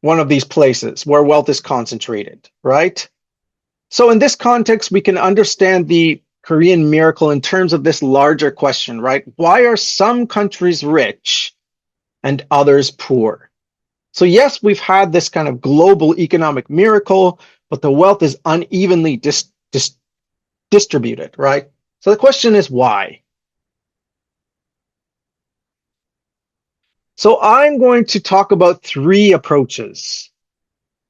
one of these places where wealth is concentrated, right? So in this context, we can understand the Korean miracle in terms of this larger question, right? Why are some countries rich and others poor? So yes, we've had this kind of global economic miracle, but the wealth is unevenly distributed, right? So the question is why? So I'm going to talk about three approaches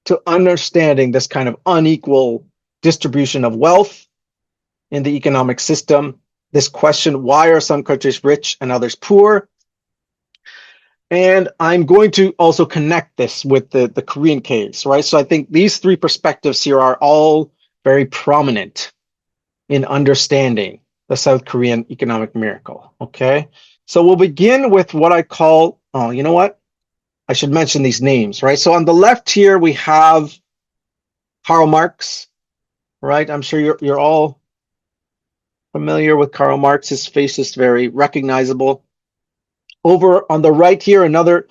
to understanding this kind of unequal distribution of wealth in the economic system. This question, why are some countries rich and others poor? And I'm going to also connect this with the Korean case, right? So I think these three perspectives here are all very prominent in understanding the South Korean economic miracle, okay? So we'll begin with what I call, oh, you know what? I should mention these names, right? So on the left here, we have Karl Marx, right? I'm sure you're all familiar with Karl Marx. His face is very recognizable. Over on the right here, another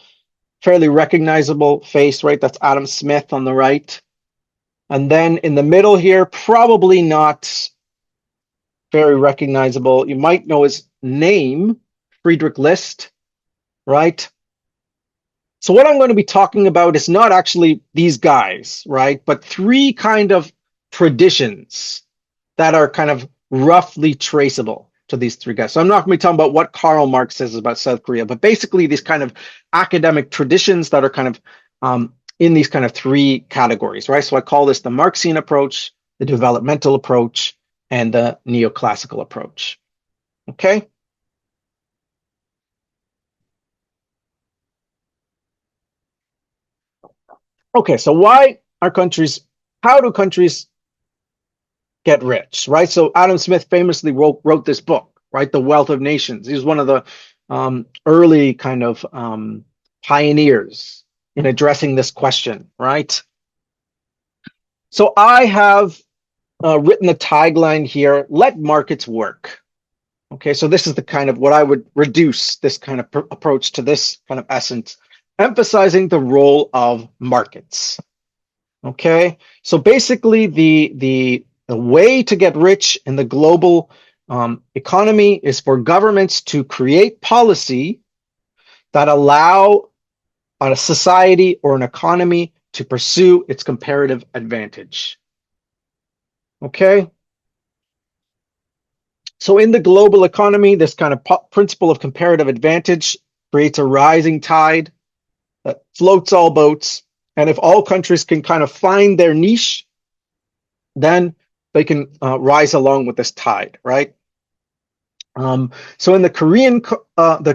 fairly recognizable face, right? That's Adam Smith on the right. And then in the middle here, probably not very recognizable. You might know his name, Friedrich List, right? So what I'm going to be talking about is not actually these guys, right? But three kind of traditions that are kind of roughly traceable to these three guys. So I'm not going to be talking about what Karl Marx says about South Korea, but basically these kind of academic traditions that are kind of in these kind of three categories, right? So I call this the Marxian approach, the developmental approach, and the neoclassical approach. Okay? Okay, so why how do countries get rich, right? So Adam Smith famously wrote this book, right? The Wealth of Nations. He was one of the early kind of pioneers in addressing this question, right? So I have written the tagline here, let markets work. Okay, so this is the kind of what I would reduce this kind of approach to this kind of essence, emphasizing the role of markets. Okay, so basically the way to get rich in the global economy is for governments to create policy that allow a society or an economy to pursue its comparative advantage. Okay. So in the global economy, this kind of principle of comparative advantage creates a rising tide that floats all boats. And if all countries can kind of find their niche, then they can rise along with this tide, right? So in the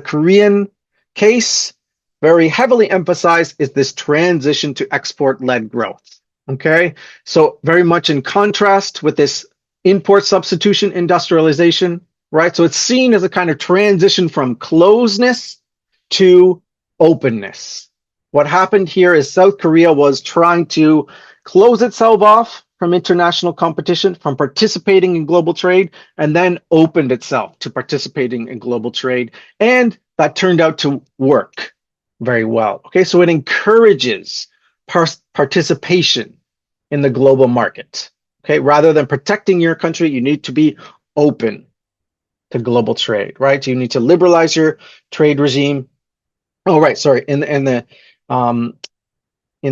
Korean case, very heavily emphasized is this transition to export-led growth. Okay, so very much in contrast with this import substitution industrialization, right? So it's seen as a kind of transition from closeness to openness. What happened here is South Korea was trying to close itself off from international competition, from participating in global trade, and then opened itself to participating in global trade. And that turned out to work very well. Okay, so it encourages participation in the global market. Okay, rather than protecting your country, you need to be open to global trade, right? You need to liberalize your trade regime. Oh, right, sorry. In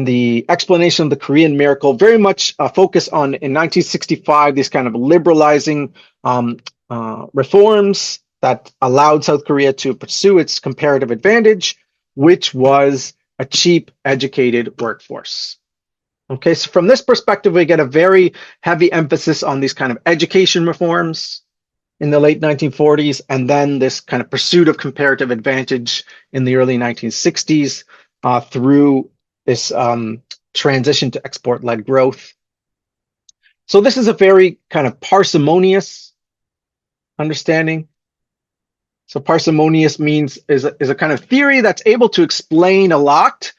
the explanation of the Korean miracle, very much focus on, in 1965, these kind of liberalizing reforms that allowed South Korea to pursue its comparative advantage, which was a cheap, educated workforce. Okay, so from this perspective, we get a very heavy emphasis on these kind of education reforms in the late 1940s, and then this kind of pursuit of comparative advantage in the early 1960s through this transition to export-led growth. So this is a very kind of parsimonious understanding. So parsimonious means is a kind of theory that's able to explain a lot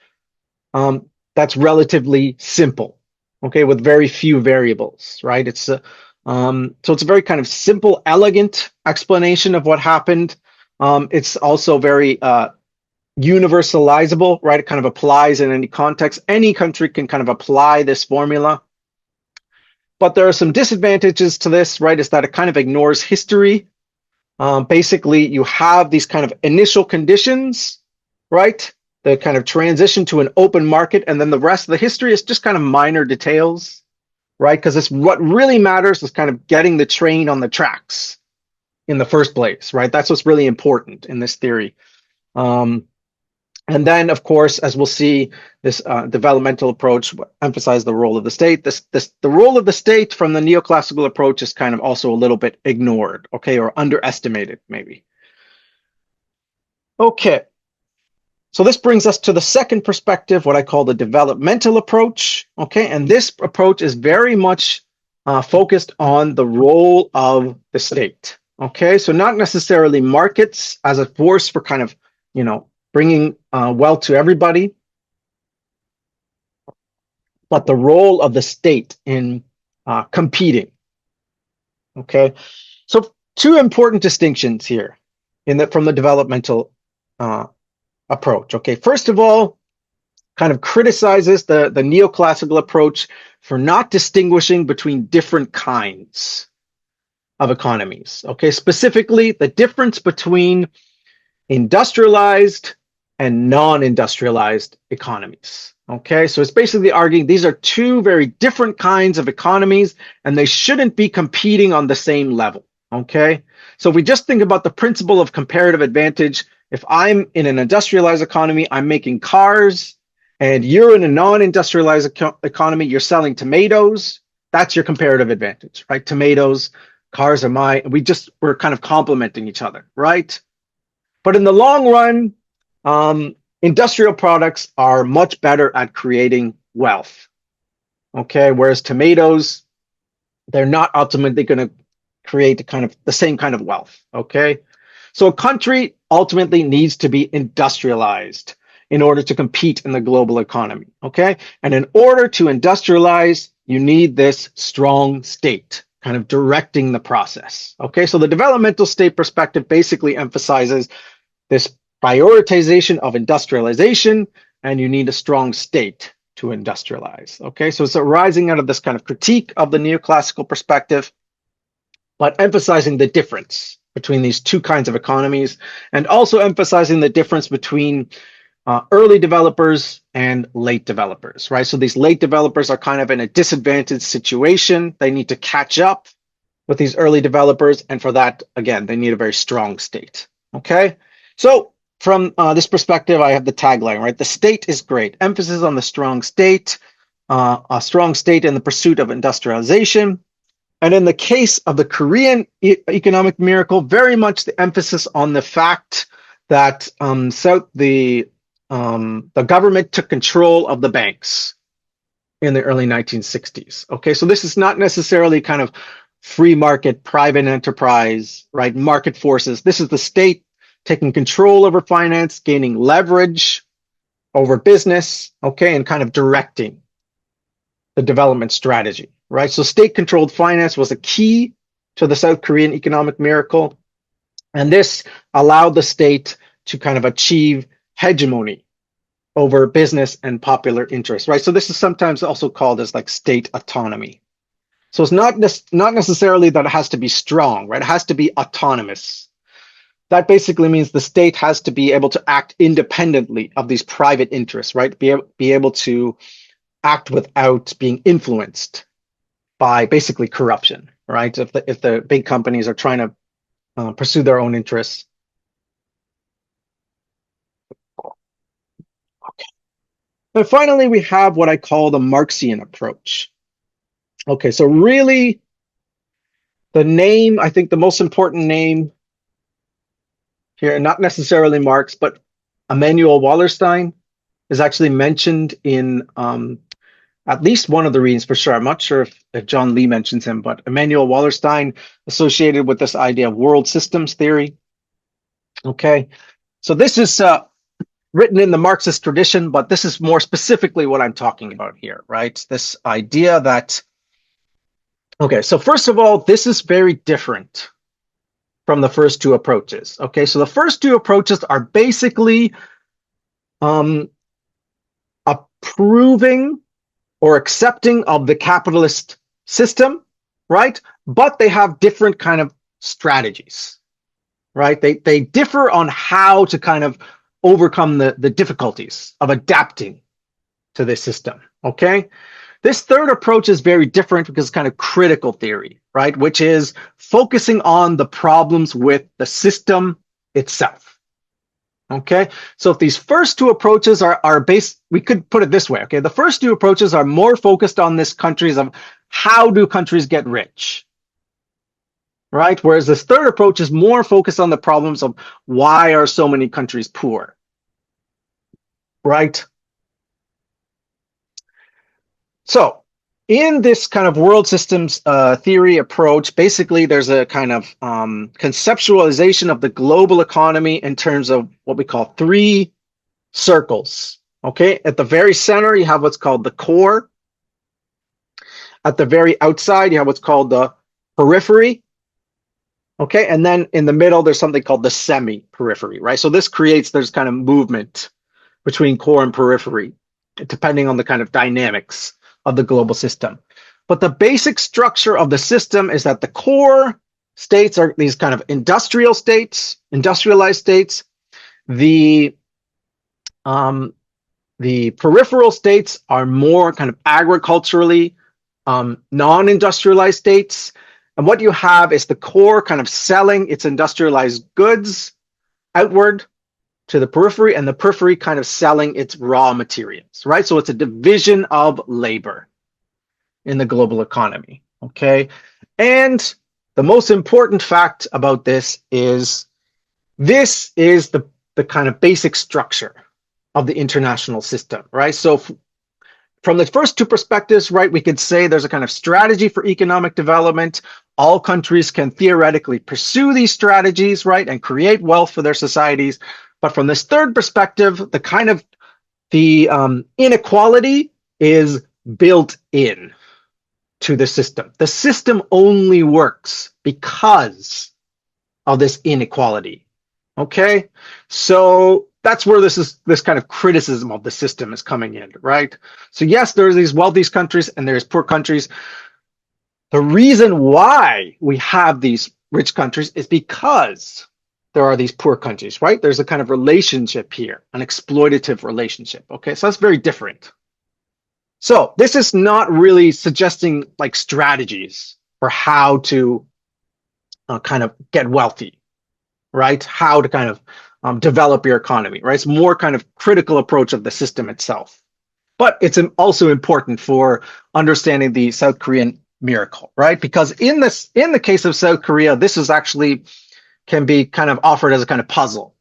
that's relatively simple, okay, with very few variables, right? It's so it's a very kind of simple, elegant explanation of what happened. It's also very universalizable, right? It kind of applies in any context. Any country can kind of apply this formula. But there are some disadvantages to this, right? Is that it kind of ignores history. Basically, you have these kind of initial conditions, right? The kind of transition to an open market, and then the rest of the history is just kind of minor details, right? Because what really matters is kind of getting the train on the tracks in the first place, right? That's what's really important in this theory. And then, of course, as we'll see, this developmental approach emphasizes the role of the state. The role of the state from the neoclassical approach is kind of also a little bit ignored, okay, or underestimated, maybe. Okay, so this brings us to the second perspective, what I call the developmental approach, okay, and this approach is very much focused on the role of the state, okay, so not necessarily markets as a force for kind of, you know, bringing wealth to everybody, but the role of the state in competing. Okay, so two important distinctions here from the developmental approach. Okay, first of all, kind of criticizes the neoclassical approach for not distinguishing between different kinds of economies. Okay, specifically the difference between industrialized and non-industrialized economies. Okay, so it's basically arguing these are two very different kinds of economies and they shouldn't be competing on the same level. Okay, so if we just think about the principle of comparative advantage, if I'm in an industrialized economy, I'm making cars, and you're in a non-industrialized economy, you're selling tomatoes, that's your comparative advantage, right? Tomatoes, cars are mine, we're kind of complementing each other, right? But in the long run, industrial products are much better at creating wealth. okay? Whereas tomatoes, they're not ultimately going to create kind of the same kind of wealth, okay? So a country ultimately needs to be industrialized in order to compete in the global economy, okay? And in order to industrialize, you need this strong state kind of directing the process, okay? So the developmental state perspective basically emphasizes this prioritization of industrialization, and you need a strong state to industrialize, okay? So it's arising out of this kind of critique of the neoclassical perspective, but emphasizing the difference between these two kinds of economies, and also emphasizing the difference between early developers and late developers, right? So these late developers are kind of in a disadvantaged situation. They need to catch up with these early developers. And for that, again, they need a very strong state, okay? So from this perspective, I have the tagline, right? The state is great. Emphasis on the strong state, a strong state in the pursuit of industrialization. And in the case of the Korean economic miracle, very much the emphasis on the fact that the government took control of the banks in the early 1960s. Okay, so this is not necessarily kind of free market, private enterprise, right? Market forces. This is the state taking control over finance, gaining leverage over business, okay, and kind of directing the development strategy, right? So state-controlled finance was a key to the South Korean economic miracle, and this allowed the state to kind of achieve hegemony over business and popular interest, right? So this is sometimes also called as like state autonomy. So it's not necessarily that it has to be strong, right? It has to be autonomous. That basically means the state has to be able to act independently of these private interests, right? Be able to act without being influenced by basically corruption, right? If the big companies are trying to pursue their own interests. Okay. And finally, we have what I call the Marxian approach. Okay, so really, the name, I think the most important name here, not necessarily Marx, but Immanuel Wallerstein is actually mentioned in at least one of the readings for sure. I'm not sure if John Lee mentions him, but Immanuel Wallerstein associated with this idea of world systems theory. Okay, so this is written in the Marxist tradition, but this is more specifically what I'm talking about here, right? This idea that, okay, so first of all, this is very different from the first two approaches. Okay, so the first two approaches are basically approving or accepting of the capitalist system, right? But they have different kind of strategies, right? They differ on how to kind of overcome the difficulties of adapting to this system, okay? This third approach is very different because it's kind of critical theory, right? Which is focusing on the problems with the system itself. Okay, so if these first two approaches are based, we could put it this way, okay? The first two approaches are more focused on this countries of how do countries get rich, right? Whereas this third approach is more focused on the problems of why are so many countries poor, right? So in this kind of world systems theory approach, basically there's a kind of conceptualization of the global economy in terms of what we call three circles, okay? At the very center, you have what's called the core. At the very outside, you have what's called the periphery, okay? And then in the middle, there's something called the semi-periphery, right? So this creates, there's kind of movement between core and periphery, depending on the kind of dynamics of the global system. But the basic structure of the system is that the core states are these kind of industrial states, industrialized states. The peripheral states are more kind of agriculturally non-industrialized states. And what you have is the core kind of selling its industrialized goods outward to the periphery, and the periphery kind of selling its raw materials, right? So it's a division of labor in the global economy, okay? And the most important fact about this is the kind of basic structure of the international system, right? So from the first two perspectives, right, we could say there's a kind of strategy for economic development. All countries can theoretically pursue these strategies, right, and create wealth for their societies. But from this third perspective, the inequality is built in to the system. The system only works because of this inequality. Okay, so that's where this kind of criticism of the system is coming in, right? So yes, there's these wealthy countries and there's poor countries. The reason why we have these rich countries is because there are these poor countries, right? There's a kind of relationship here, an exploitative relationship. Okay, so that's very different. So this is not really suggesting like strategies for how to kind of get wealthy, right? How to kind of develop your economy, right? It's more kind of critical approach of the system itself. But it's also important for understanding the South Korean miracle, right? Because in the case of South Korea, this is actually can be kind of offered as a kind of puzzle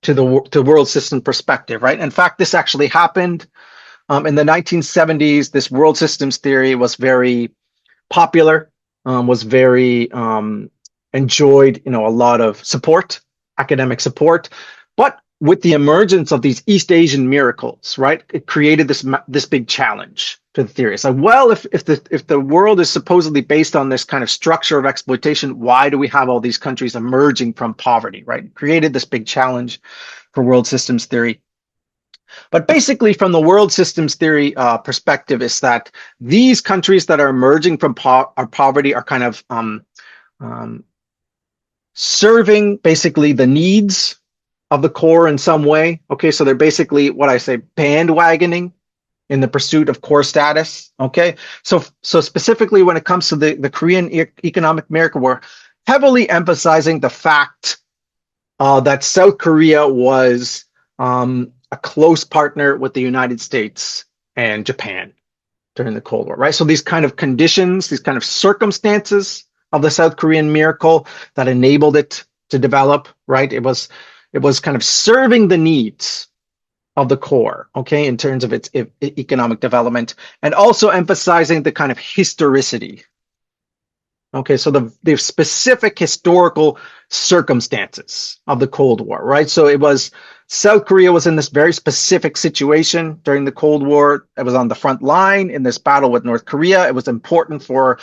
to the world system perspective, right? In fact, this actually happened in the 1970s. This world systems theory was very popular, was very enjoyed, a lot of support, academic support. But with the emergence of these East Asian miracles, right, it created this big challenge to the theory. It's like, well, if the world is supposedly based on this kind of structure of exploitation, why do we have all these countries emerging from poverty, right? It created this big challenge for world systems theory. But basically, from the world systems theory perspective, is that these countries that are emerging from poverty are kind of serving basically the needs of the core in some way. Okay, so they're basically what I say bandwagoning in the pursuit of core status. Okay, so specifically when it comes to the Korean economic miracle, we're heavily emphasizing the fact that South Korea was a close partner with the United States and Japan during the Cold War, right? So these kind of conditions, these kind of circumstances of the South Korean miracle that enabled it to develop, right? It was kind of serving the needs of the core, okay, in terms of its economic development, and also emphasizing the kind of historicity. Okay, so the specific historical circumstances of the Cold War, right? So it was South Korea was in this very specific situation during the Cold War. It was on the front line in this battle with North Korea. It was important for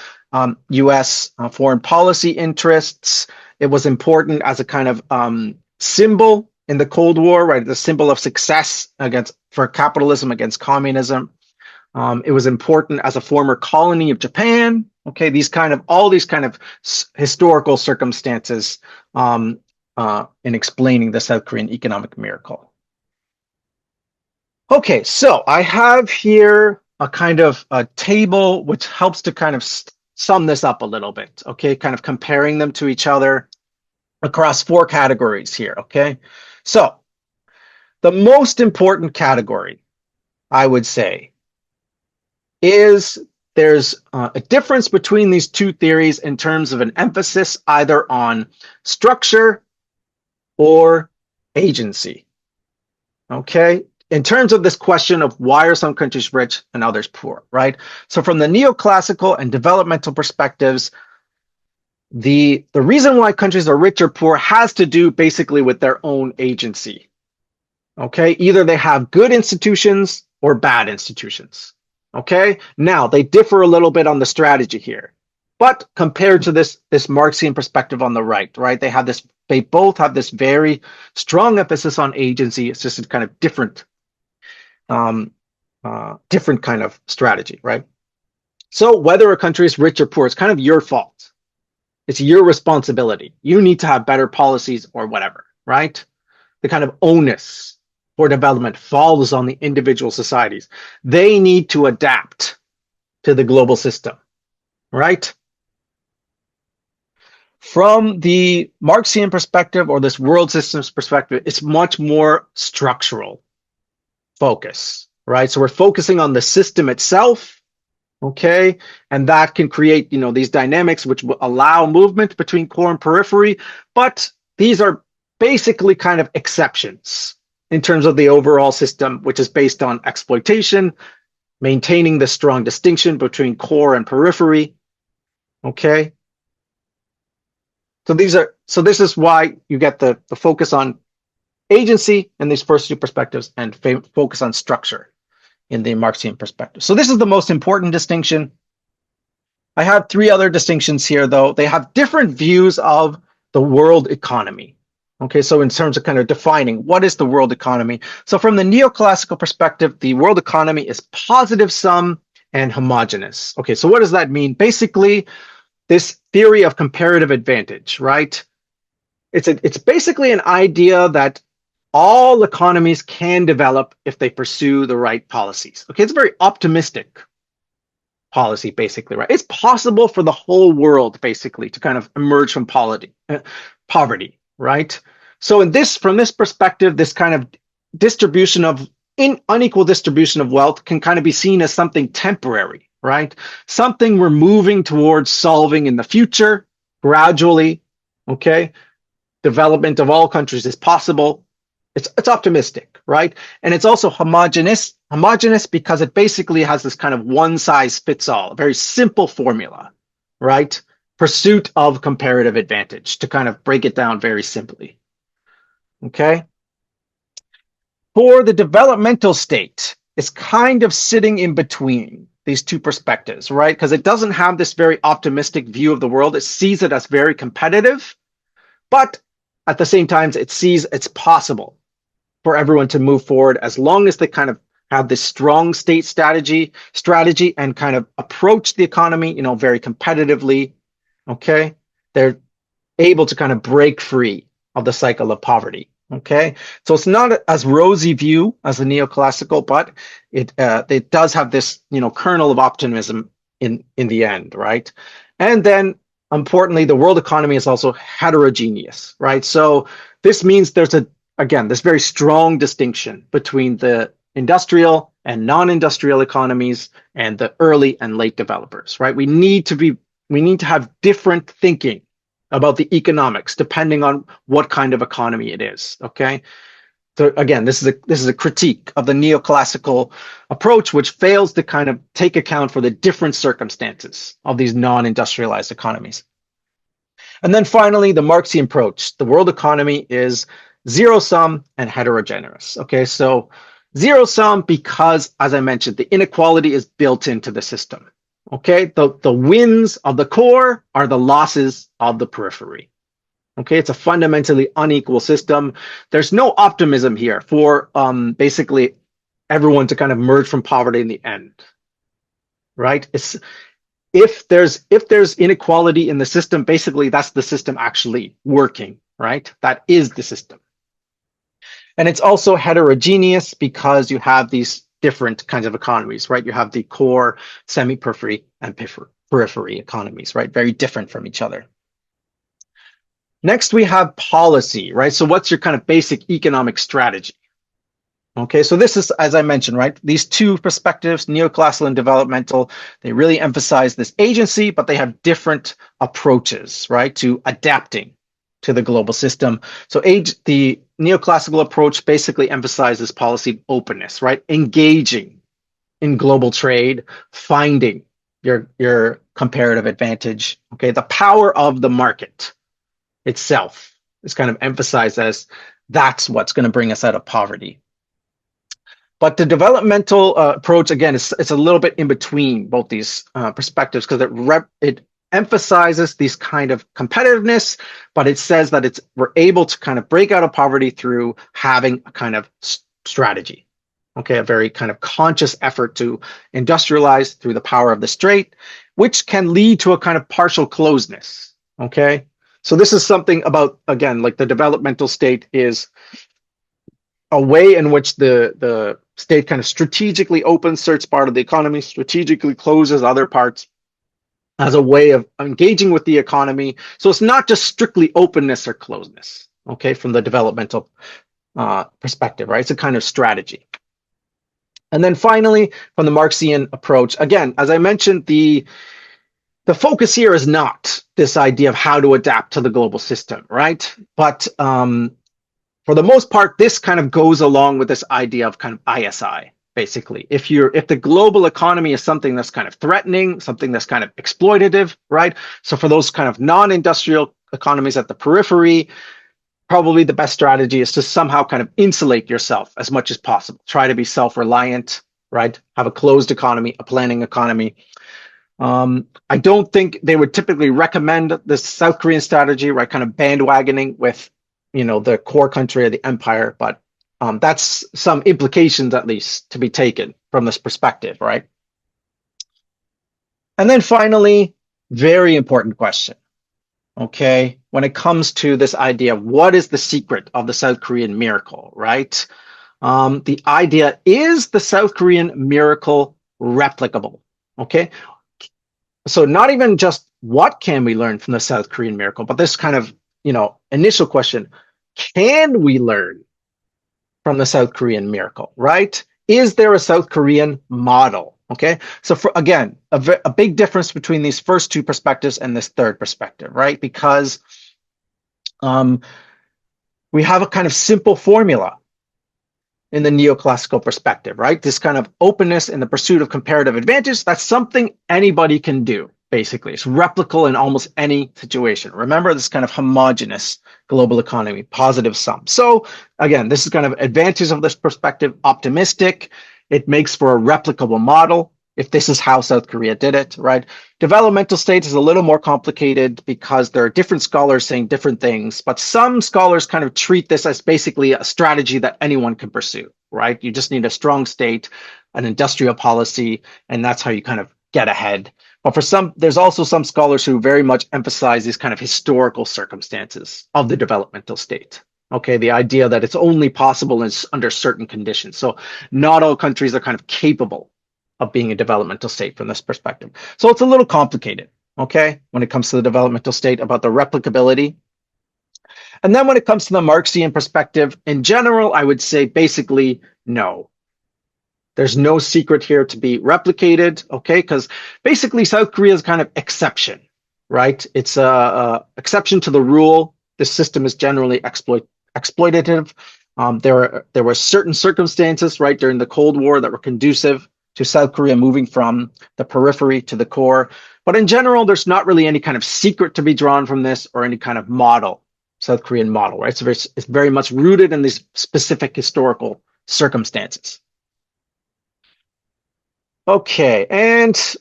U.S. Foreign policy interests. It was important as a kind of symbol in the Cold War, right? The symbol of success for capitalism against communism. It was important as a former colony of Japan. Okay, all these kind of historical circumstances in explaining the South Korean economic miracle. Okay, so I have here a kind of a table which helps to kind of sum this up a little bit. Okay, kind of comparing them to each other across 4 categories here. Okay, so the most important category, I would say, is there's a difference between these two theories in terms of an emphasis either on structure or agency. Okay, in terms of this question of why are some countries rich and others poor, right? So from the neoclassical and developmental perspectives, the reason why countries are rich or poor has to do basically with their own agency. Okay, either they have good institutions or bad institutions. Okay, now they differ a little bit on the strategy here, but compared to this Marxian perspective on the right, they both have this very strong emphasis on agency. It's just a kind of different kind of strategy, right? So whether a country is rich or poor, it's kind of your fault. It's your responsibility. You need to have better policies or whatever, right? The kind of onus for development falls on the individual societies. They need to adapt to the global system, right? From the Marxian perspective or this world systems perspective, it's much more structural focus, right? So we're focusing on the system itself, okay? And that can create, these dynamics which will allow movement between core and periphery, but these are basically kind of exceptions in terms of the overall system, which is based on exploitation maintaining the strong distinction between core and periphery. Okay. So this is why you get the focus on agency in these first two perspectives and focus on structure in the Marxian perspective. So this is the most important distinction. I have three other distinctions here, though. They have different views of the world economy. Okay, so in terms of kind of defining what is the world economy. So from the neoclassical perspective, the world economy is positive sum and homogeneous. Okay, so what does that mean? Basically, this theory of comparative advantage, right? It's basically an idea that all economies can develop if they pursue the right policies. Okay, it's a very optimistic policy, basically, right? It's possible for the whole world, basically, to kind of emerge from poverty, right? So from this perspective, this kind of distribution of unequal distribution of wealth can kind of be seen as something temporary, right? Something we're moving towards solving in the future, gradually, okay? Development of all countries is possible. It's optimistic, right? And it's also homogeneous because it basically has this kind of one size fits all, a very simple formula, right? Pursuit of comparative advantage, to kind of break it down very simply, okay? For the developmental state, it's kind of sitting in between these two perspectives, right? Because it doesn't have this very optimistic view of the world. It sees it as very competitive, but at the same time, it sees it's possible for everyone to move forward as long as they kind of have this strong state strategy and kind of approach the economy, very competitively, okay? They're able to kind of break free of the cycle of poverty, okay? So it's not as rosy view as the neoclassical, but it does have this, kernel of optimism in the end, right? And then importantly, the world economy is also heterogeneous, right? So this means there's this very strong distinction between the industrial and non-industrial economies and the early and late developers, right? We need to have different thinking about the economics depending on what kind of economy it is, okay? So again, this is a critique of the neoclassical approach, which fails to kind of take account for the different circumstances of these non-industrialized economies. And then finally, the Marxian approach. The world economy is zero-sum and heterogeneous. Okay, so zero-sum because, as I mentioned, the inequality is built into the system. Okay, the wins of the core are the losses of the periphery. Okay, it's a fundamentally unequal system. There's no optimism here for basically everyone to kind of merge from poverty in the end, right? If there's inequality in the system, basically that's the system actually working, right? That is the system. And it's also heterogeneous because you have these different kinds of economies, right? You have the core, semi-periphery, and periphery economies, right? Very different from each other. Next, we have policy, right? So what's your kind of basic economic strategy? Okay, so this is, as I mentioned, right? These two perspectives, neoclassical and developmental, they really emphasize this agency, but they have different approaches, right, to adapting to the global system. So the neoclassical approach basically emphasizes policy openness, right? Engaging in global trade, finding your comparative advantage, okay? The power of the market itself is kind of emphasized as that's what's going to bring us out of poverty. But the developmental approach, again, it's a little bit in between both these perspectives because it emphasizes these kind of competitiveness, but it says that we're able to kind of break out of poverty through having a kind of strategy, okay, a very kind of conscious effort to industrialize through the power of the state, which can lead to a kind of partial closedness, okay? So this is something about, again, like the developmental state is a way in which the state kind of strategically opens certain part of the economy, strategically closes other parts as a way of engaging with the economy. So it's not just strictly openness or closeness, okay, from the developmental perspective, right? It's a kind of strategy. And then finally, from the Marxian approach, again, as I mentioned, the focus here is not this idea of how to adapt to the global system, right? But for the most part, this kind of goes along with this idea of kind of ISI, basically. If the global economy is something that's kind of threatening, something that's kind of exploitative, right? So for those kind of non-industrial economies at the periphery, probably the best strategy is to somehow kind of insulate yourself as much as possible. Try to be self-reliant, right? Have a closed economy, a planning economy. I don't think they would typically recommend the South Korean strategy, right? Kind of bandwagoning with, the core country of the empire, but that's some implications at least to be taken from this perspective, right? And then finally, very important question. Okay, when it comes to this idea of what is the secret of the South Korean miracle, right? The idea is the South Korean miracle replicable, okay? So not even just what can we learn from the South Korean miracle, but this kind of, initial question, can we learn from the South Korean miracle, right? Is there a South Korean model? Okay, so again, a big difference between these first two perspectives and this third perspective, right? Because we have a kind of simple formula in the neoclassical perspective, right? This kind of openness in the pursuit of comparative advantage, that's something anybody can do, basically. It's replicable in almost any situation. Remember, this kind of homogeneous global economy, positive sum. So again, this is kind of advantage of this perspective, optimistic. It makes for a replicable model if this is how South Korea did it, right? Developmental state is a little more complicated because there are different scholars saying different things, but some scholars kind of treat this as basically a strategy that anyone can pursue, right? You just need a strong state, an industrial policy, and that's how you kind of get ahead. But for some, there's also some scholars who very much emphasize these kind of historical circumstances of the developmental state. Okay, the idea that it's only possible under certain conditions. So not all countries are kind of capable of being a developmental state from this perspective. So it's a little complicated, okay, when it comes to the developmental state about the replicability. And then when it comes to the Marxian perspective, in general, I would say basically no. There's no secret here to be replicated, okay, because basically South Korea is kind of exception, right? It's a exception to the rule. This system is generally exploitative. There were certain circumstances, right, during the Cold War that were conducive to South Korea moving from the periphery to the core. But in general, there's not really any kind of secret to be drawn from this or any kind of model, South Korean model, right? So it's very much rooted in these specific historical circumstances. Okay, and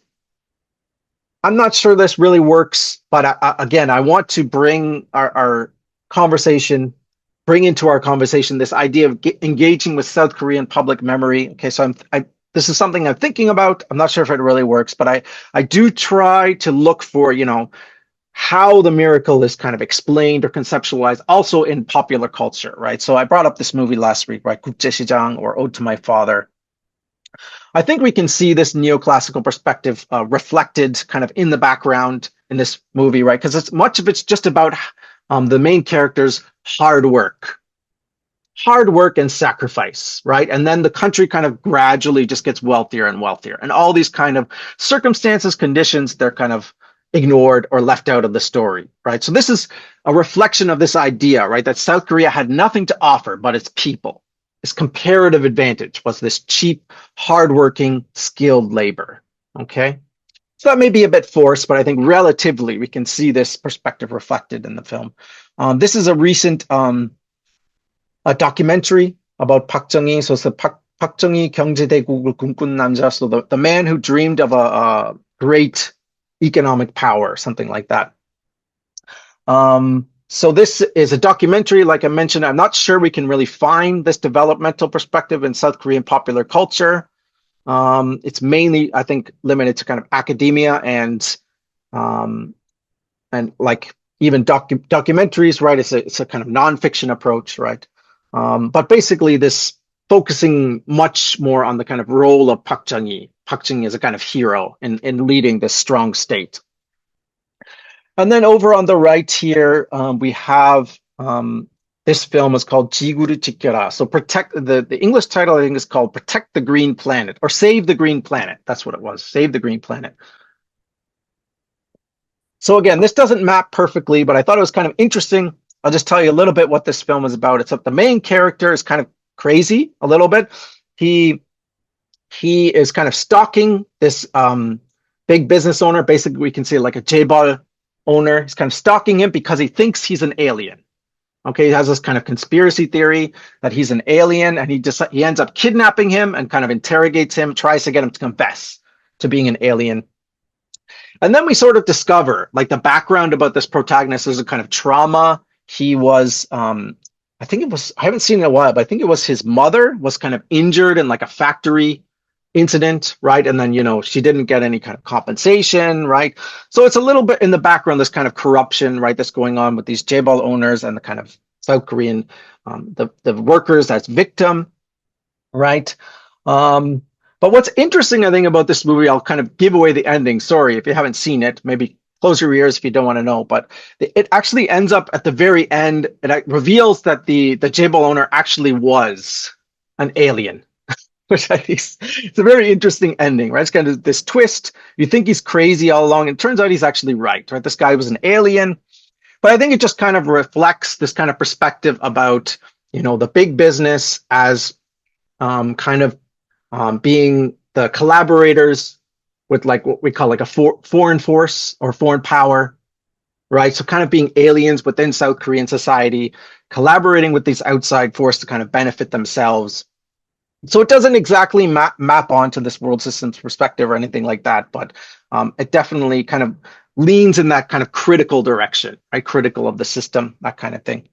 I'm not sure this really works, but again, I want to bring our conversation, bring into our conversation this idea of engaging with South Korean public memory. Okay, so this is something I'm thinking about. I'm not sure if it really works, but I do try to look for, how the miracle is kind of explained or conceptualized also in popular culture, right? So I brought up this movie last week, right? 국제시장 or Ode to My Father. I think we can see this neoclassical perspective reflected kind of in the background in this movie, right? Because much of it's just about the main character's hard work and sacrifice, right? And then the country kind of gradually just gets wealthier and wealthier. And all these kind of circumstances, conditions, they're kind of ignored or left out of the story, right? So this is a reflection of this idea, right? That South Korea had nothing to offer but its people. Its comparative advantage was this cheap, hardworking, skilled labor, okay? So that may be a bit forced, but I think relatively we can see this perspective reflected in the film. This is a recent a documentary about Park Chung-hee. So it's the Park Chung-hee 경제대국을 꿈꾼 남자. So the man who dreamed of a great economic power, something like that. So this is a documentary, like I mentioned. I'm not sure we can really find this developmental perspective in South Korean popular culture. It's mainly, I think, limited to kind of academia and like even documentaries, right? It's a kind of nonfiction approach, right? But basically this focusing much more on the kind of role of Park Chung-hee. Park Chung-hee is a kind of hero in leading this strong state. And then over on the right here, we have this film is called 지구를 지켜라. So protect, the English title I think is called Protect the Green Planet or Save the Green Planet. That's what it was, Save the Green Planet. So again, this doesn't map perfectly, but I thought it was kind of interesting. I'll just tell you a little bit what this film is about. It's that the main character is kind of crazy a little bit. He he is kind of stalking this big business owner. Basically, we can say like a J-ball owner. He's kind of stalking him because he thinks he's an alien. Okay, he has this kind of conspiracy theory that he's an alien, and he ends up kidnapping him and kind of interrogates him, tries to get him to confess to being an alien. And then we sort of discover like the background about this protagonist is a kind of trauma. He was, I haven't seen it in a while, but I think it was his mother was kind of injured in like a factory incident, right? And then, she didn't get any kind of compensation, right? So it's a little bit in the background, this kind of corruption, right, that's going on with these J-ball owners and the kind of South Korean, the workers as victim, right? But what's interesting, I think, about this movie, I'll kind of give away the ending. Sorry if you haven't seen it, maybe close your ears if you don't want to know, but it actually ends up at the very end, and it reveals that the J-ball owner actually was an alien. Which I think it's a very interesting ending, right? It's kind of this twist. You think he's crazy all along, and it turns out he's actually right? This guy was an alien. But I think it just kind of reflects this kind of perspective about, the big business as being the collaborators with like what we call like a foreign force or foreign power, right? So kind of being aliens within South Korean society, collaborating with these outside force to kind of benefit themselves. So it doesn't exactly map onto this world systems perspective or anything like that, but it definitely kind of leans in that kind of critical direction, right? Critical of the system, that kind of thing.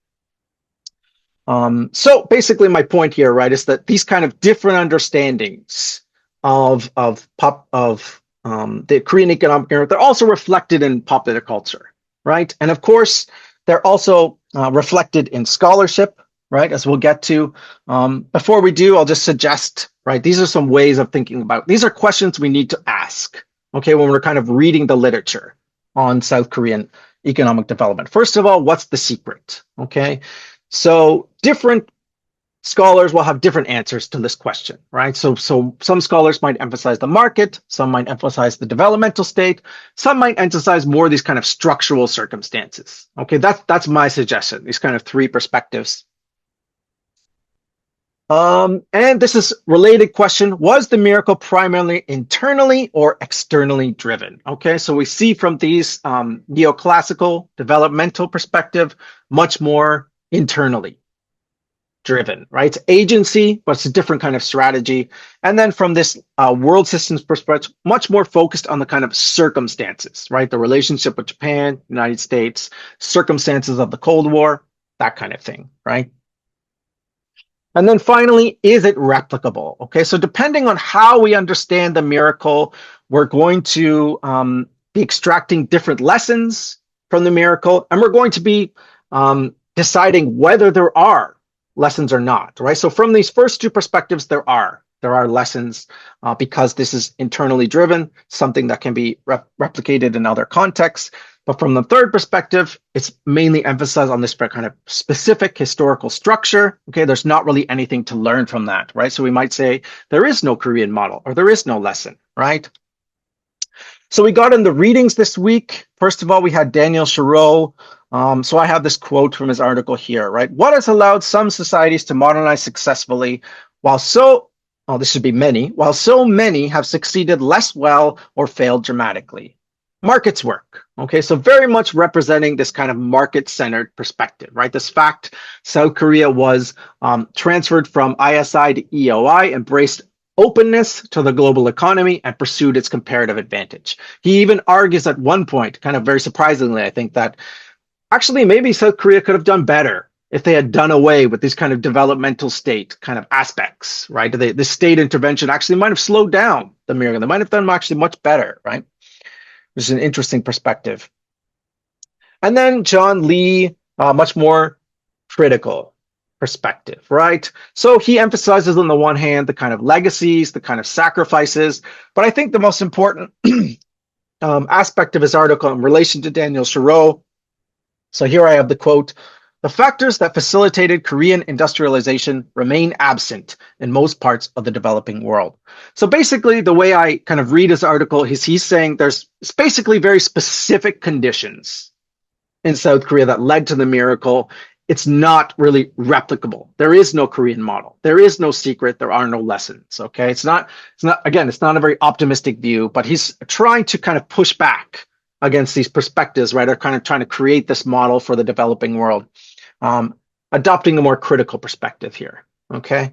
So basically my point here, right, is that these kind of different understandings of the Korean economic era, they're also reflected in popular culture, right? And of course, they're also reflected in scholarship, right, as we'll get to. Before we do, I'll just suggest, right, these are some ways of thinking about, these are questions we need to ask, okay, when we're kind of reading the literature on South Korean economic development. First of all, what's the secret, okay? So different scholars will have different answers to this question, right? So some scholars might emphasize the market, some might emphasize the developmental state, some might emphasize more these kind of structural circumstances, okay? That's my suggestion, these kind of three perspectives. And this is related question. Was the miracle primarily internally or externally driven? Okay, so we see from these neoclassical developmental perspective, much more internally driven, right? It's agency, but it's a different kind of strategy. And then from this world systems perspective, much more focused on the kind of circumstances, right? The relationship with Japan, United States, circumstances of the Cold War, that kind of thing, right? And then finally, is it replicable? Okay, so depending on how we understand the miracle, we're going to be extracting different lessons from the miracle, and we're going to be deciding whether there are lessons or not, right? So from these first two perspectives, there are lessons because this is internally driven, something that can be replicated in other contexts. But from the third perspective, it's mainly emphasized on this kind of specific historical structure. Okay, there's not really anything to learn from that, right? So we might say there is no Korean model or there is no lesson, right? So we got in the readings this week. First of all, we had Daniel Shiro. So I have this quote from his article here, right? What has allowed some societies to modernize successfully while so many have succeeded less well or failed dramatically? Markets work. Okay, so very much representing this kind of market-centered perspective, right? This fact, South Korea was transferred from ISI to EOI, embraced openness to the global economy, and pursued its comparative advantage. He even argues at one point, kind of very surprisingly, I think, that actually maybe South Korea could have done better if they had done away with these kind of developmental state kind of aspects, right? The state intervention actually might have slowed down the miracle. They might have done actually much better, right? Which is an interesting perspective. And then John Lee, much more critical perspective, right? So he emphasizes on the one hand, the kind of legacies, the kind of sacrifices, but I think the most important aspect of his article in relation to Daniel Shiro. So here I have the quote: "The factors that facilitated Korean industrialization remain absent in most parts of the developing world." So basically, the way I kind of read his article is he's saying it's basically very specific conditions in South Korea that led to the miracle, it's not really replicable. There is no Korean model. There is no secret. There are no lessons. Okay, it's not again, it's not a very optimistic view, but he's trying to kind of push back against these perspectives, right? Are kind of trying to create this model for the developing world, adopting a more critical perspective here. Okay.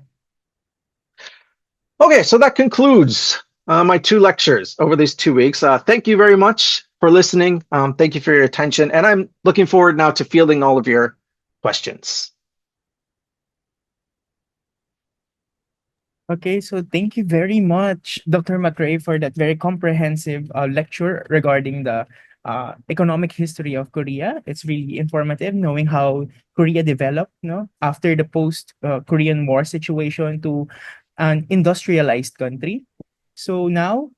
Okay, so that concludes my 2 lectures over these 2 weeks. Thank you very much for listening. Thank you for your attention, and I'm looking forward now to fielding all of your questions. Okay, so thank you very much, Dr. Macrae, for that very comprehensive lecture regarding the economic history of Korea. It's really informative knowing how Korea developed, after the post-Korean War situation to an industrialized country. So now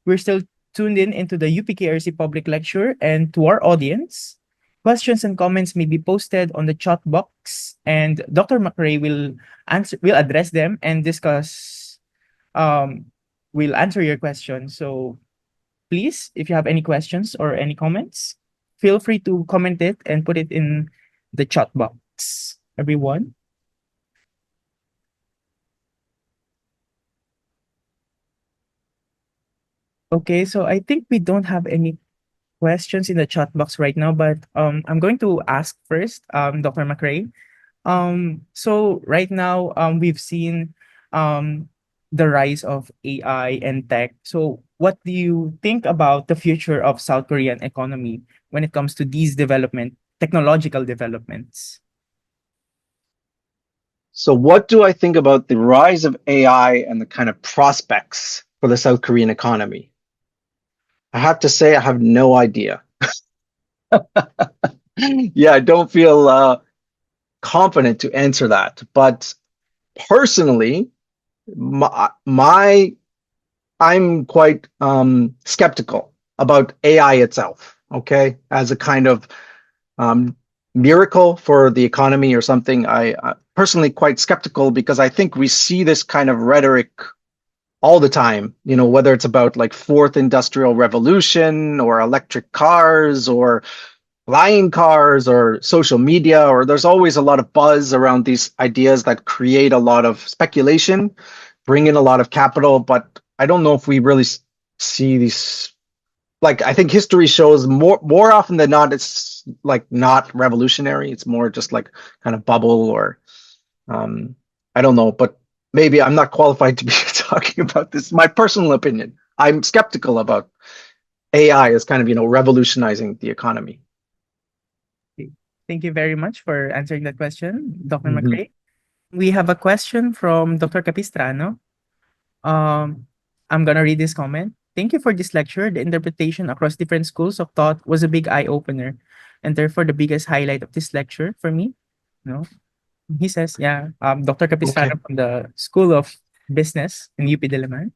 we're still tuned into the UPKRC public lecture, and to our audience, questions and comments may be posted on the chat box, and Dr. Macrae will address them and discuss. Will answer your questions. So please, if you have any questions or any comments, feel free to comment it and put it in the chat box, everyone. Okay, so I think we don't have any questions in the chat box right now, but I'm going to ask first, Dr. Macrae. So right now, we've seen the rise of AI and tech. So what do you think about the future of South Korean economy when it comes to these technological developments? So what do I think about the rise of AI and the kind of prospects for the South Korean economy? I have to say I have no idea. Yeah, I don't feel confident to answer that. But personally, I'm quite skeptical about AI itself, okay, as a kind of miracle for the economy or something. I personally quite skeptical because I think we see this kind of rhetoric all the time, whether it's about like 4th industrial revolution or electric cars or flying cars or social media, or there's always a lot of buzz around these ideas that create a lot of speculation, bring in a lot of capital, but I don't know if we really see these. Like, I think history shows more often than not, it's like not revolutionary. It's more just like kind of bubble or I don't know, but maybe I'm not qualified to be talking about this. My personal opinion, I'm skeptical about AI as kind of, revolutionizing the economy. Thank you very much for answering that question, Dr. Macrae. We have a question from Dr. Capistrano. I'm going to read this comment. Thank you for this lecture. The interpretation across different schools of thought was a big eye-opener, and therefore the biggest highlight of this lecture for me. He says, Dr. Capistrano from the School of Business in UP Diliman.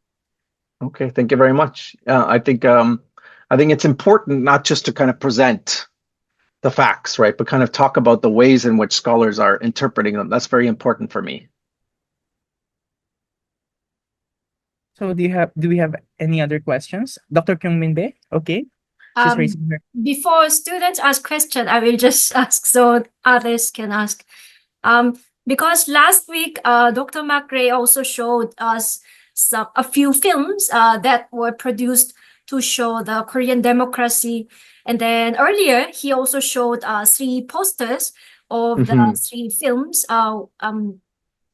Okay, thank you very much. I think it's important not just to kind of present the facts, right, but kind of talk about the ways in which scholars are interpreting them. That's very important for me. So do we have any other questions? Dr. Kyungmin Bae? Okay. She's raising her. Before students ask question, I will just ask so others can ask. Because last week, Dr. Macrae also showed us a few films that were produced to show the Korean democracy. And then earlier, he also showed 3 posters of the 3 films.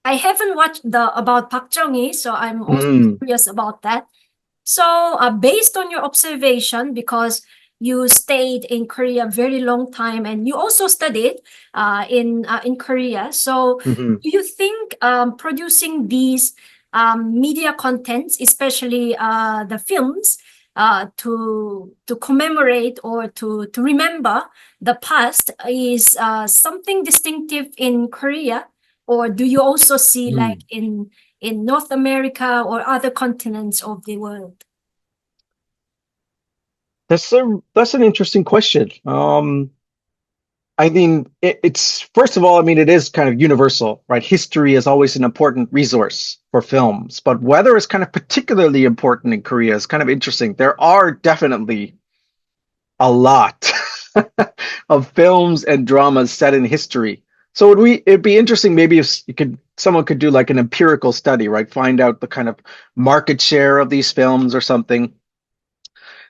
I haven't watched about Park Chung-hee, so I'm also curious about that. So based on your observation, because you stayed in Korea a very long time and you also studied in Korea. So do you think producing these media contents, especially the films, to commemorate or to remember the past is something distinctive in Korea? Or do you also see like in North America or other continents of the world? That's an interesting question. I mean, it's first of all, I mean, it is kind of universal, right? History is always an important resource for films, but whether it's kind of particularly important in Korea is kind of interesting. There are definitely a lot of films and dramas set in history. So it'd be interesting maybe if someone could do like an empirical study, right? Find out the kind of market share of these films or something.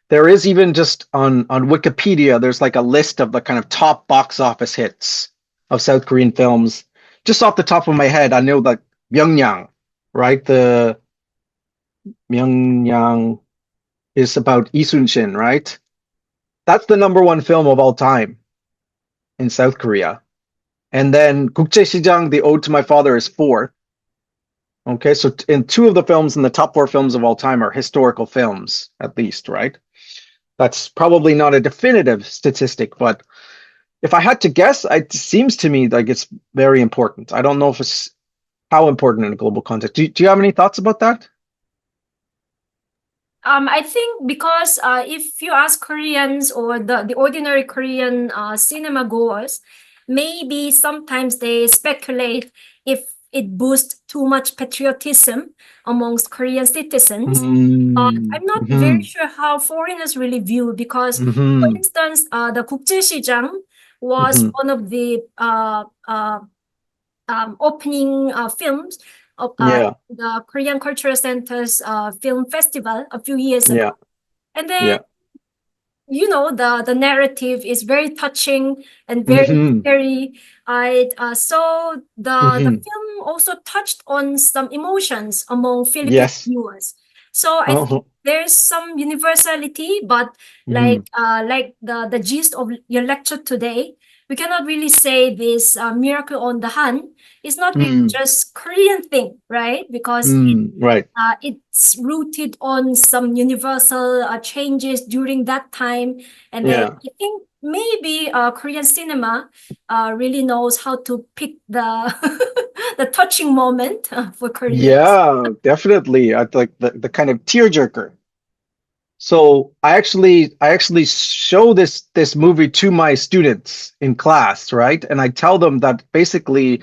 There is even just on Wikipedia, there's like a list of the kind of top box office hits of South Korean films. Just off the top of my head, I know that Myeongyang, right? The Myeongyang is about Lee Sun-shin, right? That's the #1 film of all time in South Korea. And then 국제시장, The Ode to My Father is 4th. Okay, so in 2 of the films in the top 4 films of all time are historical films, at least, right? That's probably not a definitive statistic, but if I had to guess, it seems to me like it's very important. I don't know if it's how important in a global context. Do you have any thoughts about that? I think because if you ask Koreans or the ordinary Korean cinema goers, maybe sometimes they speculate if it boosts too much patriotism amongst Korean citizens. But I'm not very sure how foreigners really view, because, for instance, the 국제시장 was one of the opening films of the Korean Cultural Center's film festival a few years ago. And then, you know, the narrative is very touching and very scary. So the film also touched on some emotions among Filipino viewers. So I think there's some universality, but like the gist of your lecture today, we cannot really say this Miracle on the Han is not really just Korean thing, right? Because it's rooted on some universal changes during that time. And then I think maybe Korean cinema really knows how to pick the the touching moment for Koreans. Yeah, definitely. I like the kind of tearjerker. So I actually show this movie to my students in class, right? And I tell them that basically,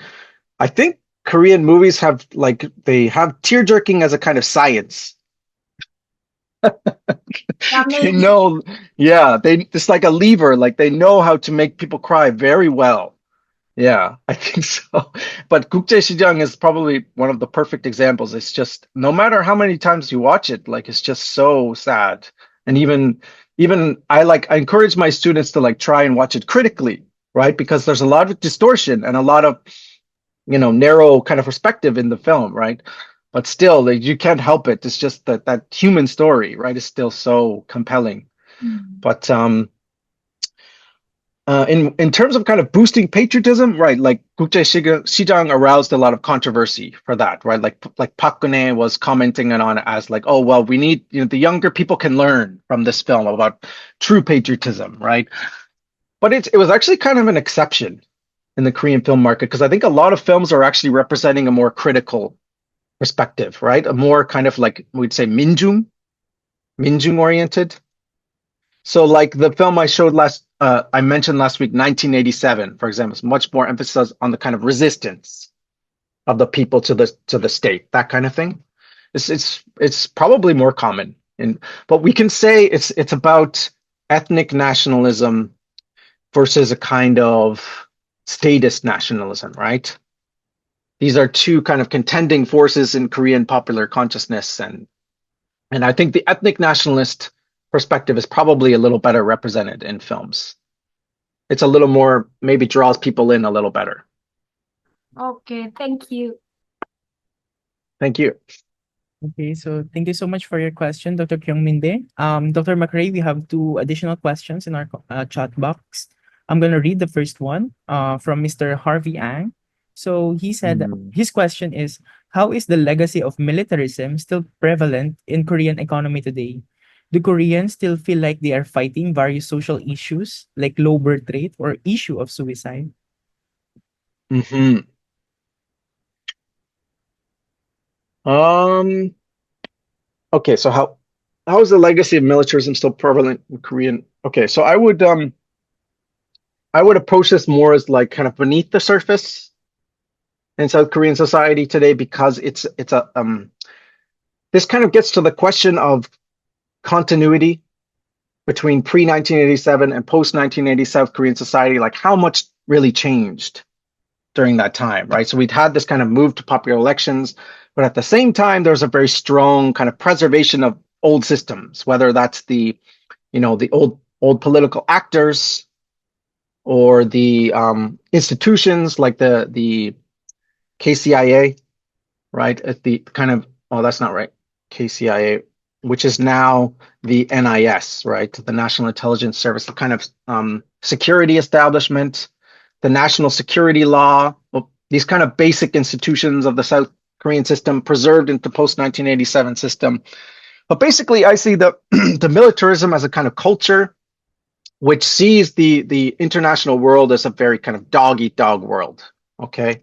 I think Korean movies have they have tear jerking as a kind of science. They know, it's like a lever, like they know how to make people cry very well. Yeah, I think so. But 국제시장 is probably one of the perfect examples. It's just no matter how many times you watch it, like it's just so sad. And even I encourage my students to try and watch it critically, right? Because there's a lot of distortion and a lot of narrow kind of perspective in the film, right? But still, you can't help it. It's just that human story, right, is still so compelling. But in terms of kind of boosting patriotism, right? Like 국제시장 aroused a lot of controversy for that, right? Like Park Geun-hye was commenting on it as like, oh well, we need the younger people can learn from this film about true patriotism, right? But it was actually kind of an exception in the Korean film market, because I think a lot of films are actually representing a more critical perspective, right? A more kind of like we'd say minjung oriented. So like the film I mentioned last week, 1987, for example, is much more emphasis on the kind of resistance of the people to the state, that kind of thing. It's probably more common, but we can say it's about ethnic nationalism versus a kind of statist nationalism, right? These are two kind of contending forces in Korean popular consciousness, and I think the ethnic nationalist perspective is probably a little better represented in films. It's a little more, maybe draws people in a little better. Okay, thank you. Thank you. Okay, so thank you so much for your question, Dr. Kyung-min Dae. Dr. Macrae, we have 2 additional questions in our chat box. I'm going to read the first one from Mr. Harvey Ang. So he said his question is, how is the legacy of militarism still prevalent in Korean economy today? Do Koreans still feel like they are fighting various social issues like low birth rate or issue of suicide? Okay, so how is the legacy of militarism still prevalent in Korean? Okay, so I would approach this more as like kind of beneath the surface in South Korean society today, because it's this kind of gets to the question of continuity between pre-1987 and post-1980 South Korean society, like how much really changed during that time, right? So we'd had this kind of move to popular elections, but at the same time, there's a very strong kind of preservation of old systems, whether that's the old political actors or the institutions like the KCIA, right? At the kind of, oh, that's not right. KCIA, which is now the NIS, right? The National Intelligence Service, the kind of security establishment, the national security law, these kind of basic institutions of the South Korean system preserved into post-1987 system. But basically, I see the militarism as a kind of culture which sees the international world as a very kind of dog-eat-dog world. Okay.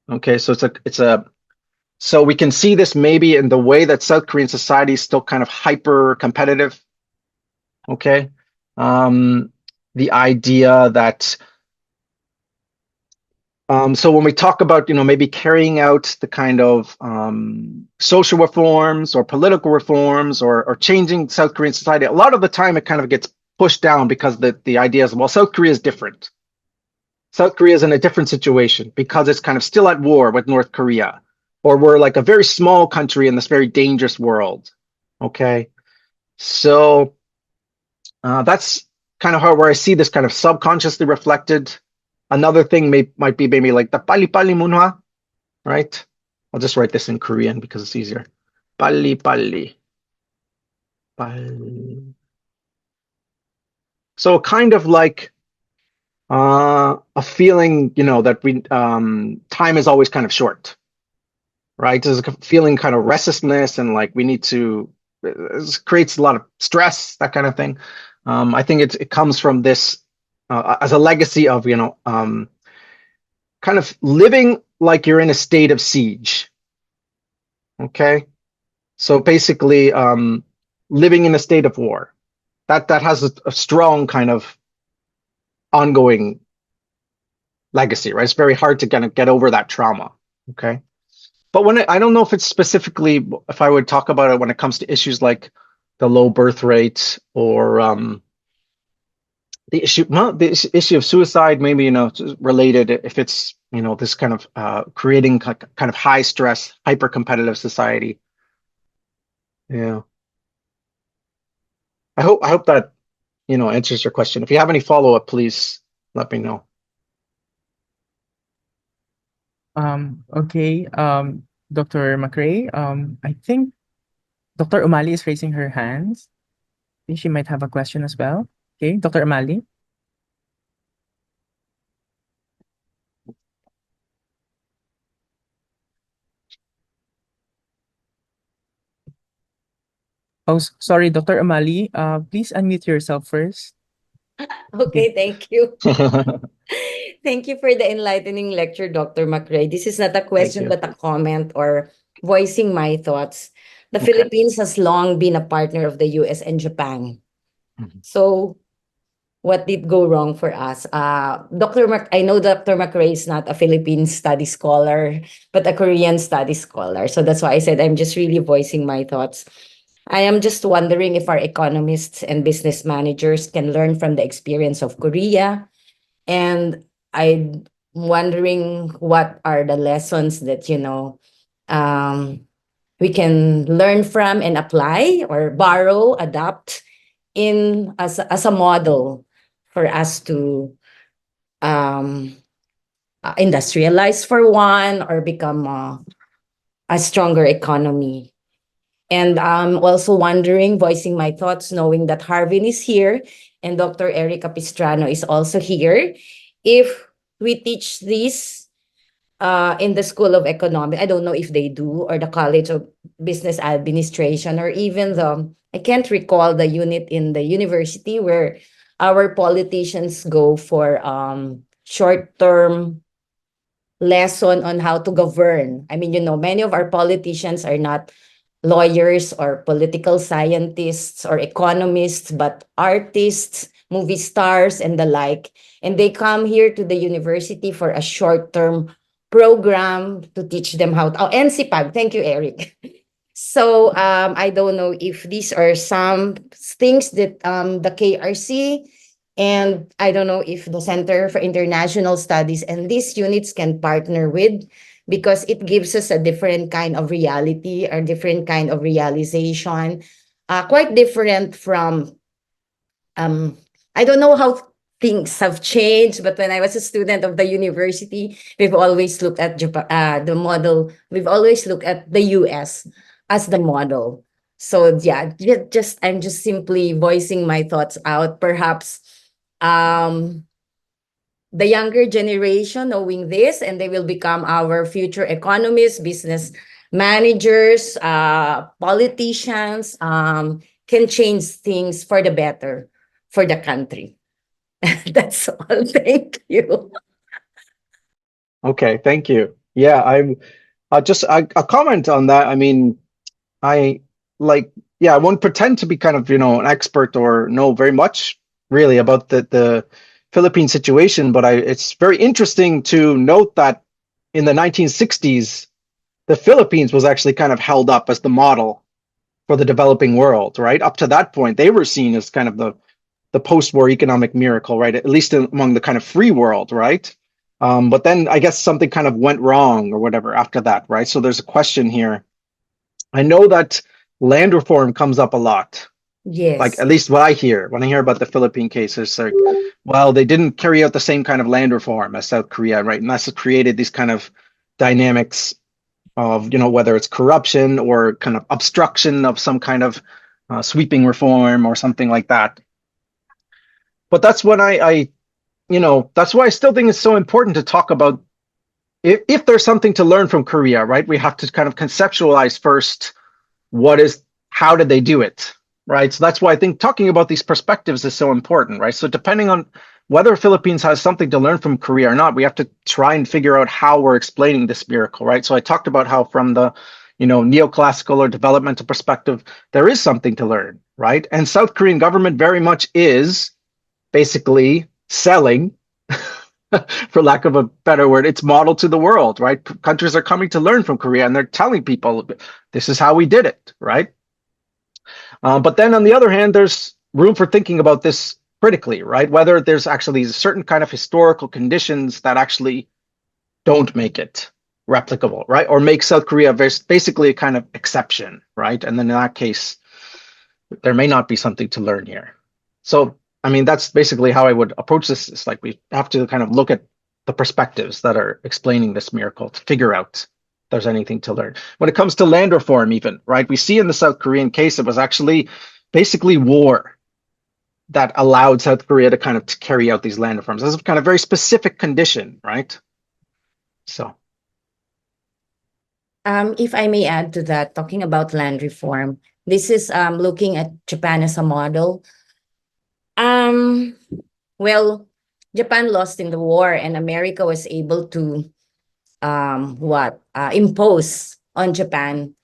Okay, so so we can see this maybe in the way that South Korean society is still kind of hyper competitive. Okay. The idea that so when we talk about, maybe carrying out the kind of social reforms or political reforms or changing South Korean society, a lot of the time it kind of gets pushed down because the idea is, well, South Korea is different. South Korea is in a different situation because it's kind of still at war with North Korea, or we're like a very small country in this very dangerous world. Okay. So that's kind of where I see this kind of subconsciously reflected. Another thing might be maybe like the pali pali munhwa, right? I'll just write this in Korean because it's easier. Pali pali. Pali. So kind of like a feeling, that time is always kind of short, right? There's a feeling kind of restlessness and like we need to, it creates a lot of stress, that kind of thing. I think it comes from this as a legacy of, kind of living like you're in a state of siege. Okay. So basically, living in a state of war, that has a strong kind of ongoing legacy, right? It's very hard to kind of get over that trauma. Okay. But I don't know if it's specifically, if I would talk about it when it comes to issues like the low birth rate or the issue of suicide, maybe, related, if it's, this kind of creating kind of high stress, hyper competitive society. Yeah. I hope that, answers your question. If you have any follow-up, please let me know. Okay, Dr. Macrae, I think Dr. Umali is raising her hands. I think she might have a question as well. Okay, Dr. Umali. Oh, sorry, Dr. Umali. Please unmute yourself first. Okay, thank you. Thank you for the enlightening lecture, Dr. Macrae. This is not a question, but a comment or voicing my thoughts. The Philippines has long been a partner of the US and Japan. So what did go wrong for us? I know Dr. Macrae is not a Philippine study scholar, but a Korean study scholar. So that's why I said I'm just really voicing my thoughts. I am just wondering if our economists and business managers can learn from the experience of Korea. And I'm wondering what are the lessons that, we can learn from and apply or borrow, adopt as a model for us to industrialize for one or become a stronger economy. And I'm also wondering, voicing my thoughts, knowing that Harvin is here and Dr. Erica Pistrano is also here. If we teach this in the School of Economics, I don't know if they do, or the College of Business Administration, or even I can't recall the unit in the university where our politicians go for short-term lesson on how to govern. I mean, many of our politicians are not lawyers or political scientists or economists, but artists, movie stars, and the like. And they come here to the university for a short-term program to teach them how to, NCPAG, thank you, Eric. So I don't know if these are some things that the KRC and I don't know if the Center for International Studies and these units can partner with, because it gives us a different kind of reality or different kind of realization, quite different from, I don't know how things have changed, but when I was a student of the university, we've always looked at Japan, the model, we've always looked at the US as the model. So yeah, I'm just simply voicing my thoughts out. Perhaps the younger generation knowing this, and they will become our future economists, business managers, politicians, can change things for the better for the country. That's all. Thank you. Okay, thank you. Yeah, a comment on that. I mean, I I won't pretend to be kind of, an expert or know very much really about the Philippine situation, but it's very interesting to note that in the 1960s, the Philippines was actually kind of held up as the model for the developing world, right? Up to that point, they were seen as kind of the post-war economic miracle, right? At least among the kind of free world, right? But then I guess something kind of went wrong or whatever after that, right? So there's a question here. I know that land reform comes up a lot. Yes. Like, at least what I hear when I hear about the Philippine cases, like, well, they didn't carry out the same kind of land reform as South Korea, right? And that's created these kind of dynamics of, whether it's corruption or kind of obstruction of some kind of sweeping reform or something like that. But that's when that's why I still think it's so important to talk about if there's something to learn from Korea, right? We have to kind of conceptualize first how did they do it, right? So that's why I think talking about these perspectives is so important, right? So depending on whether Philippines has something to learn from Korea or not, we have to try and figure out how we're explaining this miracle, right? So I talked about how from the, neoclassical or developmental perspective, there is something to learn, right? And South Korean government very much is basically selling, for lack of a better word, its model to the world, right? Countries are coming to learn from Korea and they're telling people, this is how we did it, right? But then on the other hand, there's room for thinking about this critically, right? Whether there's actually a certain kind of historical conditions that actually don't make it replicable, right? Or make South Korea basically a kind of exception, right? And then in that case, there may not be something to learn here. So, I mean, that's basically how I would approach this. It's like we have to kind of look at the perspectives that are explaining this miracle to figure out if there's anything to learn. When it comes to land reform even, right? We see in the South Korean case, it was actually basically war that allowed South Korea to kind of carry out these land reforms. This is kind of very specific condition, right? So. If I may add to that, talking about land reform, this is looking at Japan as a model. Well, Japan lost in the war and America was able to impose on Japan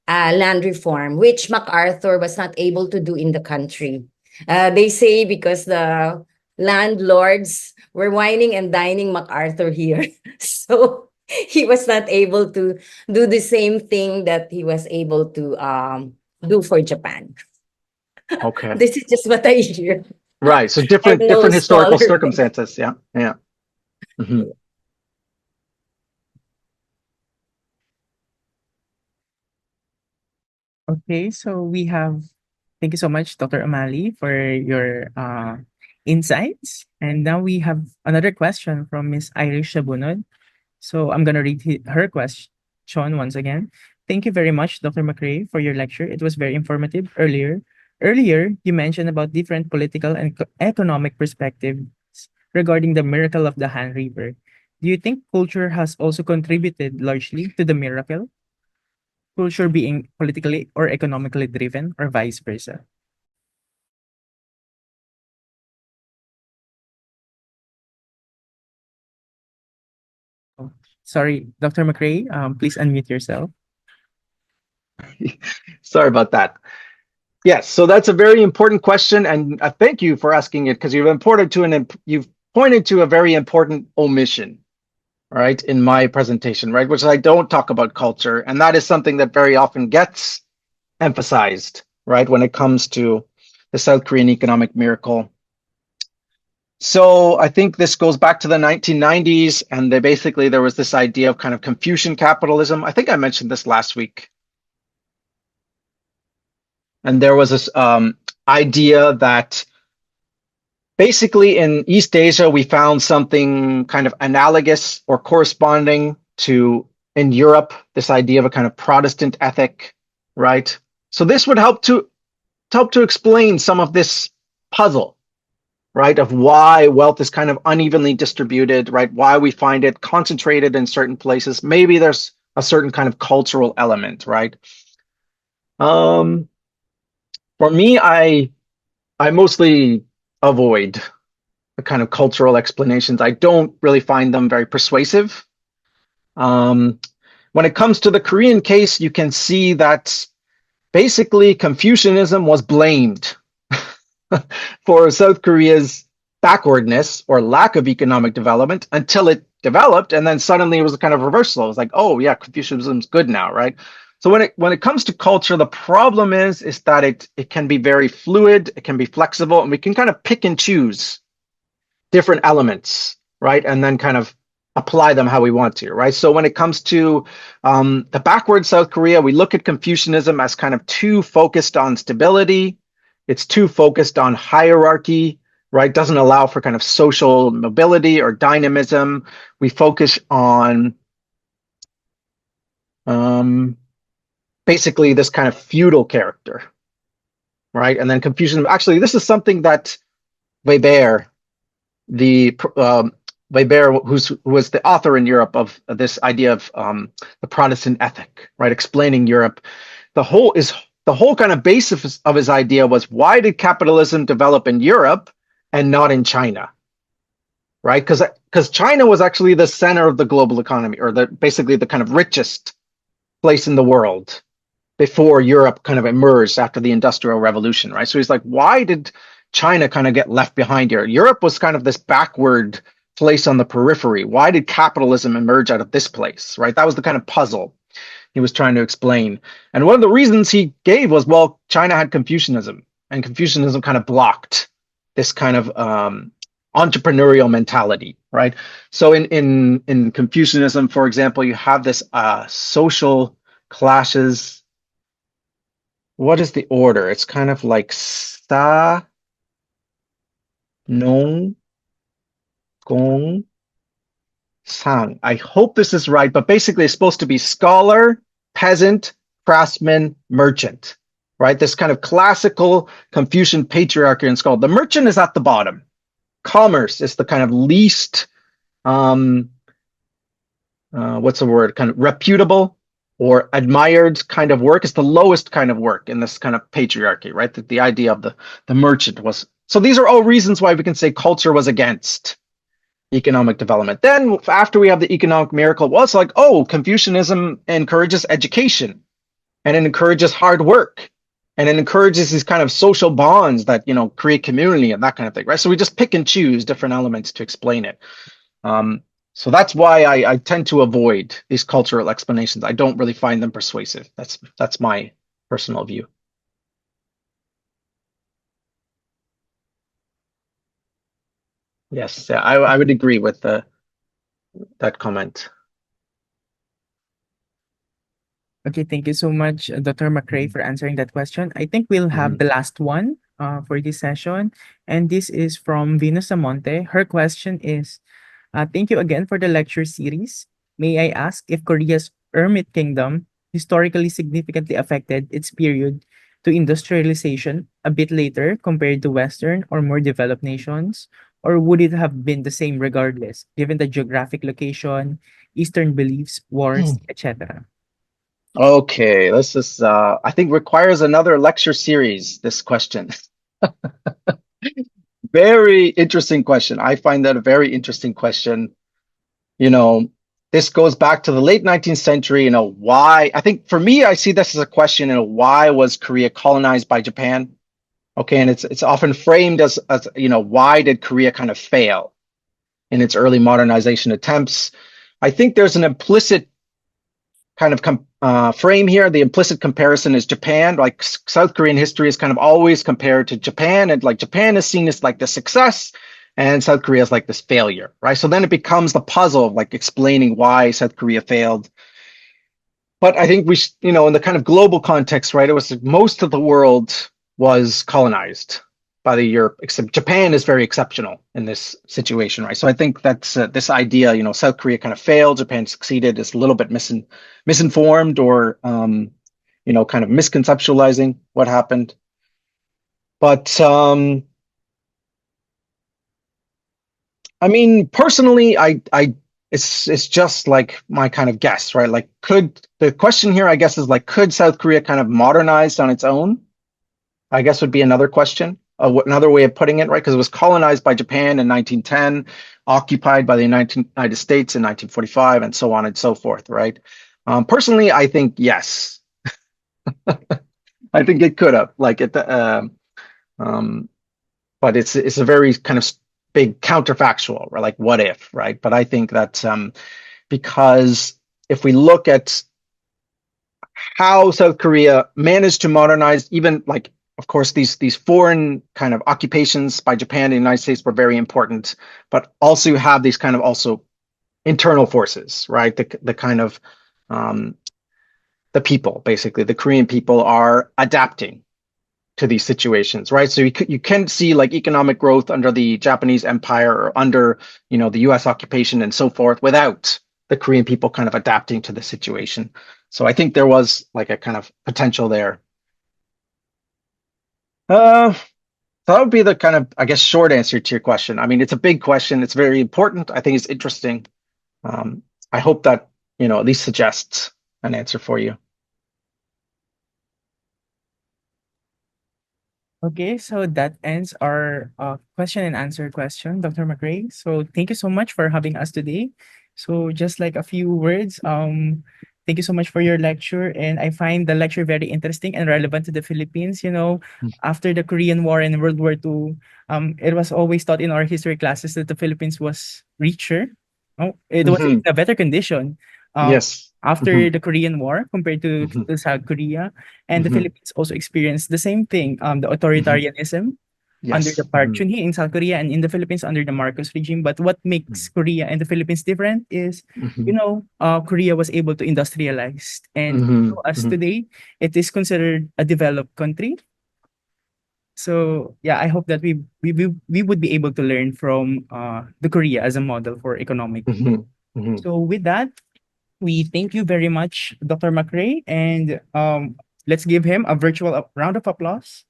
land reform, which MacArthur was not able to do in the country. They say because the landlords were whining and dining MacArthur here. So he was not able to do the same thing that he was able to do for Japan. Okay. This is just what I hear. Right. So different historical circumstances. Yeah. Yeah. Mm-hmm. Okay, so thank you so much, Dr. Amali, for your insights. And now we have another question from Miss Irish Shabunod. So I'm going to read her question once again. Thank you very much, Dr. Macrae, for your lecture. It was very informative earlier. Earlier, you mentioned about different political and economic perspectives regarding the miracle of the Han River. Do you think culture has also contributed largely to the miracle? Culture being politically or economically driven, or vice versa? Oh, sorry, Dr. Macrae, please unmute yourself. Sorry about that. Yes, so that's a very important question, and thank you for asking it, because you've pointed to a very important omission, right, in my presentation, right, which I don't talk about culture, and that is something that very often gets emphasized, right, when it comes to the South Korean economic miracle. So I think this goes back to the 1990s, and there was this idea of kind of Confucian capitalism. I think I mentioned this last week. And there was this idea that basically in East Asia, we found something kind of analogous or corresponding to in Europe, this idea of a kind of Protestant ethic, right? So this would help to explain some of this puzzle, right, of why wealth is kind of unevenly distributed, right? Why we find it concentrated in certain places. Maybe there's a certain kind of cultural element, right? For me, I mostly avoid the kind of cultural explanations. I don't really find them very persuasive. When it comes to the Korean case, you can see that basically Confucianism was blamed for South Korea's backwardness or lack of economic development until it developed, and then suddenly it was a kind of reversal. It was like, oh yeah, Confucianism's good now, right? So when it comes to culture, the problem is that it can be very fluid, it can be flexible, and we can kind of pick and choose different elements, right? And then kind of apply them how we want to, right? So when it comes to the backward South Korea, we look at Confucianism as kind of too focused on stability. It's too focused on hierarchy, right? Doesn't allow for kind of social mobility or dynamism. We focus on basically this kind of feudal character, right? And then Confucianism, actually, this is something that Weber, who was the author in Europe of this idea of the Protestant ethic, right? Explaining Europe. The whole kind of basis of his idea was, why did capitalism develop in Europe and not in China, right? Because China was actually the center of the global economy, or basically the kind of richest place in the world before Europe kind of emerged after the Industrial Revolution, right? So he's like, why did China kind of get left behind here? Europe was kind of this backward place on the periphery. Why did capitalism emerge out of this place, right? That was the kind of puzzle he was trying to explain. And one of the reasons he gave was, well, China had Confucianism, and Confucianism kind of blocked this kind of entrepreneurial mentality, right? So in Confucianism, for example, you have this social classes. What is the order? It's kind of like Sa, Nong, Gong, Sang. I hope this is right, but basically it's supposed to be scholar, peasant, craftsman, merchant, right? This kind of classical Confucian patriarchy in scholar. The merchant is at the bottom. Commerce is the kind of least, what's the word? Kind of reputable or admired kind of work. It's the lowest kind of work in this kind of patriarchy, right? The idea of the merchant was. So these are all reasons why we can say culture was against economic development. Then after we have the economic miracle, well, it's like, oh, Confucianism encourages education, and it encourages hard work, and it encourages these kind of social bonds that, you know, create community and that kind of thing, right? So we just pick and choose different elements to explain it. So that's why I tend to avoid these cultural explanations. I don't really find them persuasive. That's my personal view. Yes, yeah, I would agree with that comment. Okay, thank you so much, Dr. Macrae, for answering that question. I think we'll have the last one for this session, and this is from Venus Amonte. Her question is, thank you again for the lecture series. May I ask if Korea's Ermit Kingdom historically significantly affected its period to industrialization a bit later compared to Western or more developed nations? Or would it have been the same regardless, given the geographic location, Eastern beliefs, wars, etc.? Okay, this is, I think, requires another lecture series, this question. Very interesting question. I find that a very interesting question. You know, this goes back to the late 19th century, you know, why, I think for me, I see this as a question, you know, why was Korea colonized by Japan? Okay, and it's often framed as, you know, why did Korea kind of fail in its early modernization attempts? I think there's an implicit kind of frame here, the implicit comparison is Japan. Like South Korean history is kind of always compared to Japan, and like Japan is seen as like the success, and South Korea is like this failure, right? So then it becomes the puzzle of like explaining why South Korea failed. But I think in the kind of global context, right, it was most of the world was colonized by the Europe, except Japan is very exceptional in this situation, right? So I think that's this idea, South Korea kind of failed, Japan succeeded, is a little bit misinformed or, kind of misconceptualizing what happened. But I mean, personally, it's just like my kind of guess, right? Like, the question here, I guess, is like, could South Korea kind of modernize on its own? I guess would be another question. Another way of putting it, right? Because it was colonized by Japan in 1910, occupied by the United States in 1945, and so on and so forth, right? Personally, I think yes. I think it could have, like it, but it's a very kind of big counterfactual, right? Like, what if, right? But I think that because if we look at how South Korea managed to modernize, even like, of course, these foreign kind of occupations by Japan and the United States were very important, but also you have these kind of also internal forces, right? The kind of the people, basically, the Korean people are adapting to these situations, right? So you can see like economic growth under the Japanese Empire or under the U.S. occupation and so forth without the Korean people kind of adapting to the situation. So I think there was like a kind of potential there. So that would be the kind of, I guess, short answer to your question. I mean, it's a big question. It's very important. I think it's interesting. I hope that, at least suggests an answer for you. Okay, so that ends our question and answer question, Dr. Macrae. So thank you so much for having us today. So just like a few words, thank you so much for your lecture. And I find the lecture very interesting and relevant to the Philippines. After the Korean War and World War II, it was always taught in our history classes that the Philippines was richer. Oh, it was in a better condition. Yes. After the Korean War compared to South Korea. And the Philippines also experienced the same thing, the authoritarianism under the Park Chung-hee in South Korea, and in the Philippines under the Marcos regime. But what makes Korea and the Philippines different is, Korea was able to industrialize. And as today, it is considered a developed country. So yeah, I hope that we would be able to learn from the Korea as a model for economic. So with that, we thank you very much, Dr. Macrae, and let's give him a virtual round of applause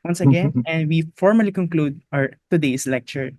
once again, and we formally conclude our today's lecture.